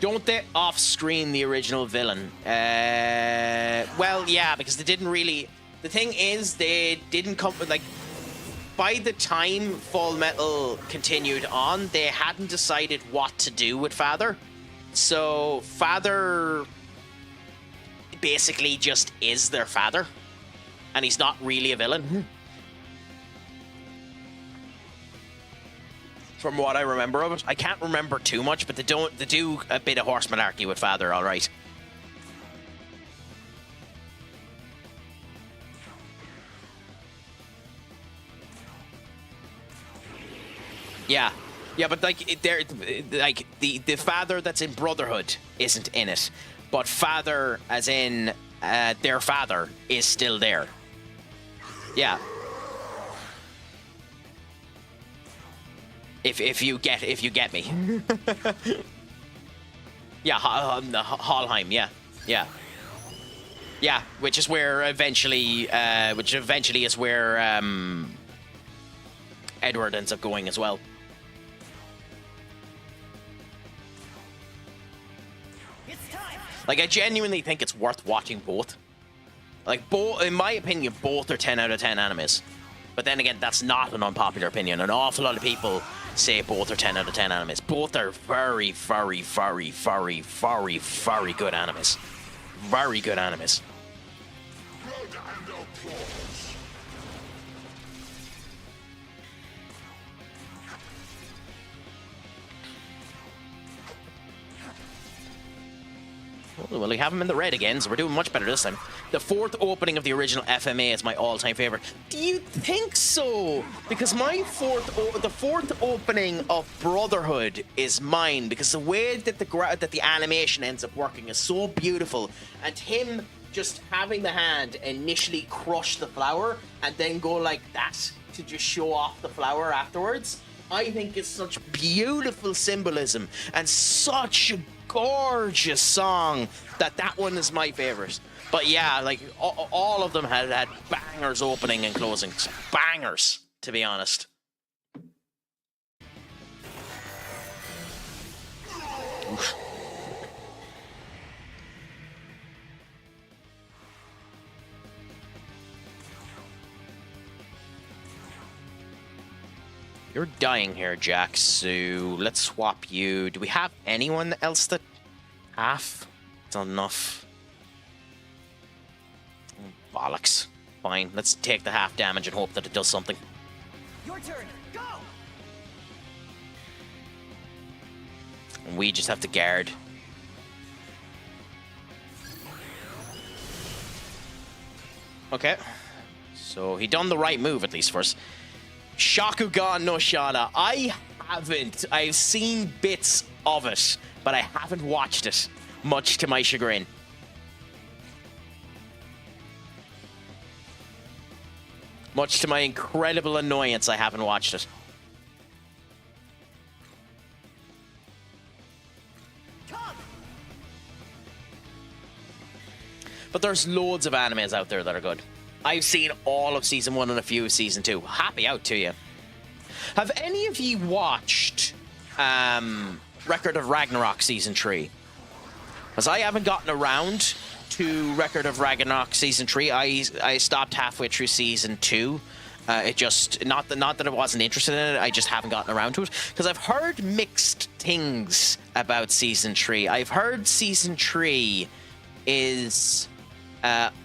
Don't they off-screen the original villain? Well, yeah, because they didn't really... The thing is, they didn't come... Like, by the time Full Metal continued on, they hadn't decided what to do with Father. So, Father basically just is their father. And he's not really a villain. From what I remember of it. I can't remember too much, but they do a bit of horse monarchy with Father, alright. Yeah. Yeah, but like the Father that's in Brotherhood isn't in it. But Father as in their father is still there. Yeah. If you get me. Yeah, Hallheim, yeah. Yeah, which is where eventually is where Edward ends up going as well. Like, I genuinely think it's worth watching both. Like, in my opinion, both are 10 out of 10 animes. But then again, that's not an unpopular opinion. An awful lot of people say both are 10 out of 10 animes. Both are very, very, very, very, very, very good animes. Very good animes. Well, we have him in the red again, so we're doing much better this time. The fourth opening of the original FMA is my all-time favorite. Do you think so? Because the fourth opening of Brotherhood is mine, because the way that the animation ends up working is so beautiful, and him just having the hand initially crush the flower and then go like that to just show off the flower afterwards, I think is such beautiful symbolism and such a gorgeous song that one is my favorite. But yeah, like all of them had bangers opening and closings. Bangers, to be honest. Oof. You're dying here, Jack, so let's swap you. Do we have anyone else that half? It's not enough. Bollocks. Fine, let's take the half damage and hope that it does something. Your turn. Go. And we just have to guard. Okay. So he done the right move, at least for us. Shakugan no Shana. I haven't. I've seen bits of it, but I haven't watched it, much to my chagrin. Much to my incredible annoyance, I haven't watched it. But there's loads of animes out there that are good. I've seen all of Season 1 and a few of Season 2. Happy out to you. Have any of you watched Record of Ragnarok Season 3? Because I haven't gotten around to Record of Ragnarok Season 3. I stopped halfway through Season 2. It just, not that I wasn't interested in it, I just haven't gotten around to it. Because I've heard mixed things about Season 3. I've heard Season 3 is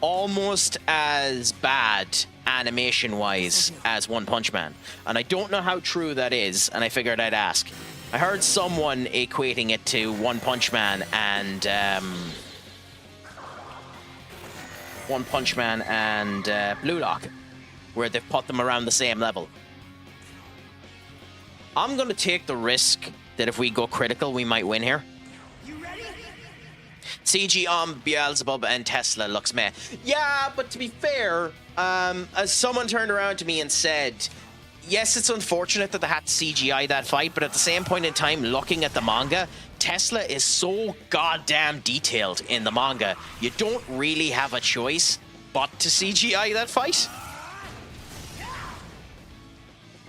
almost as bad animation-wise as One Punch Man. And I don't know how true that is, and I figured I'd ask. I heard someone equating it to One Punch Man and Blue Lock, where they've put them around the same level. I'm going to take the risk that if we go critical, we might win here. CG on Beelzebub and Tesla looks meh. Yeah, but to be fair, as someone turned around to me and said, yes, it's unfortunate that they had to CGI that fight, but at the same point in time, looking at the manga, Tesla is so goddamn detailed in the manga, you don't really have a choice but to CGI that fight.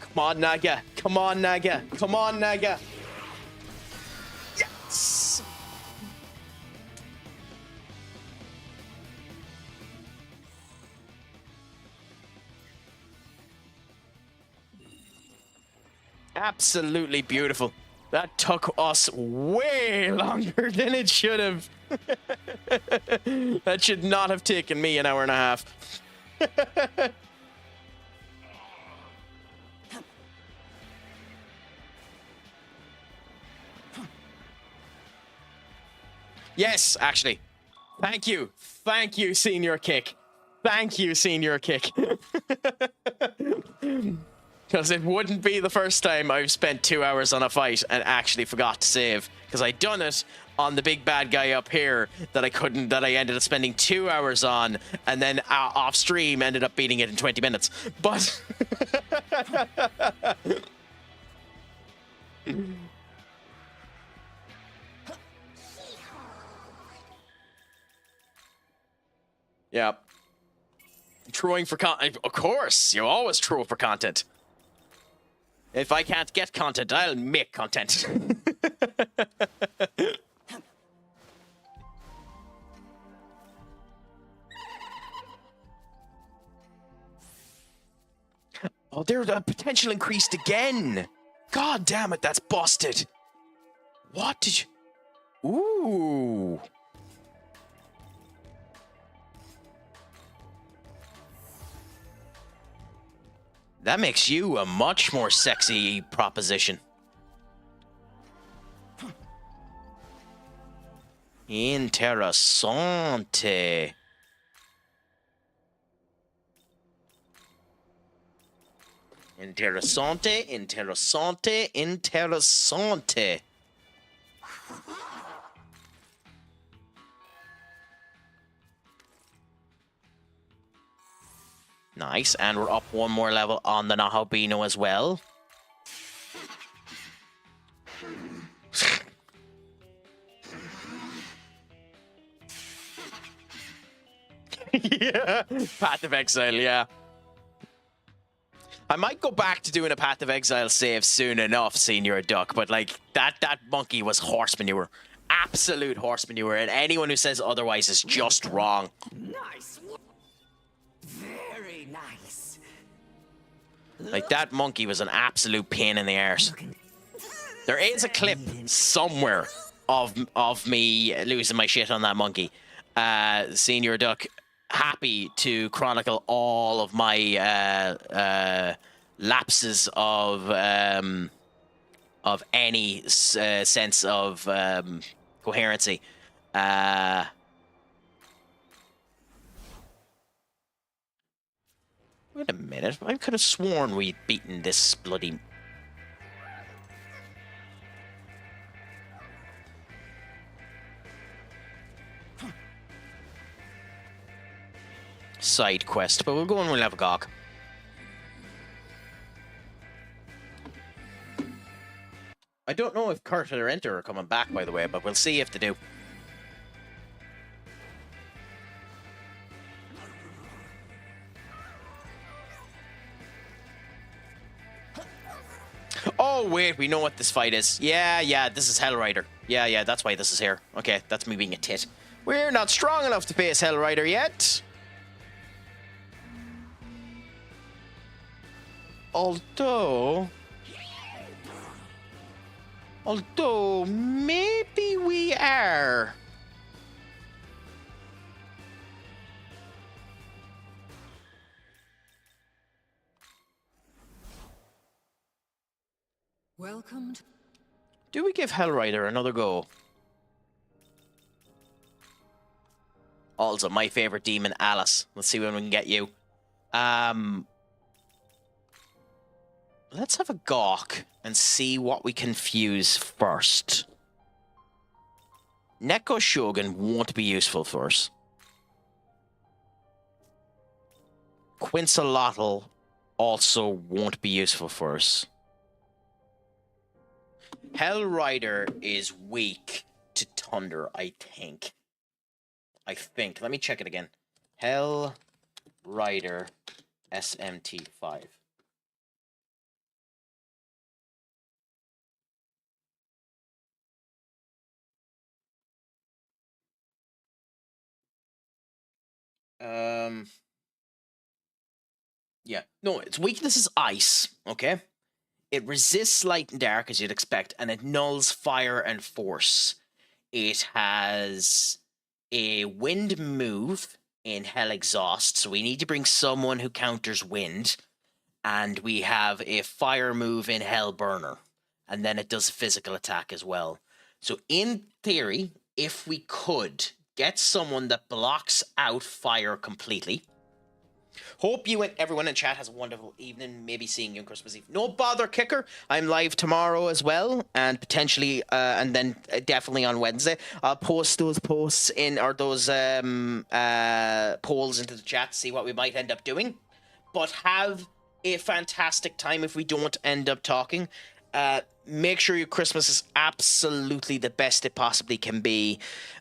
Come on, Naga. Come on, Naga. Come on, Naga. Yes! Absolutely beautiful. That took us way longer than it should have. That should not have taken me an hour and a half. Yes, actually. Thank you. Thank you, Senior Kick. Thank you, Senior Kick. Because it wouldn't be the first time I've spent 2 hours on a fight and actually forgot to save. Because I done it on the big bad guy up here that I ended up spending 2 hours on, and then off stream ended up beating it in 20 minutes. But yeah. Truing for content. Of course, you always true for content. If I can't get content, I'll make content. Oh, there's a potential increased again. God damn it, that's busted. What did you... Ooh. That makes you a much more sexy proposition. Interessante. Interessante, interessante, interessante. Nice, and we're up one more level on the Nahabino as well. Yeah, Path of Exile, yeah. I might go back to doing a Path of Exile save soon enough, Senior Duck, but like, that monkey was horse manure. Absolute horse manure, and anyone who says otherwise is just wrong. Nice. Very nice. Like, that monkey was an absolute pain in the arse. There is a clip somewhere of me losing my shit on that monkey. Senior Duck, happy to chronicle all of my lapses of any sense of coherency. Wait a minute, I could have sworn we'd beaten this bloody... side quest, but we'll go and we'll have a gawk. I don't know if Kurt or Enter are coming back, by the way, but we'll see if they do. Oh, wait, we know what this fight is. Yeah, this is Hellrider. Yeah, that's why this is here. Okay, that's me being a tit. We're not strong enough to face Hellrider yet. Although maybe we are. Welcome to... Do we give Hellrider another go? Also, my favorite demon, Alice. Let's see when we can get you. Let's have a gawk and see what we can fuse first. Neko Shogun won't be useful for us. Quincelotl also won't be useful for us. Hellrider is weak to Thunder, I think. Let me check it again. Hellrider SMT5. Yeah. No, its weakness is ice, okay? It resists light and dark, as you'd expect, and it nulls fire and force. It has a wind move in Hell Exhaust, so we need to bring someone who counters wind. And we have a fire move in Hell Burner, and then it does physical attack as well. So in theory, if we could get someone that blocks out fire completely. Hope you and everyone in chat has a wonderful evening. Maybe seeing you on Christmas Eve. No bother, Kicker. I'm live tomorrow as well, and potentially, and then definitely on Wednesday. I'll post those posts in, or those polls into the chat to see what we might end up doing. But have a fantastic time if we don't end up talking. Make sure your Christmas is absolutely the best it possibly can be.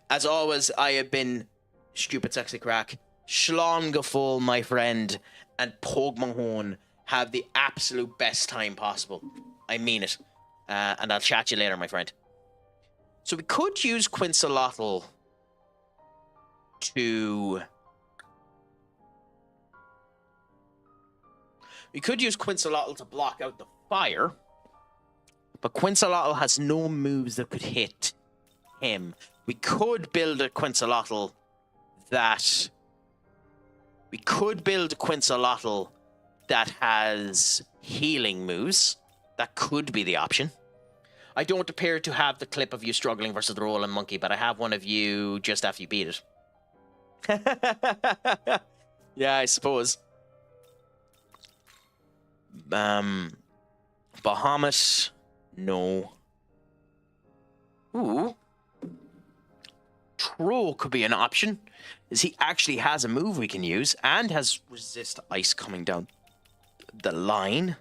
As always, I have been Stupid Sexy Crack. Schlongafol, my friend, and Pog Mahone. Have the absolute best time possible. I mean it. And I'll chat you later, my friend. So we could use Quincelotl to... We could use Quincelotl to block out the fire. But Quincelotl has no moves that could hit him. We could build a Quincelotl that... We could build a Quincelotl that has healing moves. That could be the option. I don't appear to have the clip of you struggling versus the rolling monkey, but I have one of you just after you beat it. Yeah, I suppose. Bahamut, no. Ooh. Troll could be an option, as he actually has a move we can use, and has resist ice coming down the line.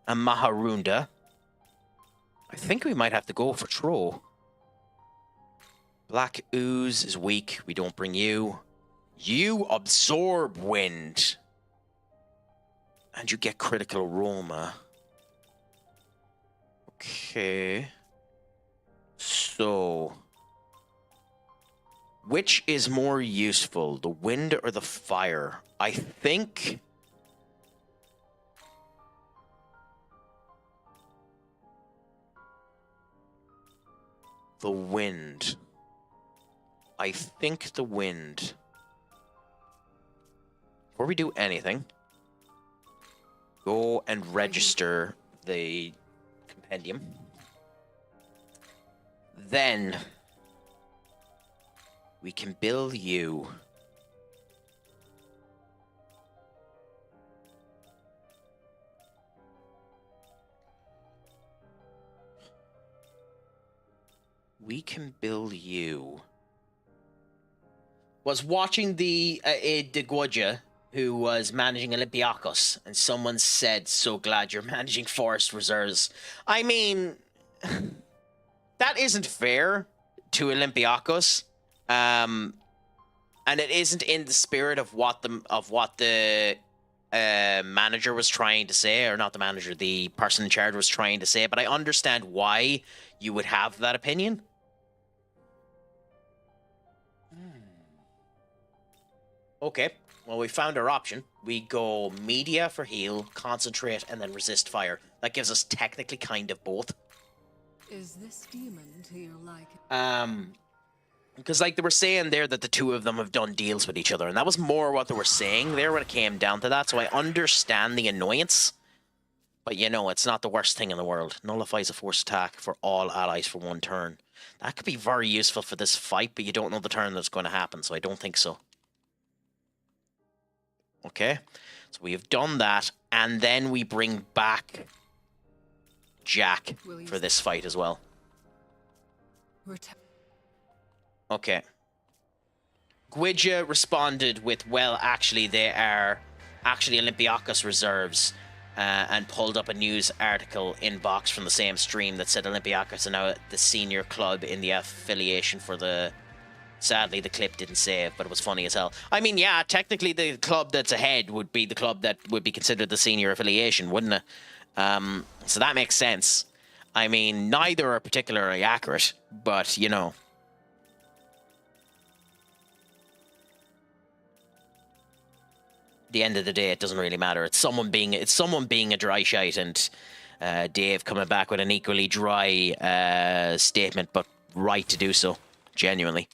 And Maharunda. I think we might have to go for Troll. Black Ooze is weak. We don't bring you. You absorb wind. And you get critical aroma. Okay. So... which is more useful, the wind or the fire? I think... the wind. I think the wind. Before we do anything, go and register the compendium. Then we can bill you. We can bill you. Was watching the Deguadja, who was managing Olympiakos, and someone said, "So glad you're managing Forest Reserves." I mean, that isn't fair to Olympiakos, and it isn't in the spirit of what the manager was trying to say, or not the manager, the person in charge was trying to say. But I understand why you would have that opinion. Okay, well, we found our option. We go media for heal, concentrate, and then resist fire. That gives us technically kind of both. Is this demon to your liking? Because like they were saying there that the two of them have done deals with each other, and that was more what they were saying there when it came down to that, so I understand the annoyance. But you know, it's not the worst thing in the world. Nullifies a force attack for all allies for 1 turn. That could be very useful for this fight, but you don't know the turn that's going to happen, so I don't think so. Okay, so we have done that, and then we bring back Jack for this fight as well. Okay. Gwydja responded with, well, actually, they are actually Olympiakos reserves, and pulled up a news article inbox from the same stream that said Olympiakos are now the senior club in the affiliation for the... Sadly, the clip didn't save, but it was funny as hell. I mean, yeah, technically the club that's ahead would be the club that would be considered the senior affiliation, wouldn't it? So that makes sense. I mean, neither are particularly accurate, but, you know. At the end of the day, it doesn't really matter. It's someone being a dry shite, and Dave coming back with an equally dry statement, but right to do so, genuinely.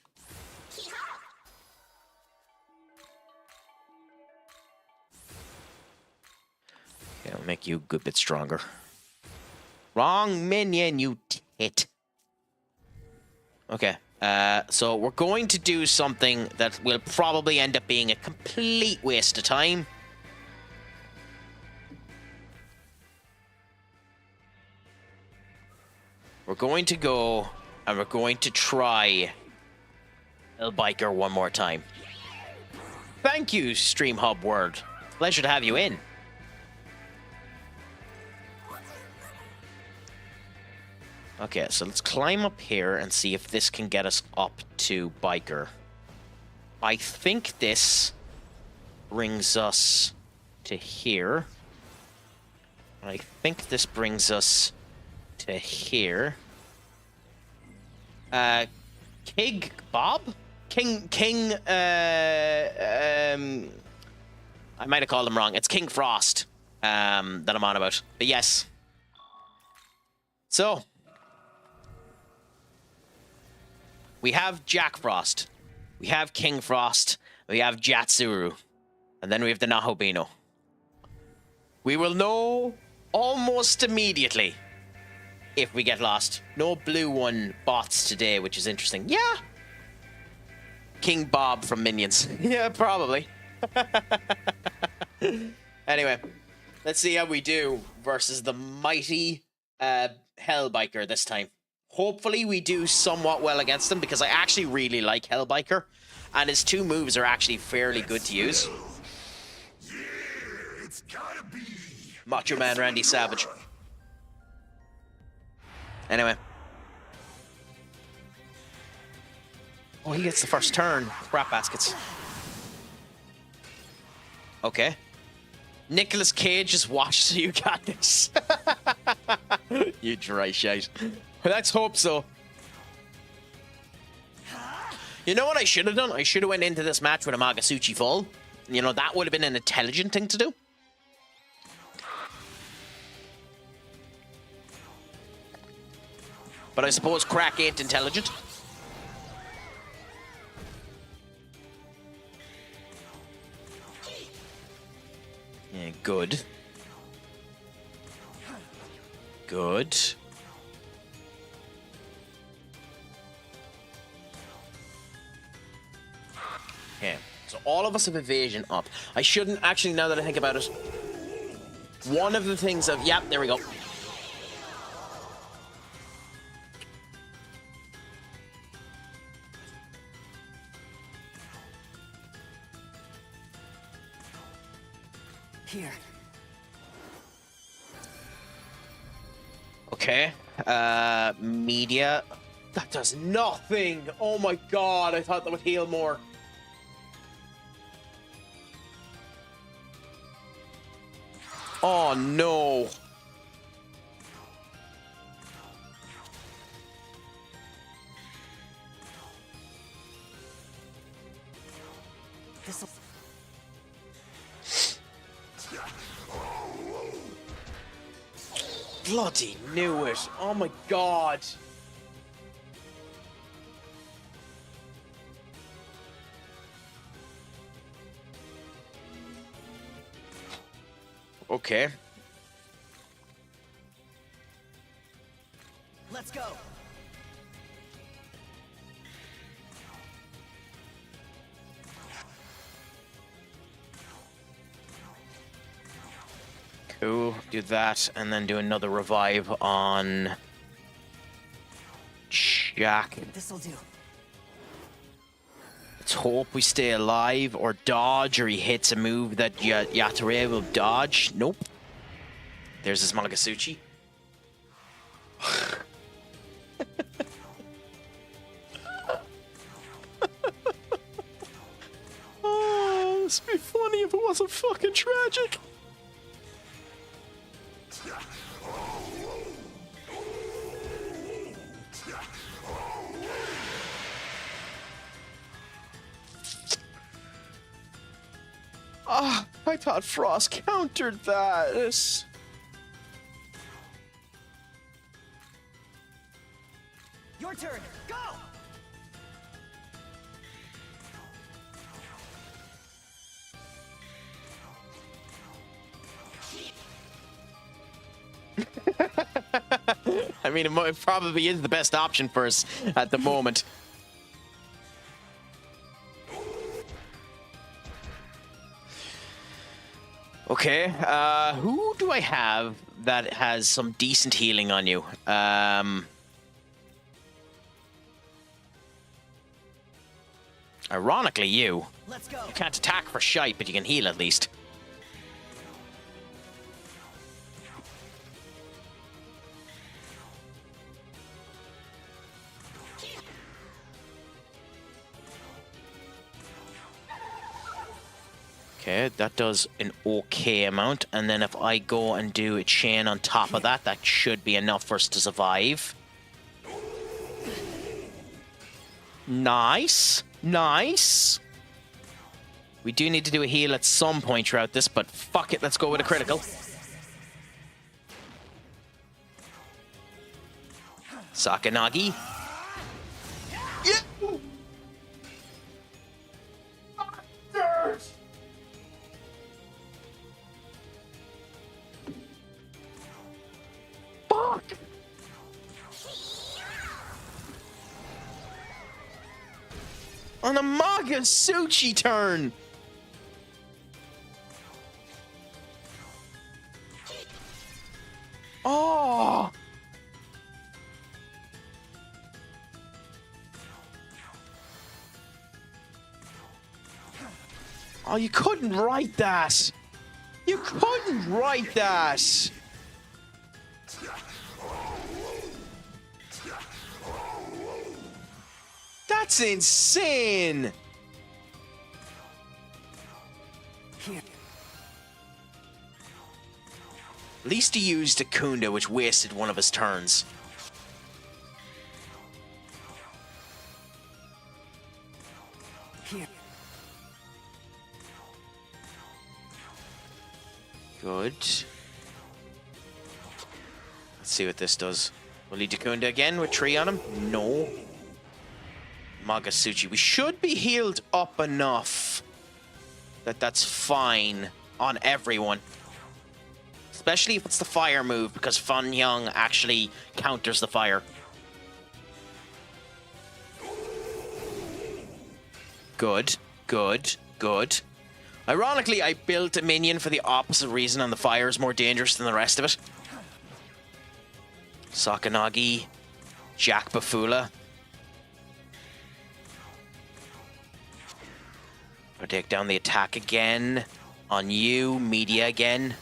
Okay, I'll make you a good bit stronger. Wrong minion, you tit. Okay, so we're going to do something that will probably end up being a complete waste of time. We're going to go, and we're going to try El Biker one more time. Thank you, Stream Hub Word. Pleasure to have you in. Okay, so let's climb up here and see if this can get us up to Biker. I think this brings us to here. I think this brings us to here. King Bob? King, I might have called him wrong. It's King Frost, that I'm on about. But yes. So, we have Jack Frost, we have King Frost, we have Jatsuru, and then we have the Nahobino. We will know almost immediately if we get lost. No blue one bots today, which is interesting. Yeah. King Bob from Minions. Yeah, probably. Anyway, let's see how we do versus the mighty Hellbiker this time. Hopefully we do somewhat well against him, because I actually really like Hellbiker, and his 2 moves are actually fairly good to use. Macho Man Randy Savage. Anyway. Oh, he gets the first turn. Crap baskets. Okay. Nicolas Cage just watched, so you got this. You dry shite. Let's hope so. You know what I should have done? I should have went into this match with a Magasuchi full. You know, that would have been an intelligent thing to do. But I suppose Craic ain't intelligent. Yeah, good. Good. Okay, so all of us have evasion up. I shouldn't actually, now that I think about it. One of the things of, yep, there we go. Here. Okay. Media. That does nothing. Oh my god, I thought that would heal more. Oh no. This'll... Bloody knew it. Oh my god. Okay. Let's go. Cool. Do that, and then do another revive on Jack. This'll do. Let's hope we stay alive, or dodge, or he hits a move that Yature will dodge. Nope. There's his Magasuchi. Oh, this would be funny if it wasn't fucking tragic. Ah, I thought Frost countered that. Your turn. Go. I mean, it probably is the best option for us at the moment. Okay, who do I have that has some decent healing on you? Ironically, you. Let's go. You can't attack for shite, but you can heal at least. Okay, that does an okay amount. And then if I go and do a chain on top of that, that should be enough for us to survive. Nice. Nice. We do need to do a heal at some point throughout this, but fuck it, let's go with a critical. Sakanagi. Yeah! Fuck! On a Magasuchi turn! Oh! Oh, you couldn't write that! You couldn't write that! That's insane! At least he used a Kunda, which wasted one of his turns. Good. Let's see what this does. Will he do Kunda again with 3 on him? No. Magasuchi. We should be healed up enough that that's fine on everyone. Especially if it's the fire move, because Fan Young actually counters the fire. Good, good, good. Ironically, I built a minion for the opposite reason, and the fire is more dangerous than the rest of it. Sakanagi, Jack Bafula. I'll take down the attack again on you, media again.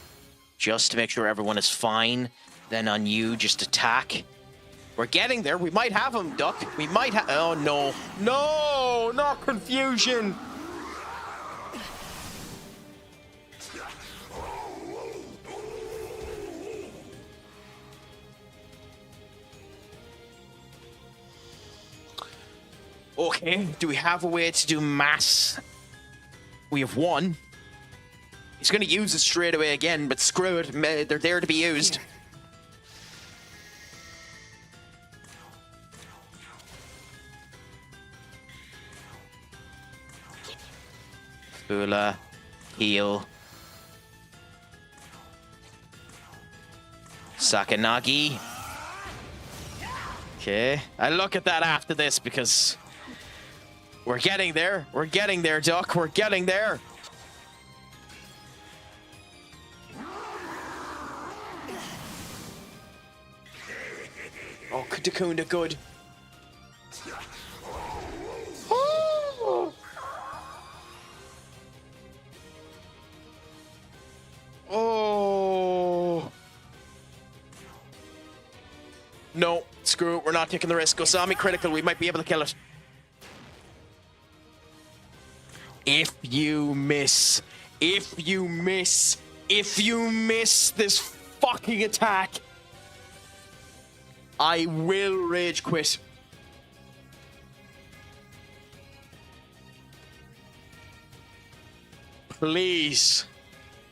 Just to make sure everyone is fine. Then on you, just attack. We're getting there. We might have him, Duck. We might have... Oh, no. No! Not confusion! Okay, do we have a way to do mass? We have one. He's going to use it straight away again, but screw it. They're there to be used. Fula, heal. Sakanagi. Okay, I look at that after this because we're getting there. We're getting there, Duck. We're getting there. Oh, Dakunda, good. Oh! Oh! No, screw it. We're not taking the risk. Gosami critical. We might be able to kill it. If you miss this fucking attack, I will rage quit. Please,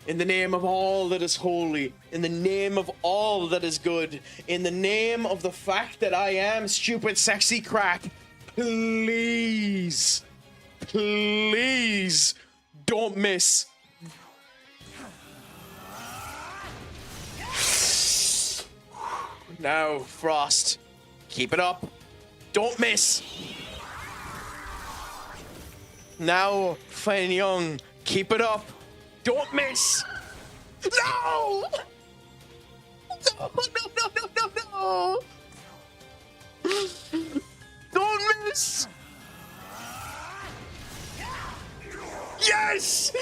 in the name of all that is holy, in the name of all that is good, in the name of the fact that I am stupid, sexy Craic, please, please, don't miss. Now, Frost, keep it up. Don't miss. Now, Fan Young, keep it up. Don't miss. No! No, no, no, no, no, no. Don't miss. Yes!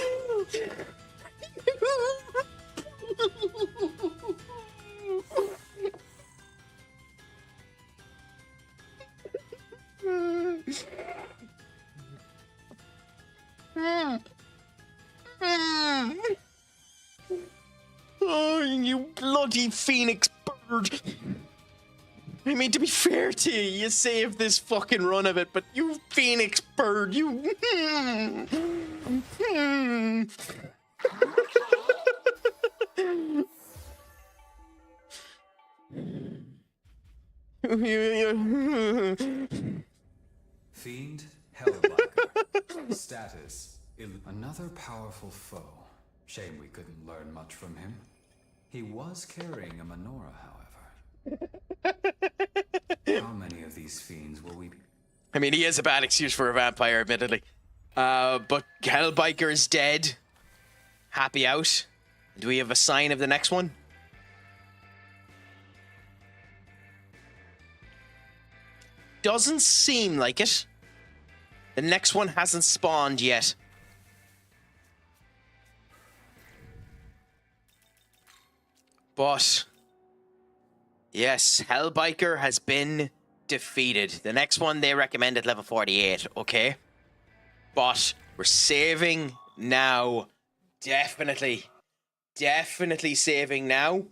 Oh, you bloody phoenix bird. I mean, to be fair to you, you saved this fucking run of it, but you phoenix bird, you... Fiend Hellbiker. Status. Another powerful foe. Shame we couldn't learn much from him. He was carrying a menorah, however. How many of these fiends will we be? I mean, he is a bad excuse for a vampire, admittedly. But Hellbiker is dead. Happy out. Do we have a sign of the next one? Doesn't seem like it. The next one hasn't spawned yet. But yes, Hellbiker has been defeated. The next one they recommend at level 48, okay? But we're saving now. Definitely saving now.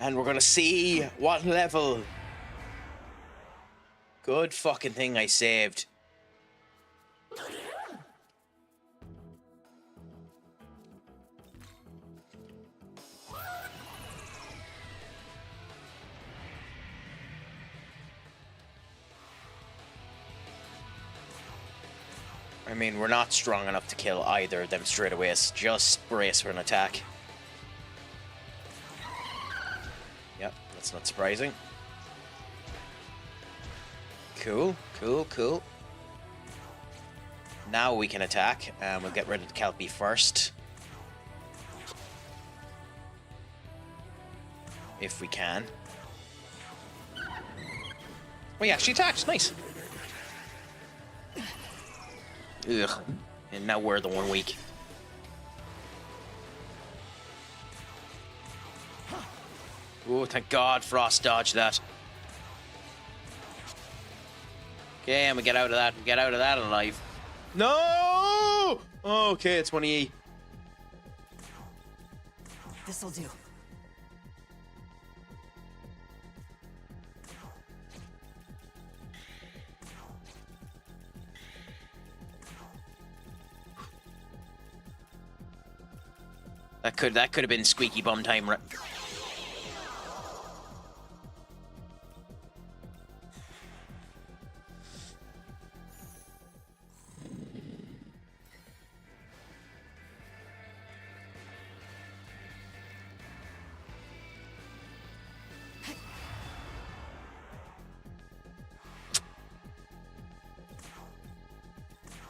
And we're gonna see what level. Good fucking thing I saved. I mean, we're not strong enough to kill either of them straight away. So just brace for an attack. Yep, that's not surprising. Cool. Now we can attack, and we'll get rid of the Kelpie first. If we can. We actually attacked, nice. Ugh. And now we're the 1 week. Oh, thank God Frost dodged that. Okay, and we get out of that. We get out of that alive. No! Okay, it's 20E. This'll do. That could have been squeaky bum time.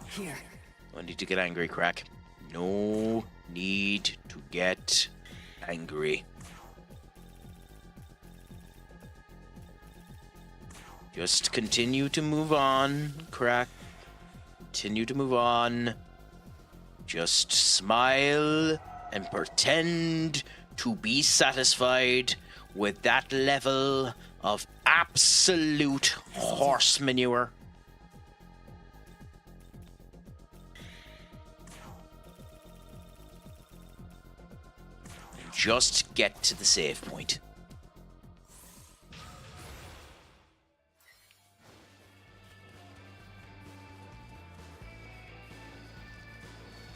Here. No need to get angry, Craic. No need to get angry. Just continue to move on, Craic. Continue to move on. Just smile and pretend to be satisfied with that level of absolute horse manure. Just get to the save point.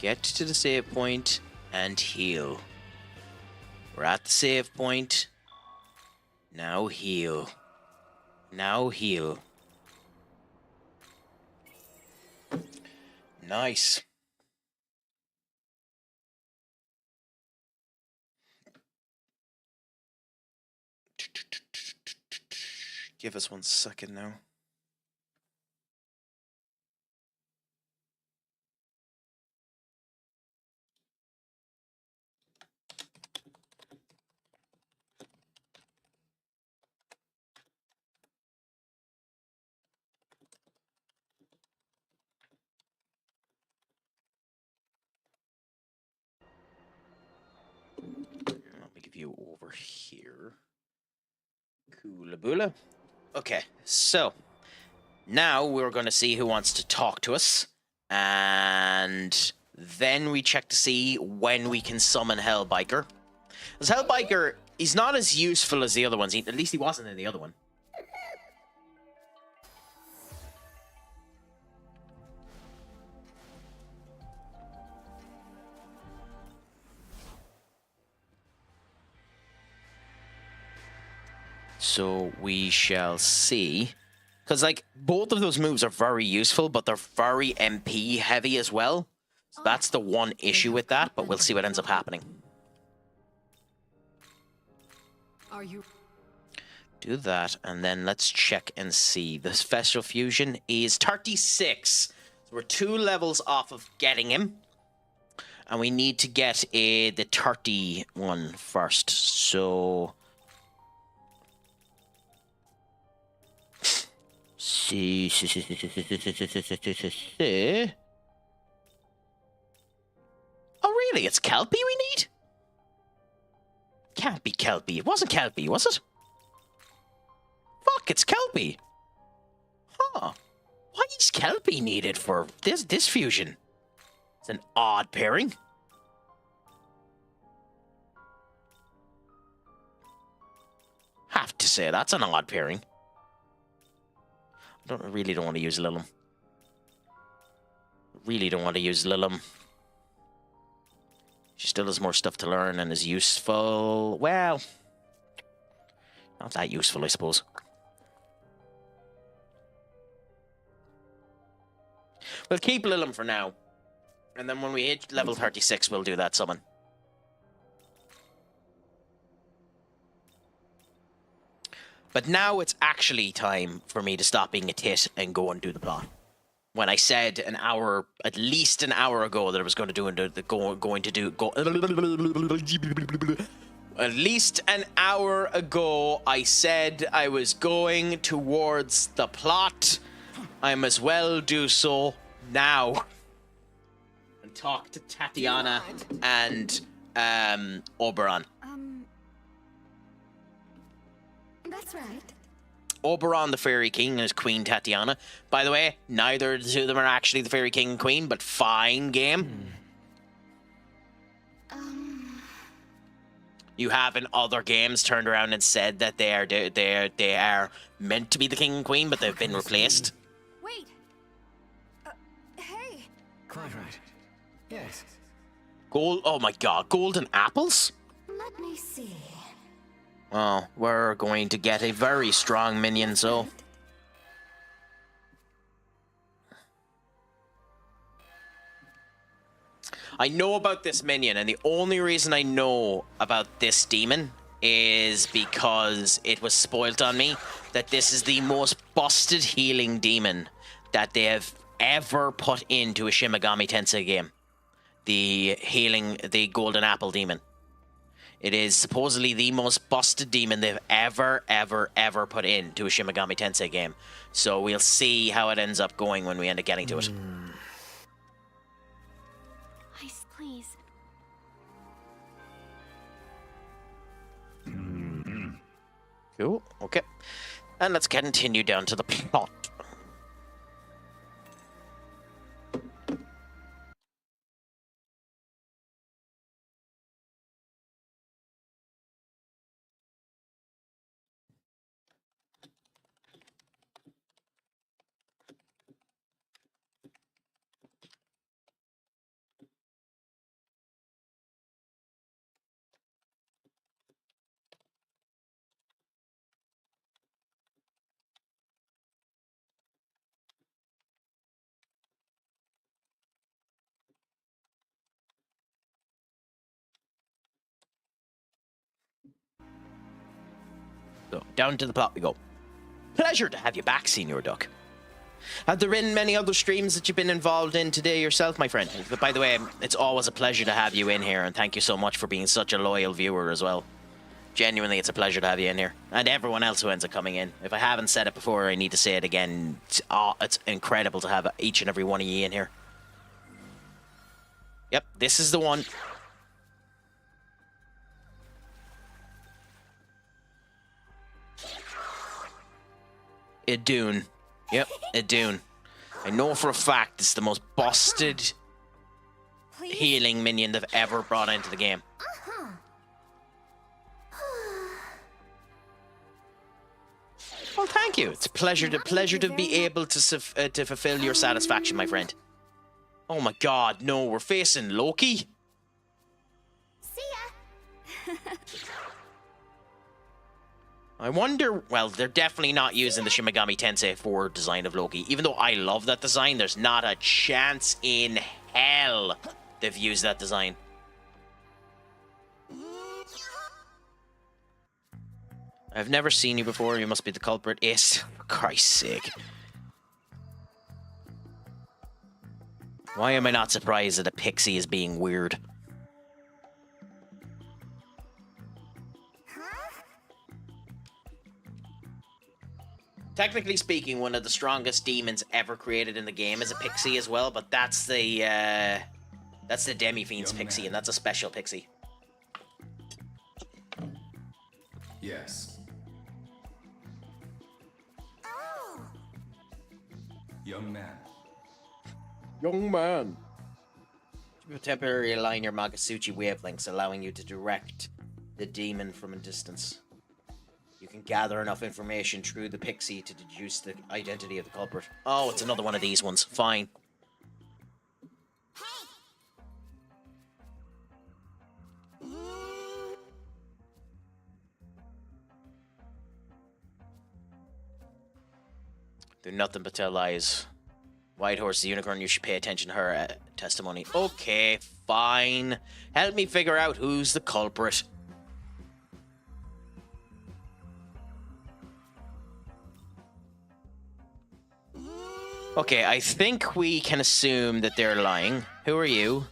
Get to the save point and heal. We're at the save point. Now heal. Now heal. Nice. Give us 1 second now. Let me give you over here. Coolaboola. Okay, so now we're going to see who wants to talk to us, and then we check to see when we can summon Hellbiker. Because Hellbiker, he's not as useful as the other ones. At least he wasn't in the other one. So we shall see. Because, like, both of those moves are very useful, but they're very MP heavy as well. So that's the one issue with that, but we'll see what ends up happening. Are you? Do that, and then let's check and see. The Special Fusion is 36. So we're 2 levels off of getting him. And we need to get the 30 one first. So... see. Oh, really? It's Kelpie we need? Can't be Kelpie. It wasn't Kelpie, was it? Fuck, it's Kelpie. Huh. Why is Kelpie needed for this fusion? It's an odd pairing. Have to say, that's an odd pairing. I really don't want to use Lilum. Really don't want to use Lilum. She still has more stuff to learn and is useful. Well, not that useful, I suppose. We'll keep Lilum for now. And then when we hit level 36, we'll do that summon. But now it's actually time for me to stop being a tit and go and do the plot. When I said an hour, at least an hour ago, that I was going to do at least an hour ago, I said I was going towards the plot. I might as well do so now. And talk to Tatiana and Oberon. That's right. Oberon, the Fairy King, and his Queen Tatiana. By the way, neither of the two of them are actually the Fairy King and Queen, but fine game. You have in other games turned around and said that they are meant to be the King and Queen, but they've been replaced. Wait. Hey. Quite right. Yes. Gold. Oh my God, golden apples. Let me see. Oh, we're going to get a very strong minion, so... I know about this minion, and the only reason I know about this demon is because it was spoilt on me that this is the most busted healing demon that they have ever put into a Shin Megami Tensei game. The Golden Apple Demon. It is supposedly the most busted demon they've ever put into a Shin Megami Tensei game. So we'll see how it ends up going when we end up getting to it. Ice, please. Cool. Okay. And let's continue down to the plot. So, down to the plot we go. Pleasure to have you back, Senior Duck. Have there been many other streams that you've been involved in today yourself, my friend? But by the way, it's always a pleasure to have you in here, and thank you so much for being such a loyal viewer as well. Genuinely, it's a pleasure to have you in here. And everyone else who ends up coming in. If I haven't said it before, I need to say it again. It's incredible to have each and every one of you in here. Yep, this is the one. Idun. Yep, Idun. I know for a fact it's the most busted healing minion they've ever brought into the game. Well, thank you. It's a pleasure to be able to fulfill your satisfaction, my friend. Oh my God, no, we're facing Loki. See ya. I wonder... Well, they're definitely not using the Shin Megami Tensei 4 design of Loki. Even though I love that design, there's not a chance in hell they've used that design. I've never seen you before. You must be the culprit. Ace. For Christ's sake. Why am I not surprised that a pixie is being weird? Technically speaking, one of the strongest demons ever created in the game is a pixie as well, but that's the Demi-Fiend's pixie, and that's a special pixie. Yes. Young man. Young man. You temporarily align your Magasuchi wavelengths, allowing you to direct the demon from a distance. You can gather enough information through the pixie to deduce the identity of the culprit. Oh, it's another one of these ones. Fine. Do nothing but tell lies. White Horse, the unicorn, you should pay attention to her testimony. Okay, fine. Help me figure out who's the culprit. Okay, I think we can assume that they're lying. Who are you?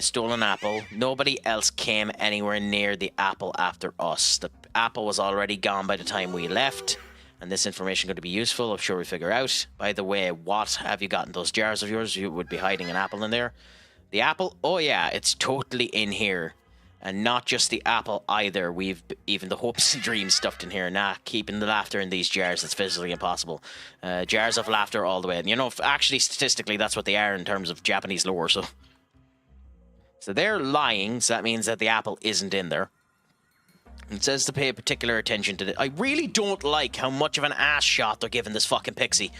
Stolen apple. Nobody else came anywhere near the apple after us. The apple was already gone by the time we left. And this information going to be useful, I'm sure we figure out. By the way, what have you got in those jars of yours? You would be hiding an apple in there. The apple? Oh yeah, it's totally in here. And not just the apple either. We've even the hopes and dreams stuffed in here. Nah, keeping the laughter in these jars, it's physically impossible. Jars of laughter all the way. And you know, actually, statistically, that's what they are in terms of Japanese lore. So they're lying, so that means that the apple isn't in there. It says to pay particular attention to it. I really don't like how much of an ass shot they're giving this fucking pixie.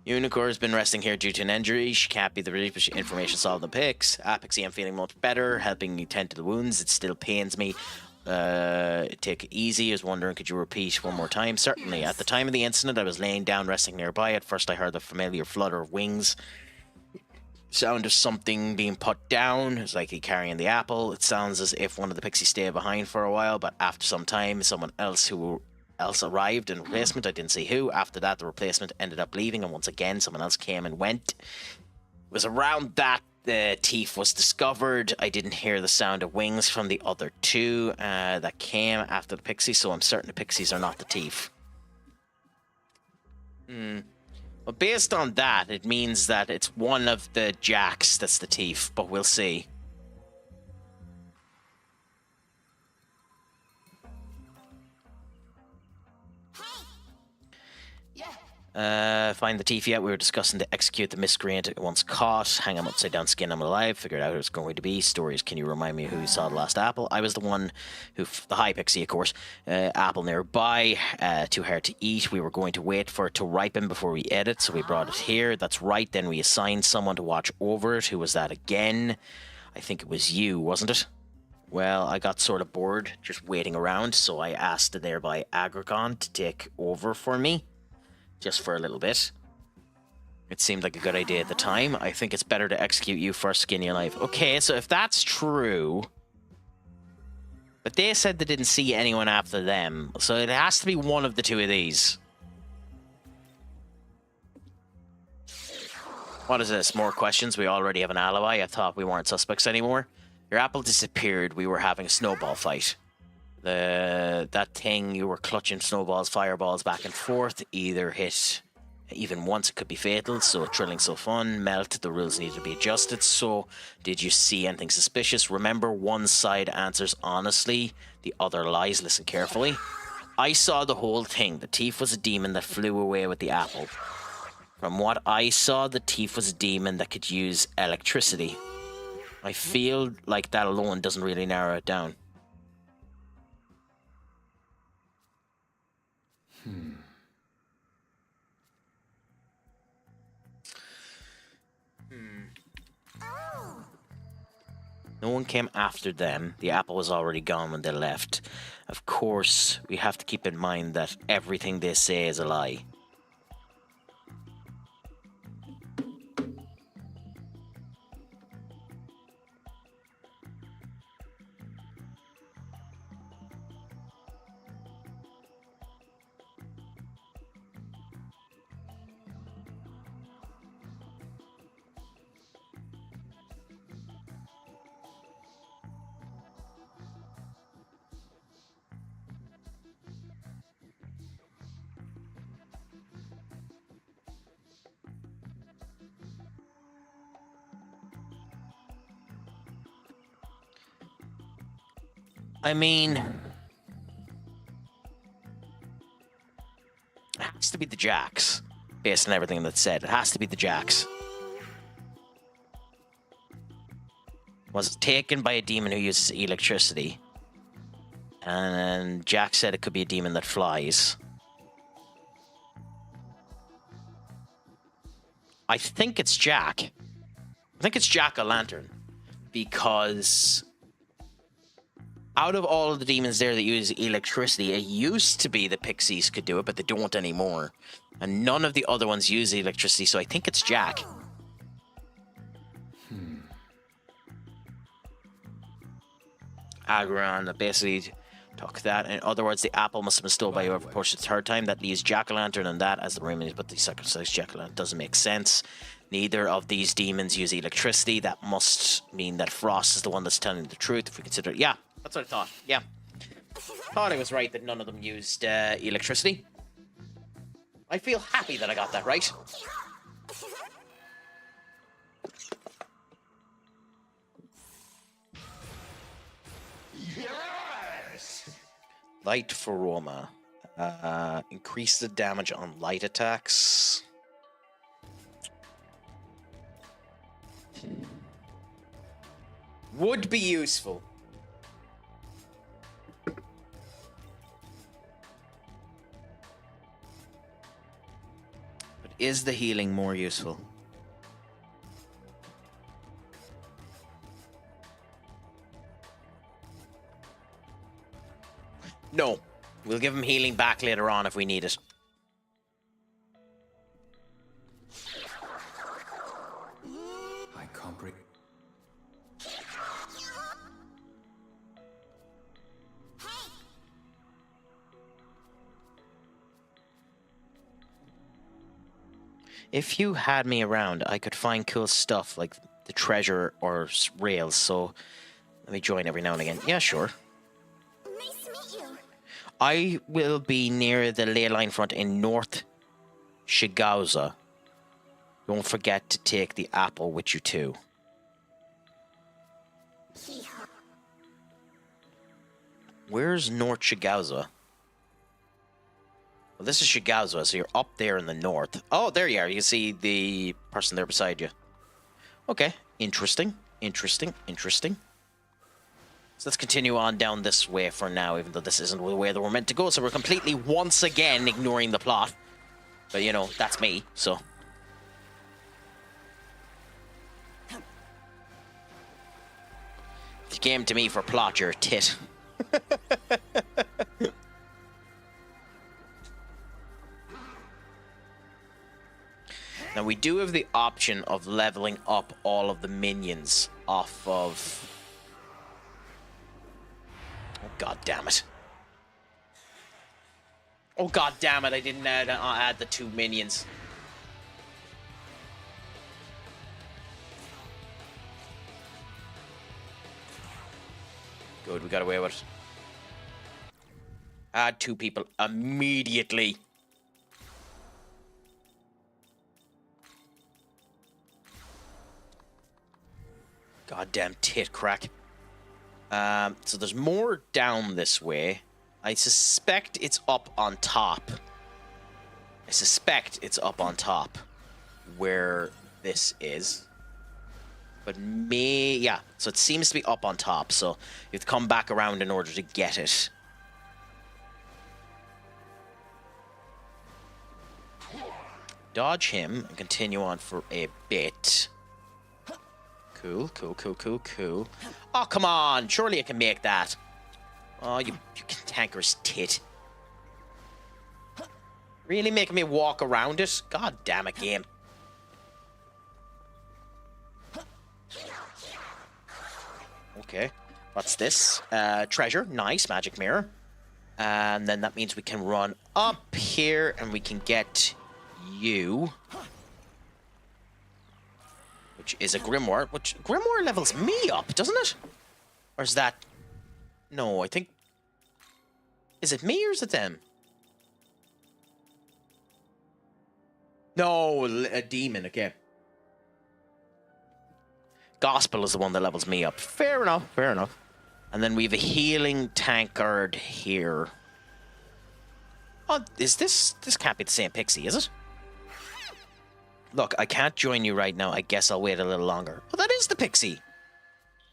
Unicorn's been resting here due to an injury. She can't be the relief, but information solved the pix. Pixie, I'm feeling much better. Helping you tend to the wounds. It still pains me. Take it easy. I was wondering, could you repeat one more time? Certainly. At the time of the incident, I was laying down, resting nearby. At first, I heard the familiar flutter of wings. Sound of something being put down. It's like he carrying the apple. It sounds as if one of the pixies stayed behind for a while, but after some time, someone else arrived in replacement. I didn't see who. After that, the replacement ended up leaving, and once again, someone else came and went. It was around that the thief was discovered. I didn't hear the sound of wings from the other two that came after the pixie, so I'm certain the pixies are not the thief. But based on that, it means that it's one of the jacks that's the thief, but we'll see. Find the thief yet? We were discussing to execute the miscreant once caught. Hang him upside down, skin him alive. Figured out who it's going to be. Stories. Can you remind me who saw the last apple? I was the one who, the high pixie, of course. Apple nearby. Too hard to eat. We were going to wait for it to ripen before we ate it, so we brought it here. That's right. Then we assigned someone to watch over it. Who was that again? I think it was you, wasn't it? Well, I got sort of bored just waiting around, so I asked the nearby Agricon to take over for me. Just for a little bit. It seemed like a good idea at the time. I think it's better to execute you first, skin you alive. Okay, so if that's true... But they said they didn't see anyone after them, so it has to be one of the two of these. What is this? More questions? We already have an alibi. I thought we weren't suspects anymore. Your apple disappeared. We were having a snowball fight. That thing, you were clutching snowballs, fireballs back and forth. Either hit even once, it could be fatal. So thrilling, so fun. Melt, the rules need to be adjusted. So did you see anything suspicious? Remember, one side answers honestly, the other lies. Listen carefully. I saw the whole thing. The thief was a demon that flew away with the apple. From what I saw, the thief was a demon that could use electricity. I feel like that alone doesn't really narrow it down. No one came after them. The apple was already gone when they left. Of course, we have to keep in mind that everything they say is a lie. I mean, it has to be the Jacks, based on everything that's said. It has to be the Jacks. Was taken by a demon who uses electricity. And Jack said it could be a demon that flies. I think it's Jack. I think it's Jack-o'-lantern. Because out of all of the demons there that use electricity, it used to be the pixies could do it, but they don't anymore. And none of the other ones use electricity, so I think it's Jack. Agron basically took that. In other words, the apple must have been stolen by whoever pushed it the third time. That leaves Jack-o'-lantern and that as the remedy, but the sacrifice Jack-o'-lantern doesn't make sense. Neither of these demons use electricity. That must mean that Frost is the one that's telling the truth, if we consider it. Yeah, that's what I thought. Yeah. Thought I was right that none of them used electricity. I feel happy that I got that right. Light for Roma. Increase the damage on light attacks. Would be useful. But is the healing more useful? No. We'll give him healing back later on if we need it. I comprehend. If you had me around, I could find cool stuff like the treasure or rails, so let me join every now and again. Yeah, sure. Nice to meet you. I will be near the ley line front in North Shigaza. Don't forget to take the apple with you too. Where's North Shigaza? Well, this is Shigaza, so you're up there in the north. Oh, there you are. You can see the person there beside you. Okay. Interesting. Interesting. Interesting. So let's continue on down this way for now, even though this isn't the way that we're meant to go. So we're completely, once again, ignoring the plot. But, you know, that's me, so. If you came to me for plot, you're a tit. Now, we do have the option of leveling up all of the minions off of... Oh, god damn it. Oh, god damn it, I didn't add the 2 minions. Good, we got away with it. Add 2 people immediately. Goddamn tit crack. So there's more down this way. I suspect it's up on top. I suspect it's up on top where this is. But yeah, so it seems to be up on top, so you have to come back around in order to get it. Dodge him and continue on for a bit. Cool, cool, cool, cool, cool. Oh, come on. Surely I can make that. Oh, you cantankerous tit. Really making me walk around it? God damn it, game. Okay. What's this? Treasure. Nice. Magic mirror. And then that means we can run up here and we can get you. Which is a grimoire. Which grimoire levels me up, doesn't it? Or is that... No, I think... Is it me or is it them? No, a demon, okay. Gospel is the one that levels me up. Fair enough, fair enough. And then we have a healing tankard here. Oh, is this... This can't be the same pixie, is it? Look, I can't join you right now. I guess I'll wait a little longer. Oh, that is the pixie.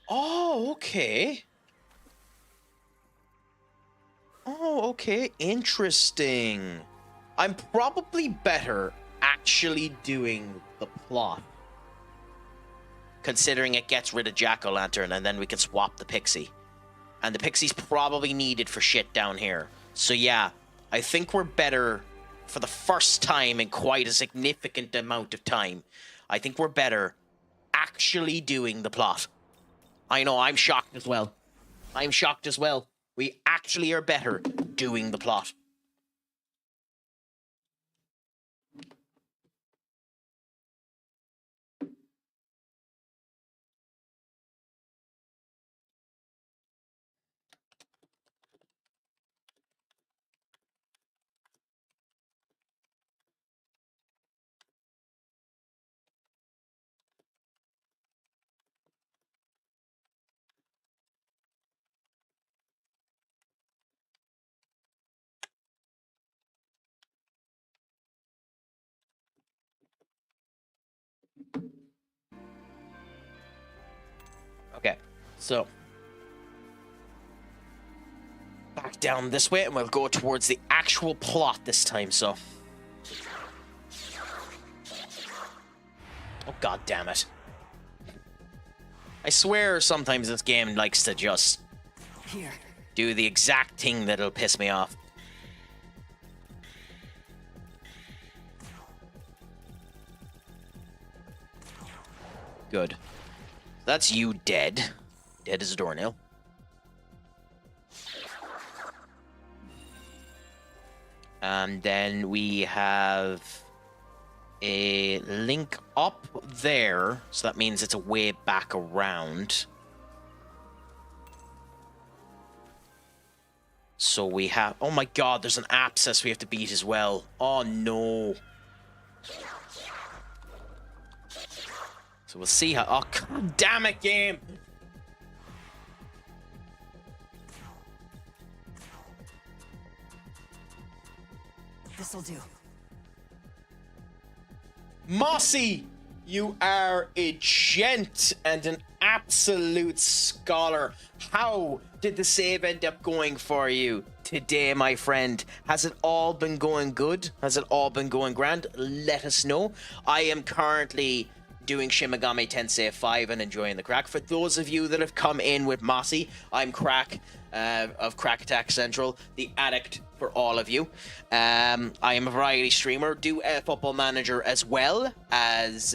Oh, okay. Oh, okay. Interesting. I'm probably better actually doing the plot. Considering it gets rid of Jack-o'-lantern and then we can swap the pixie. And the pixie's probably needed for shit down here. So yeah, I think we're better for the first time in quite a significant amount of time. I think we're better actually doing the plot. I know, I'm shocked as well. I'm shocked as well. We actually are better doing the plot. Okay, so back down this way and we'll go towards the actual plot this time, so. Oh, god damn it. I swear sometimes this game likes to just do the exact thing that'll piss me off. Good. That's you dead. Dead as a doornail. And then we have a link up there. So that means it's a way back around. So we have... Oh my god, there's an abscess we have to beat as well. Oh no. So we'll see how... Oh, god damn it, game! This'll do. Mossy! You are a gent and an absolute scholar. How did the save end up going for you today, my friend? Has it all been going good? Has it all been going grand? Let us know. I am currently doing Shin Megami Tensei V and enjoying the Craic. For those of you that have come in with Mossy, I'm Craic of CraicAttackCentral, the addict for all of you. I am a variety streamer, do Football Manager as well as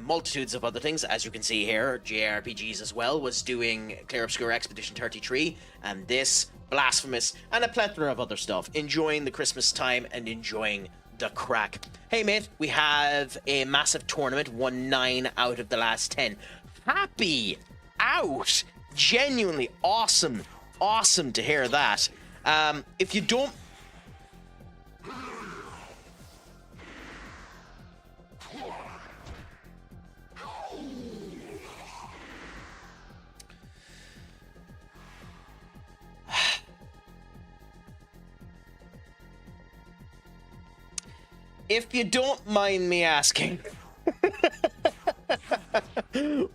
multitudes of other things. As you can see here, JRPGs as well, was doing Clear Obscure Expedition 33, and this, Blasphemous, and a plethora of other stuff. Enjoying the Christmas time and enjoying the Craic. Hey mate, we have a massive tournament, won 9 out of the last 10. Happy out! Genuinely awesome. Awesome to hear that. If you don't... If you don't mind me asking,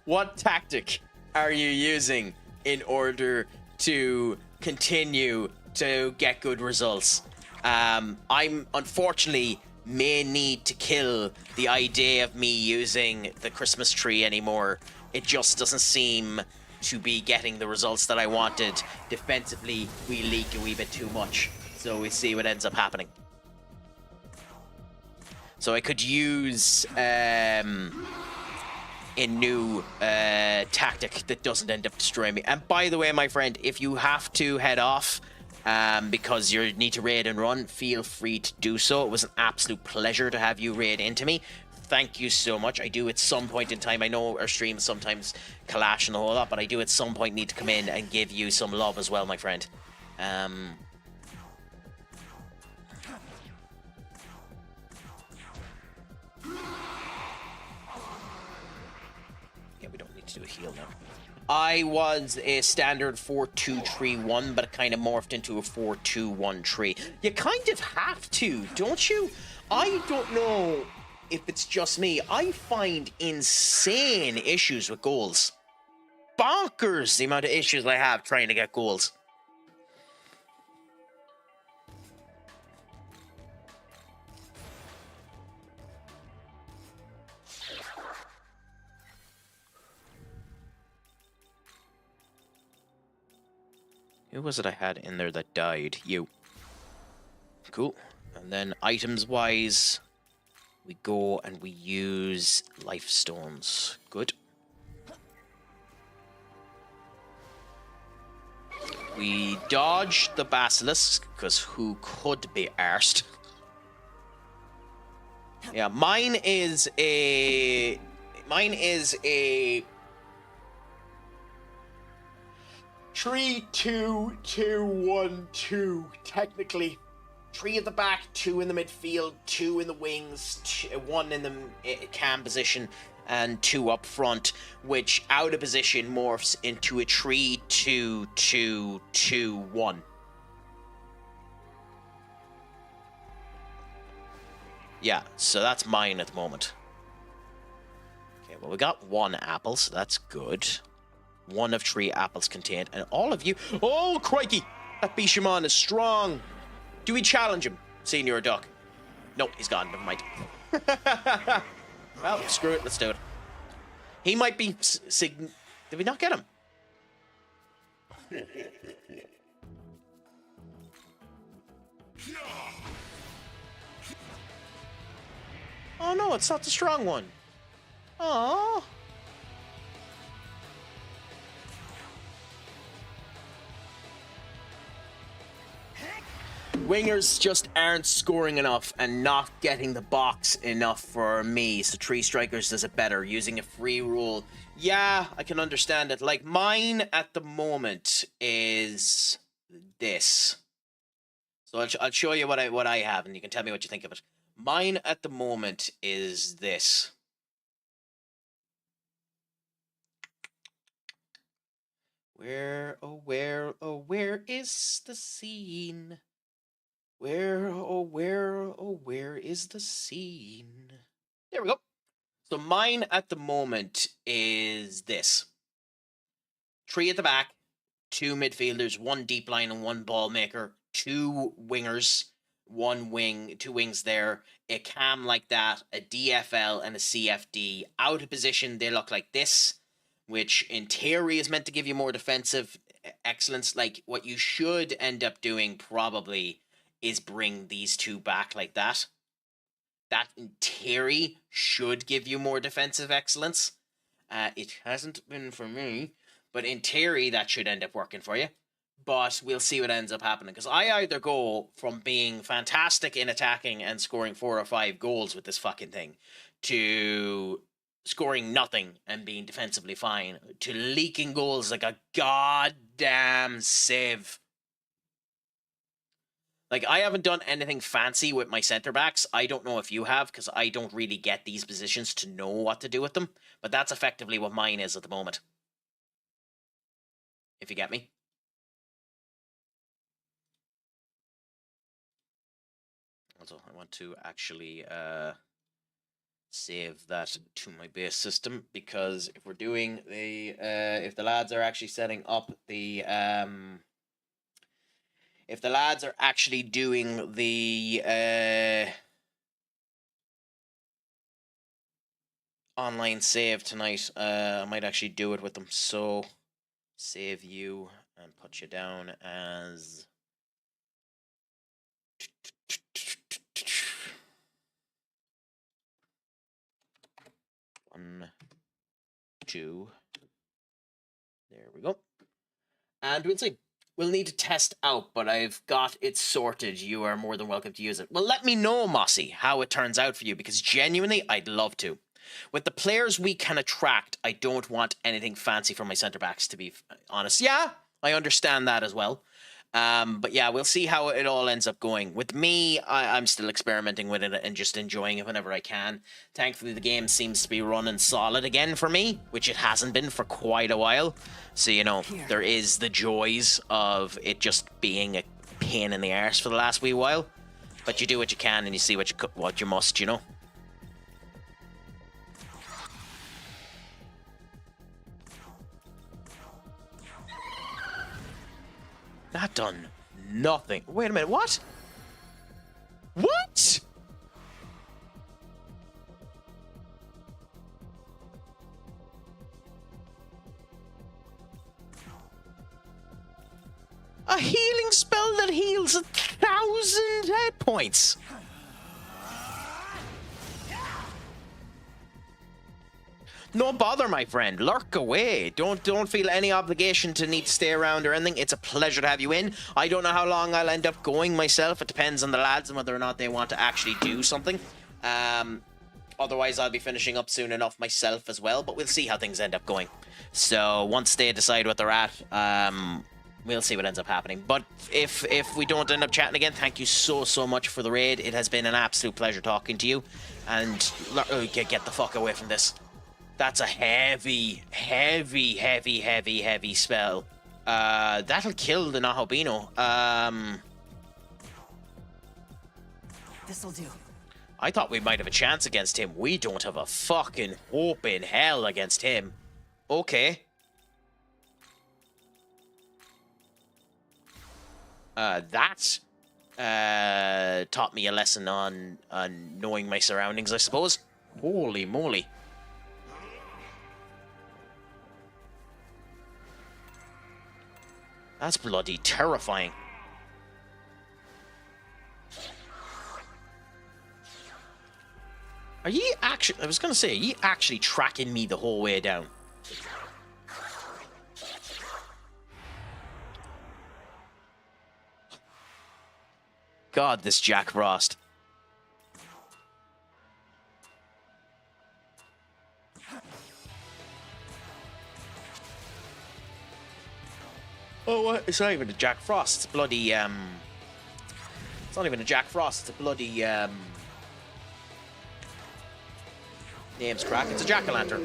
what tactic are you using in order to continue to get good results? I'm unfortunately may need to kill the idea of me using the Christmas tree anymore It just doesn't seem to be getting the results that I wanted. Defensively, we leak a wee bit too much. So we see what ends up happening. So I could use a new tactic that doesn't end up destroying me. And by the way, my friend, if you have to head off because you need to raid and run, feel free to do so. It was an absolute pleasure to have you raid into me. Thank you so much. I do at some point in time, I know our streams sometimes clash and a whole lot, but I do at some point need to come in and give you some love as well, my friend. Yeah, we don't need to do a heal now. I was a standard 4-2-3-1, but it kind of morphed into a 4-2-1-3. You kind of have to, don't you? I don't know if it's just me. I find insane issues with goals. Bonkers the amount of issues I have trying to get goals. Who was it I had in there that died? You. Cool. And then items-wise, we go and we use life stones. Good. We dodge the basilisk, because who could be arsed? Yeah, mine is a 3-2-2-1-2, technically. 3 at the back, 2 in the midfield, 2 in the wings, 1 in the cam position, and 2 up front, which out of position morphs into a 3-2-2-2-1. Yeah, so that's mine at the moment. Okay, well, we got 1 apple, so that's good. 1 of 3 apples contained, and all of you... Oh, crikey! That Bishamon is strong! Do we challenge him, Senior Duck? No, he's gone. Never mind. Well, screw it. Let's do it. He might be... Did we not get him? Oh, no, it's not the strong one. Aww. Wingers just aren't scoring enough and not getting the box enough for me, so 3 strikers does it better, using a free rule. Yeah, I can understand it. Like, mine at the moment is this. So I'll show you what I have, and you can tell me what you think of it. Mine at the moment is this. Where, oh, where is the scene? Where is the scene? There we go. So mine at the moment is this. 3 at the back, 2 midfielders, 1 deep line and 1 ball maker, 2 wingers, 1 wing, 2 wings there, a cam like that, a DFL and a CFD. Out of position, they look like this, which in theory is meant to give you more defensive excellence. Like, what you should end up doing probably is bring these 2 back like that. That, in theory, should give you more defensive excellence. It hasn't been for me, but in theory, that should end up working for you. But we'll see what ends up happening, because I either go from being fantastic in attacking and scoring 4 or 5 goals with this fucking thing, to scoring nothing and being defensively fine, to leaking goals like a goddamn sieve. Like, I haven't done anything fancy with my centre backs. I don't know if you have, because I don't really get these positions to know what to do with them. But that's effectively what mine is at the moment. If you get me. Also, I want to actually save that to my base system, because if we're doing the if the lads are actually setting up the if the lads are actually doing the online save tonight. I might actually do it with them. So, save you and put you down as... One, two. There we go. And we'll see. We'll need to test out, but I've got it sorted. You are more than welcome to use it. Well, let me know, Mossy, how it turns out for you, because genuinely, I'd love to. With the players we can attract, I don't want anything fancy from my centre-backs, to be honest. Yeah, I understand that as well. But yeah, we'll see how it all ends up going. With me, I'm still experimenting with it and just enjoying it whenever I can. Thankfully, the game seems to be running solid again for me, which it hasn't been for quite a while. So, you know, there is the joys of it just being a pain in the arse for the last wee while. But you do what you can and you see what you must, you know? That done nothing. Wait a minute, what? What? A healing spell that heals 1,000 hit points. No bother, my friend. Lurk away. Don't feel any obligation to need to stay around or anything. It's a pleasure to have you in. I don't know how long I'll end up going myself. It depends on the lads and whether or not they want to actually do something. Otherwise, I'll be finishing up soon enough myself as well. But we'll see how things end up going. So once they decide what they're at, we'll see what ends up happening. But if we don't end up chatting again, thank you so much for the raid. It has been an absolute pleasure talking to you. And get the fuck away from this. That's a heavy spell. That'll kill the Nahobino. This'll do. I thought we might have a chance against him. We don't have a fucking hope in hell against him. Okay. That taught me a lesson on knowing my surroundings, I suppose. Holy moly. That's bloody terrifying. Are ye actually... I was going to say, are ye actually tracking me the whole way down? God, this Jack Frost. Oh, what? It's not even a Jack Frost. It's bloody, It's not even a Jack Frost. It's a bloody, Name's Craic. It's a Jack-o'-lantern.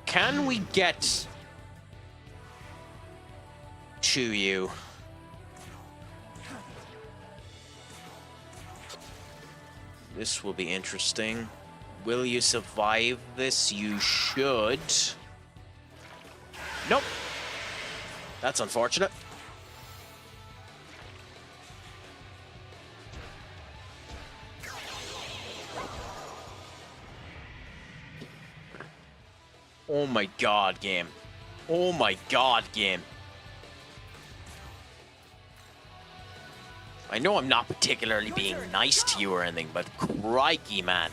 Can we get to you? This will be interesting. Will you survive this? You should. Nope. That's unfortunate. Oh my god, game. Oh my god, game. I know I'm not particularly being nice to you or anything, but crikey, man.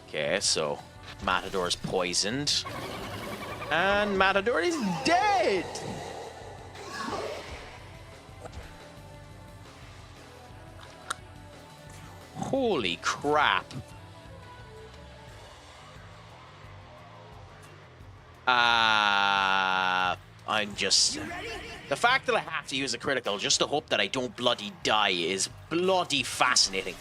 Okay, so Matador's poisoned. And Matador is dead! Holy crap. I'm just... The fact that I have to use a critical just to hope that I don't bloody die is bloody fascinating.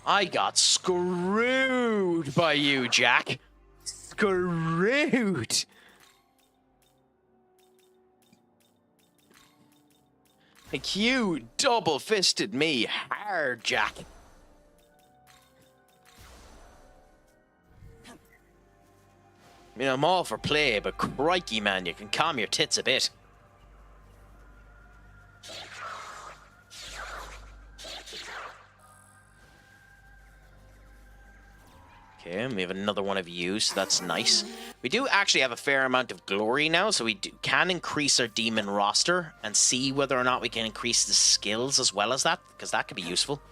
I got screwed by you, Jack. Screwed. Like, you double-fisted me hard, Jack. I mean, I'm all for play, but crikey, man, you can calm your tits a bit. Okay, and we have another one of you, so that's nice. We do actually have a fair amount of glory now, so we can increase our demon roster and see whether or not we can increase the skills as well as that, because that could be useful.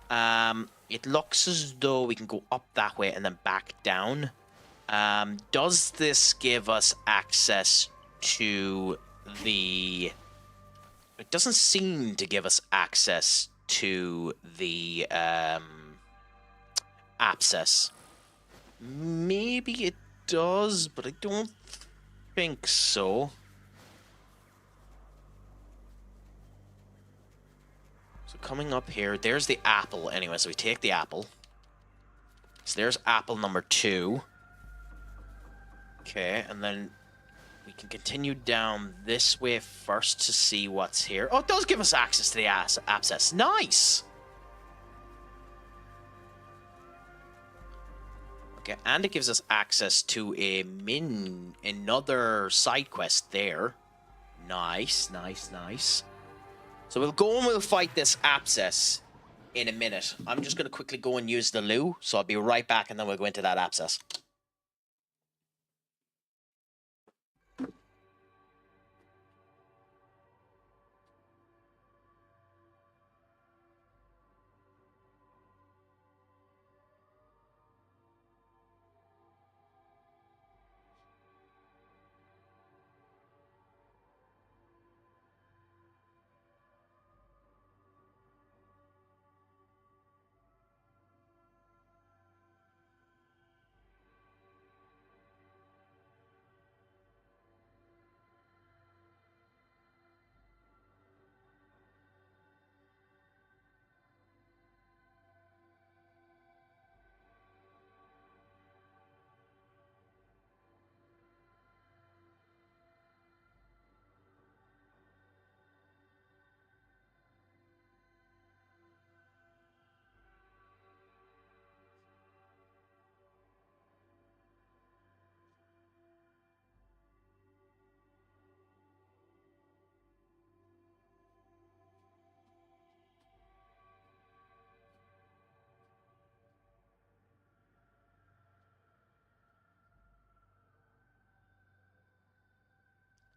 It looks as though we can go up that way and then back down. Does this give us access to the... It doesn't seem to give us access to the abscess. Maybe it does, but I don't think so. So coming up here, there's the apple anyway, so we take the apple. So there's apple number 2. Okay, and then we can continue down this way first to see what's here. Oh, it does give us access to the abscess. Nice! Okay, and it gives us access to another side quest there. Nice, nice, nice. So we'll go and we'll fight this abscess in a minute. I'm just going to quickly go and use the loo, so I'll be right back and then we'll go into that abscess.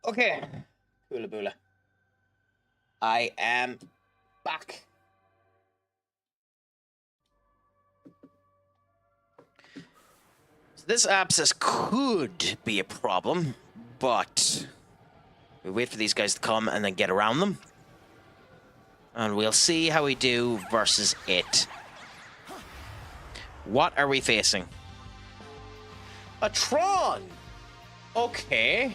Okay, Bula Bula. I am back. So this abscess could be a problem, but we wait for these guys to come and then get around them. And we'll see how we do versus it. What are we facing? A Tron! Okay.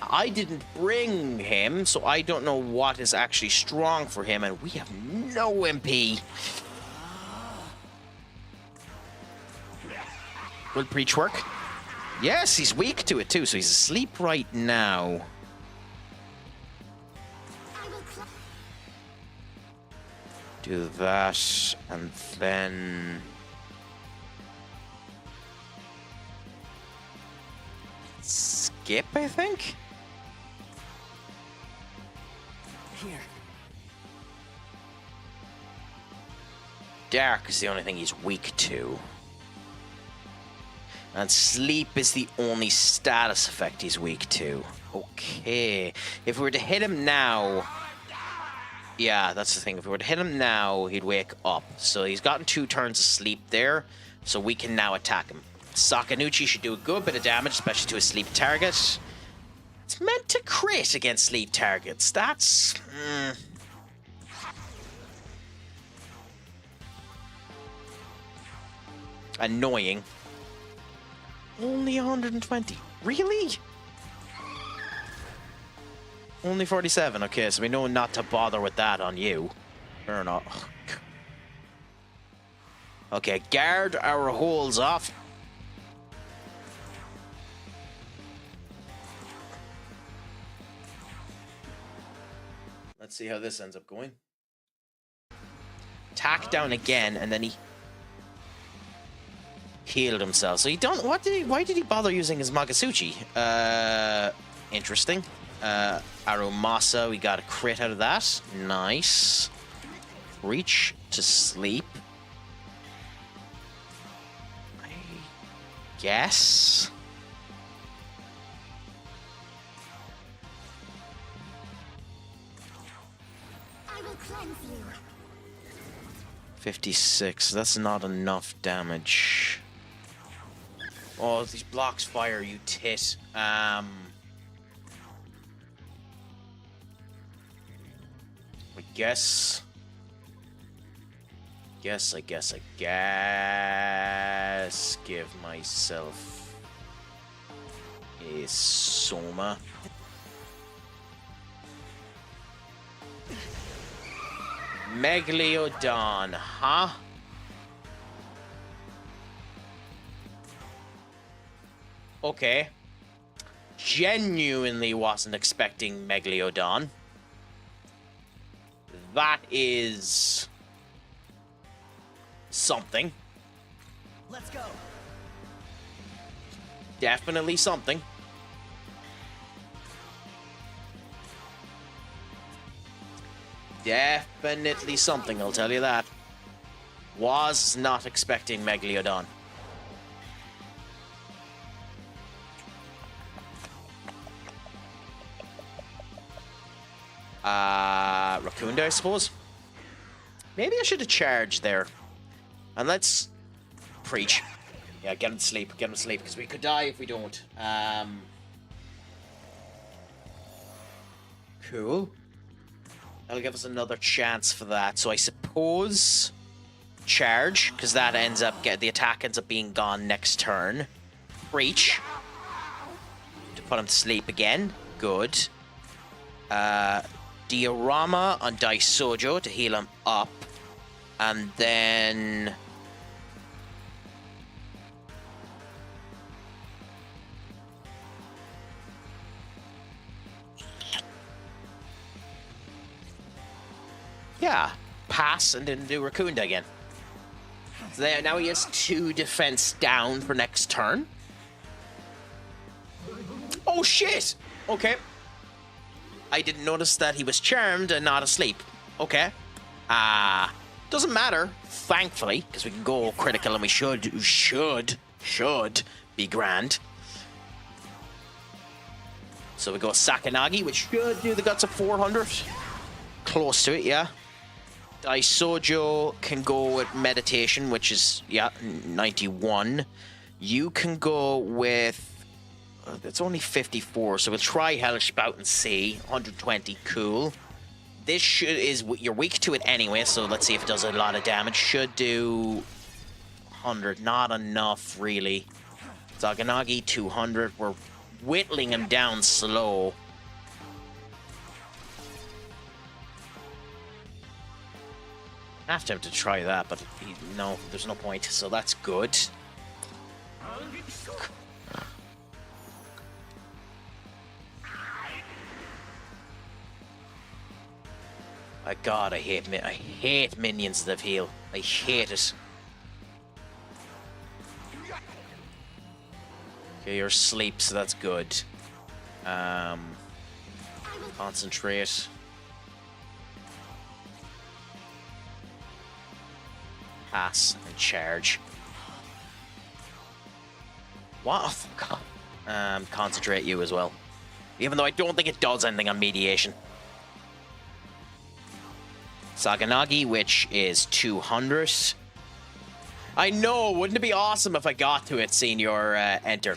I didn't bring him, so I don't know what is actually strong for him, and we have no MP. Will Preach work? Yes, he's weak to it too, so he's asleep right now. Do that, and then... skip, I think? Here. Dark is the only thing he's weak to. And sleep is the only status effect he's weak to. Okay. If we were to hit him now... Yeah, that's the thing. If we were to hit him now, he'd wake up. So he's gotten 2 turns of sleep there, so we can now attack him. Sakanuchi should do a good bit of damage, especially to a sleep target. It's meant to crit against sleep targets. That's... annoying. Only 120. Really? Only 47. Okay, so we know not to bother with that on you. Or not. Okay, guard our holes off. Let's see how this ends up going. Tack down again, and then healed himself. So he don't. Why did he bother using his Magasuchi? Interesting. Aromasa, we got a crit out of that. Nice. Reach to sleep. I guess. I will cleanse you. 56. That's not enough damage. Oh, these blocks fire, you tit. I guess. I guess. Give myself a Soma. Megalodon, huh? Okay. Genuinely wasn't expecting Megalodon. That is something. Let's go. Definitely something. Definitely something, I'll tell you that. Was not expecting Megalodon. Rakunda, I suppose. Maybe I should have charged there. And let's preach. Yeah, get him to sleep, because we could die if we don't. Cool. That'll give us another chance for that. So I suppose charge, because that ends up the attack ends up being gone next turn. Preach to put him to sleep again. Good. Diorama on Daisojo to heal him up. And then yeah, pass and then do Rakunda again. So there, now he has 2 defense down for next turn. Oh shit! Okay. I didn't notice that he was charmed and not asleep. Okay. Doesn't matter, thankfully, because we can go critical and we should be grand. So we go Sakanagi, which should do the guts of 400. Close to it, yeah. Daisojo can go with meditation, which is, yeah, 91. You can go with... it's only 54, so we'll try Hellish Spout and see. 120, cool. This is you're weak to it anyway, so let's see if it does a lot of damage. Should do 100, not enough really. Saganagi 200. We're whittling him down slow. I have to try that, but no, there's no point. So that's good. My God, I hate minions that heal. I hate it. Okay, you're asleep, so that's good. Concentrate. Pass and charge. What? Oh, fuck off. Concentrate you as well. Even though I don't think it does anything on mediation. Saganagi, which is 200. I know, wouldn't it be awesome if I got to it, seeing your enter?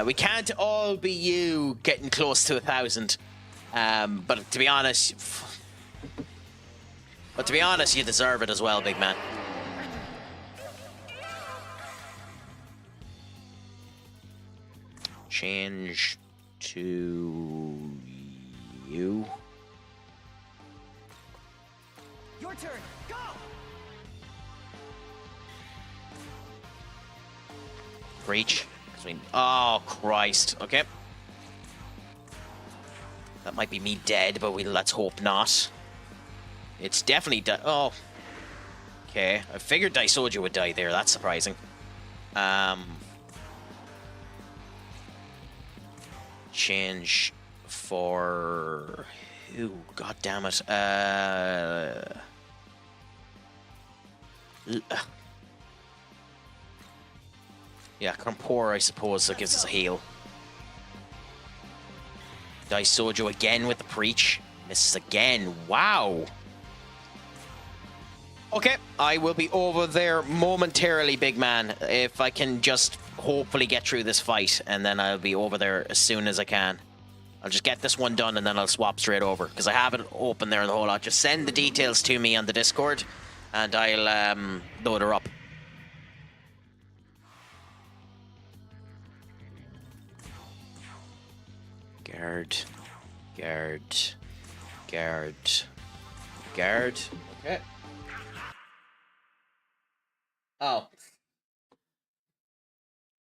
We can't all be you getting close to 1,000. But to be honest, you deserve it as well, big man. Change to you. Your turn. Go. Reach. Oh Christ. Okay. That might be me dead, but let's hope not. It's definitely dead. Oh. Okay. I figured Daisoju would die there. That's surprising. Change for who? God damn it. Yeah, Compor, I suppose, that gives us a heal. Dice Sojo again with the Preach. Misses again. Wow. Okay, I will be over there momentarily, big man. If I can just hopefully get through this fight, and then I'll be over there as soon as I can. I'll just get this one done, and then I'll swap straight over, because I have it open there in the whole lot. Just send the details to me on the Discord, and I'll load her up. Guard. Okay. Oh.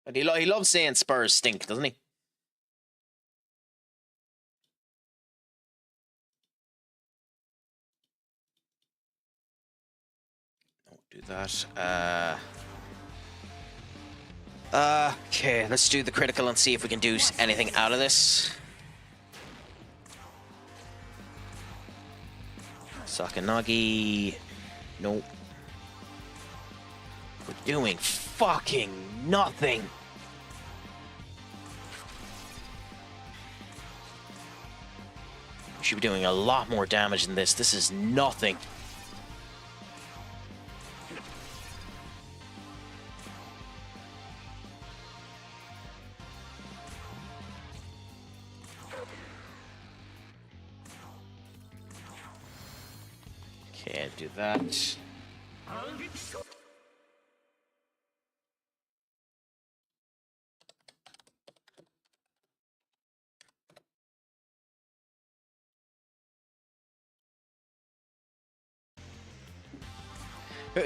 But he loves saying Spurs stink, doesn't he? Don't do that. Okay, let's do the critical and see if we can do anything out of this. Sakanagi. Nope. We're doing fucking nothing. We should be doing a lot more damage than this. This is nothing. Okay, do that.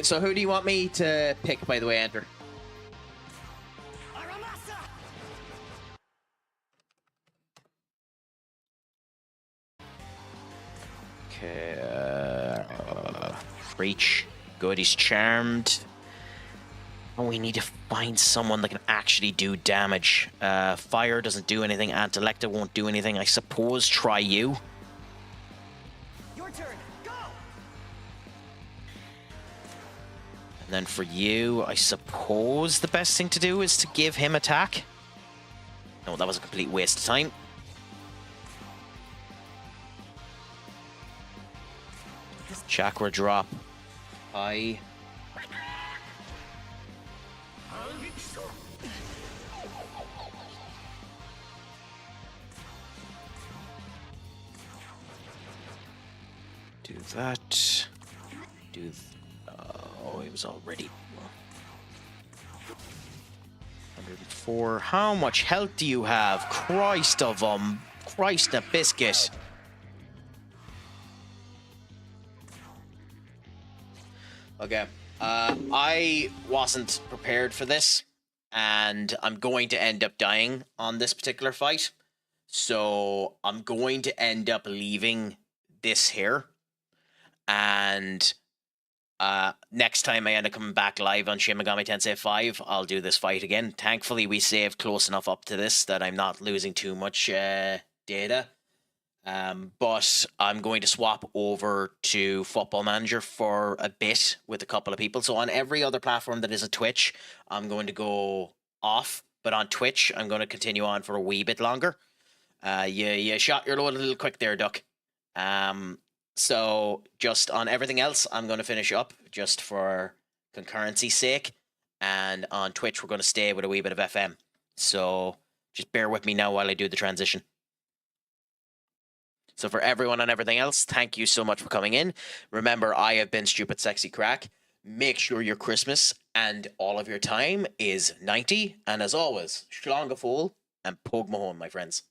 So who do you want me to pick, by the way, Enter? Okay, Reach. Good, he's charmed. Oh, we need to find someone that can actually do damage. Fire doesn't do anything. Antelecta won't do anything. I suppose try you. Your turn. Go. And then for you, I suppose the best thing to do is to give him attack. No, that was a complete waste of time. Chakra drop. I. Do that. Do. Oh, it was already. 104. How much health do you have? Christ of Christ a biscuit. Okay, I wasn't prepared for this, and I'm going to end up dying on this particular fight. So I'm going to end up leaving this here, and next time I end up coming back live on Shin Megami Tensei V, I'll do this fight again. Thankfully, we saved close enough up to this that I'm not losing too much data. But I'm going to swap over to Football Manager for a bit with a couple of people. So on every other platform that isn't Twitch, I'm going to go off. But on Twitch, I'm going to continue on for a wee bit longer. You shot your load a little quick there, Duck. So just on everything else, I'm going to finish up just for concurrency's sake. And on Twitch, we're going to stay with a wee bit of FM. So just bear with me now while I do the transition. So for everyone and everything else, thank you so much for coming in. Remember, I have been Stupid Sexy Craic. Make sure your Christmas and all of your time is 90. And as always, Shlongafol and Pog Mahone, my friends.